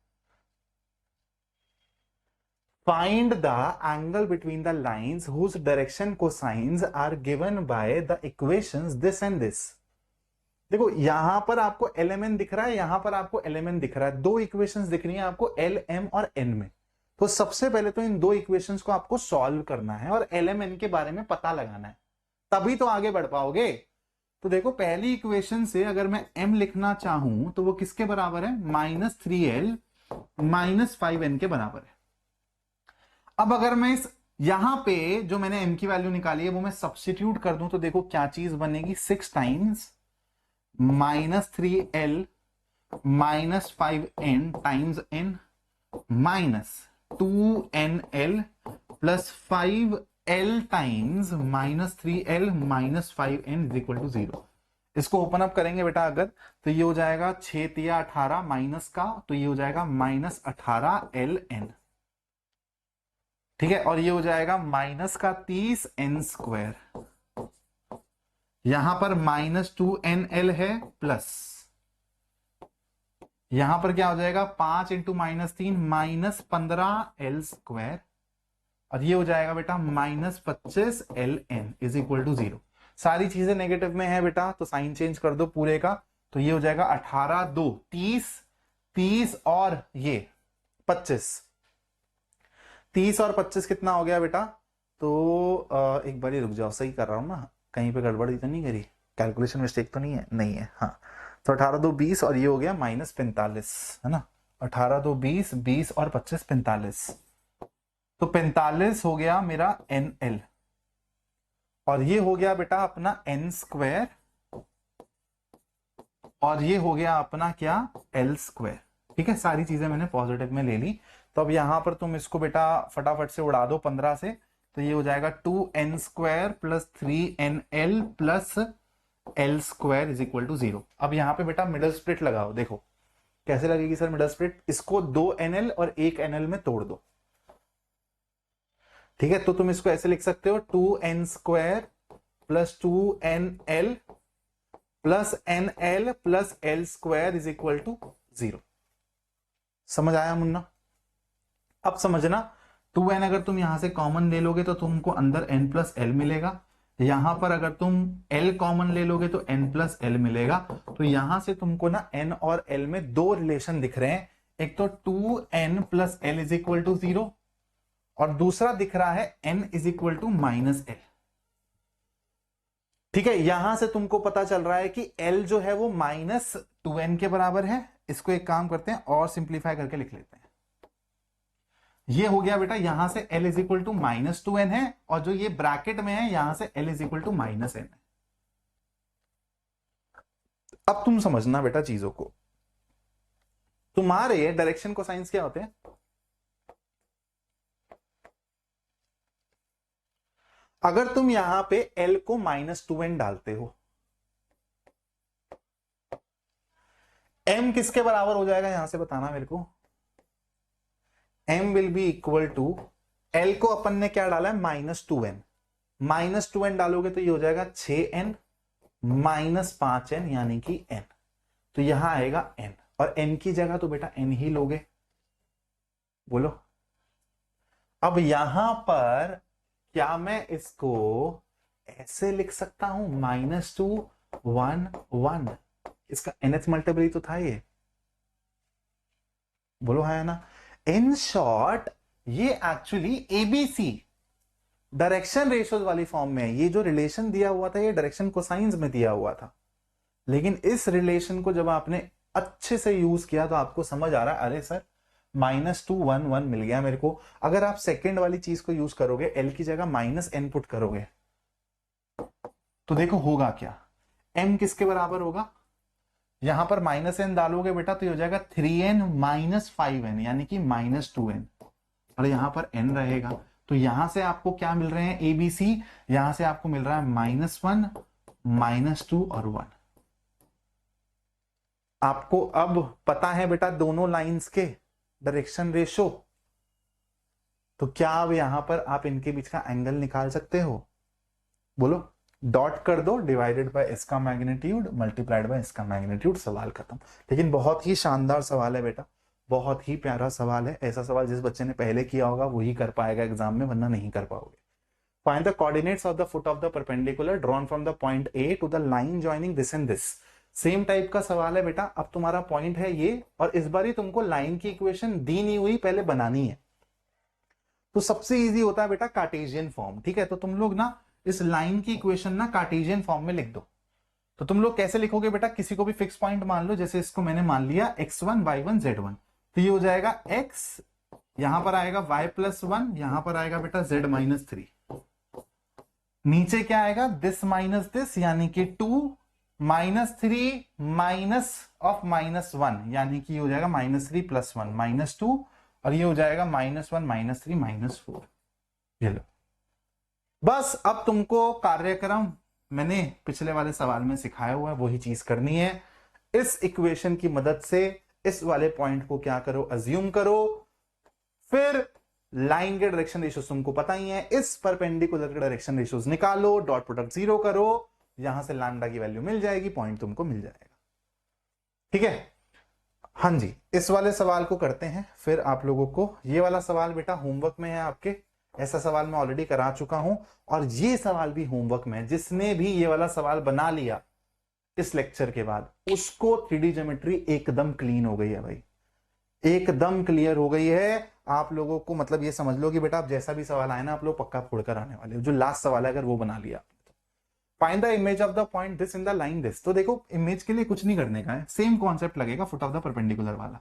Find the angle between the lines whose direction cosines are given by the equations this and this. देखो यहां पर आपको एल एम एन दिख रहा है, यहां पर आपको एल एम एन दिख रहा है, दो इक्वेशंस दिख रही हैं आपको एल एम और एन में। तो सबसे पहले तो इन दो इक्वेशंस को आपको सॉल्व करना है और एल एम एन के बारे में पता लगाना है, तभी तो आगे बढ़ पाओगे। तो देखो पहली इक्वेशन से अगर मैं m लिखना चाहूं तो वो किसके बराबर है, -3l -5n के बराबर है। अब अगर मैं इस यहां पे जो मैंने m की वैल्यू निकाली है वो मैं सब्स्टिट्यूट कर दूं तो देखो क्या चीज बनेगी, 6 times -3l -5n times n -2nl plus 5l times -3l -5n is equal to 0। इसको ओपन अप करेंगे बेटा अगर, तो ये हो जाएगा 6 तिया 18 माइनस का, तो ये हो जाएगा -18ln, ठीक है, और ये हो जाएगा माइनस का 30n², यहां पर -2nl है प्लस यहां पर क्या हो जाएगा 5 इंटू -3 -15l², और ये हो जाएगा बेटा -25ln इज इक्वल टू 0। सारी चीजें नेगेटिव में है बेटा तो साइन चेंज कर दो पूरे का, तो ये हो जाएगा 18 2 30, 30 और ये 25, 30 और 25 कितना हो गया बेटा, तो एक बार रुक जाओ, सही कर रहा हूं ना, कहीं पे गड़बड़ी तो नहीं करी, कैलकुलेशन मिस्टेक तो नहीं है, नहीं है, हाँ। तो 18 2 20 और ये हो गया -45, है ना, 18 2 20, 20 और 25 45, तो 45 हो गया मेरा NL, और ये हो गया बेटा अपना n², और ये हो गया अपना क्या l², ठीक है, सारी चीजें मैंने पॉजिटिव में ले ली। तो अब यहां पर तुम इसको बेटा फटाफट से उड़ा दो 15 से, तो ये हो जाएगा 2n² plus 3nl plus l² is equal to 0। अब यहां पे बेटा मिडल स्प्लिट लगाओ, देखो कैसे लगेगी सर मिडल स्प्लिट, इसको 2nl और 1nl में तोड़ दो, ठीक है, तो तुम इसको ऐसे लिख सकते हो 2n² plus 2nl plus nl plus l² is equal to 0। समझ आया मुन्ना? अब समझना 2n अगर तुम यहां से कॉमन ले लोगे तो तुमको अंदर n प्लस एल मिलेगा, यहां पर अगर तुम l कॉमन ले लोगे तो n प्लस एल मिलेगा। तो यहां से तुमको ना n और l में दो रिलेशन दिख रहे हैं, एक तो 2n plus L is equal to 0 और दूसरा दिख रहा है n is equal to -l, ठीक है। यहां से तुमको पता चल रहा है कि l जो है वो -2n के बराबर है। इसको एक काम करते हैं और सिंप्लीफाई करके लिख लेते हैं, ये हो गया बेटा यहां से l is equal to -2n है, और जो ये ब्रैकेट में है यहां से l is equal to -n है। अब तुम समझना बेटा चीजों को, तुम्हारे डायरेक्शन कोसाइंस क्या होते हैं, अगर तुम यहां पे l को -2n डालते हो, m किसके बराबर हो जाएगा यहां से बताना मेरे को, m will be equal to, l को अपन ने क्या डाला है -2n, -2n डालोगे तो ये हो जाएगा 6n -5n यानी कि n, तो यहां आएगा n, और n की जगह तो बेटा n ही लोगे, बोलो। अब यहां पर क्या मैं इसको ऐसे लिख सकता हूं -2 1 1, इसका nth मल्टीपल तो था ये, बोलो है ना। इन शॉर्ट ये एक्चुअली एबीसी डायरेक्शन रेशियोज वाली फॉर्म में है, ये जो रिलेशन दिया हुआ था ये डायरेक्शन कोसाइंस में दिया हुआ था, लेकिन इस रिलेशन को जब आपने अच्छे से यूज किया तो आपको समझ आ रहा है अरे सर -2 1 1 मिल गया मेरे को। अगर आप सेकंड वाली चीज को यूज करोगे, l की जगह -n पुट करोगे तो देखो होगा क्या, m किसके बराबर होगा, यहां पर -n डालोगे बेटा तो ये हो जाएगा 3n -5n यानी कि -2n, और यहां पर n रहेगा, तो यहां से आपको क्या मिल रहे हैं ABC, यहां से आपको मिल रहा है -1 -2 और 1। आपको अब पता है बेटा दोनों लाइंस के डायरेक्शन रेशो, तो क्या अब यहां पर आप इनके बीच का एंगल निकाल सकते हो, बोलो। डॉट कर दो, डिवाइडेड बाय इसका मैग्नीट्यूड मल्टीप्लाइड बाय इसका मैग्नीट्यूड, सवाल खत्म। लेकिन बहुत ही शानदार सवाल है बेटा, बहुत ही प्यारा सवाल है, ऐसा सवाल जिस बच्चे ने पहले किया होगा वही कर पाएगा एग्जाम में, वरना नहीं कर पाओगे। Find the coordinates of the foot of the perpendicular drawn from the point A to the line joining this and this. Same type का सवाल है बेटा। अब तुम्हारा पॉइंट है ये, और इस बार ही तुमको लाइन की इक्वेशन दी नहीं हुई, पहले बनानी है। तो सबसे इजी होता है बेटा कार्टेशियन फॉर्म, ठीक है। तो तुम लोग ना इस लाइन की इक्वेशन ना कार्टेशियन फॉर्म में लिख दो। तो तुम लोग कैसे लिखोगे बेटा, किसी को भी फिक्स पॉइंट मान लो, जैसे इसको मैंने मान लिया x1 y1 z1, तो ये हो जाएगा x, यहां पर आएगा y+1, यहां पर आएगा बेटा z-3, नीचे क्या आएगा दिस माइनस दिस यानी कि 2 -3 माइनस ऑफ -1 यानी कि हो जाएगा -3 + 1 -2, और ये हो जाएगा -1 -3 -4। ये लो, बस अब तुमको कार्यक्रम मैंने पिछले वाले सवाल में सिखाया हुआ है, वही चीज करनी है। इस इक्वेशन की मदद से इस वाले पॉइंट को क्या करो, अज्यूम करो, फिर लाइन के डायरेक्शन रेशियोज तुमको पता ही है, इस परपेंडिकुलर के डायरेक्शन रेशियोज निकालो, डॉट प्रोडक्ट 0 करो, यहां से लैम्डा की वैल्यू मिल जाएगी, पॉइंट तुमको मिल जाएगा। ठीक है, हाँ जी, इस वाले सवाल को करते हैं। फिर आप लोगों को ये वाला सवाल बेटा होमवर्क में है आपके, ऐसा सवाल मैं ऑलरेडी करा चुका हूं, और ये सवाल भी होमवर्क में है। जिसने भी ये वाला सवाल बना लिया इस लेक्चर के बाद, उसको 3D ज्योमेट्री एकदम क्लीन हो गई है भाई, एकदम क्लियर हो गई है। आप लोगों को मतलब ये समझ लो कि बेटा आप जैसा भी सवाल आए ना, आप लोग पक्का फोड़ कर आने वाले हो। जो लास्ट सवाल है अगर वो बना लिया, find the image of the point this in the line this. तो देखो इमेज के लिए कुछ नहीं करने का है, सेम कॉन्सेप्ट लगेगा फुट ऑफ द परपेंडिकुलर वाला।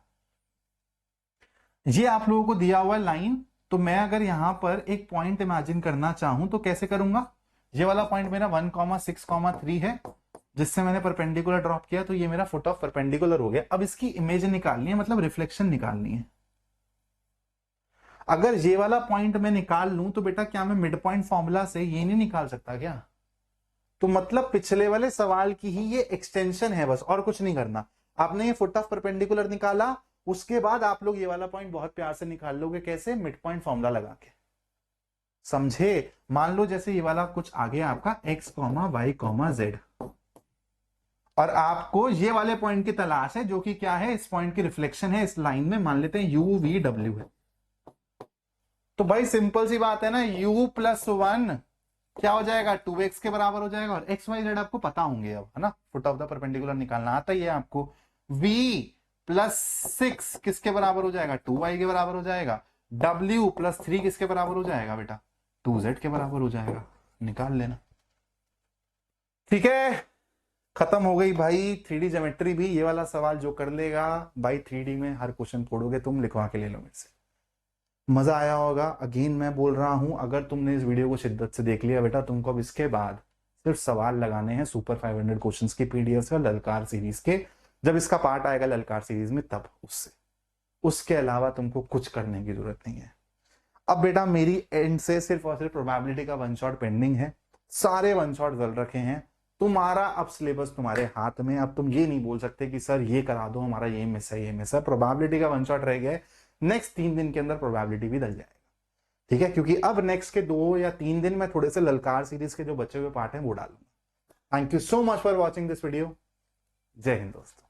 ये आप लोगों को दिया हुआ लाइन, तो मैं अगर यहां पर एक पॉइंट इमेजिन करना चाहूं तो कैसे करूंगा। ये वाला पॉइंट मेरा 1,6,3 है, जिससे मैंने परपेंडिकुलर ड्रॉप किया, तो ये मेरा फुट ऑफ परपेंडिकुलर हो गया। अब इसकी इमेज निकालनी है, मतलब रिफ्लेक्शन निकालनी है। अगर ये वाला पॉइंट मैं निकाल लूं तो बेटा क्या मैं मिड पॉइंट फॉर्मूला से ये नहीं निकाल सकता क्या। तो मतलब पिछले वाले सवाल की ही ये एक्सटेंशन है, बस और कुछ नहीं करना। आपने ये फुट ऑफ परपेंडिकुलर निकाला, उसके बाद आप लोग ये वाला पॉइंट बहुत प्यार से निकाल लोगे, कैसे, मिड पॉइंट फॉर्मूला लगा के। समझे। मान लो जैसे ये वाला कुछ आ गया आपका x, y, z, और आपको ये वाले पॉइंट की तलाश है, जो कि क्या है, इस पॉइंट की रिफ्लेक्शन है इस लाइन में, मान लेते हैं u v w है। तो भाई सिंपल सी बात है ना, u + 1 क्या हो जाएगा, 2x के बराबर हो जाएगा, और x y z आपको पता होंगे अब, है ना, फुट ऑफ द परपेंडिकुलर निकालना आता ही है आपको। v + 6 किसके बराबर हो जाएगा, 2y के बराबर हो जाएगा। w + 3 किसके बराबर हो जाएगा बेटा, 2z के बराबर हो जाएगा, निकाल लेना। ठीक है, खत्म हो गई भाई 3D ज्योमेट्री भी। ये वाला सवाल जो कर लेगा भाई, 3D में हर क्वेश्चन फोड़ोगे तुम, लिखवा के ले लो मेरे से। मजा आया होगा। अगेन मैं बोल रहा हूं, अगर तुमने इस वीडियो को शिद्दत से देख लिया बेटा, तुमको अब इसके बाद सिर्फ सवाल लगाने हैं सुपर 500 क्वेश्चंस की पीडीएफ का ललकार सीरीज के। जब इसका पार्ट आएगा ललकार सीरीज में तब उसके अलावा तुमको कुछ करने की जरूरत नहीं है। अब बेटा मेरी एंड से सिर्फ और सिर्फ प्रोबेबिलिटी का 1 शॉट पेंडिंग है, सारे 1 शॉट जल रखे हैं। तुम्हारा अब सिलेबस तुम्हारे हाथ में। अब तुम ये नहीं बोल सकते कि सर ये करा दो, हमारा ये मिस है, ये मिस है। प्रोबेबिलिटी का 1 शॉट रह गया है, नेक्स्ट 3 दिन के अंदर प्रोबेबिलिटी भी डल जाएगा। ठीक है, क्योंकि अब नेक्स्ट के 2 या 3 दिन में थोड़े से ललकार सीरीज के जो बचे हुए पार्ट हैं वो डालूंगा। Thank you so much for watching this video. जय हिंद दोस्तों।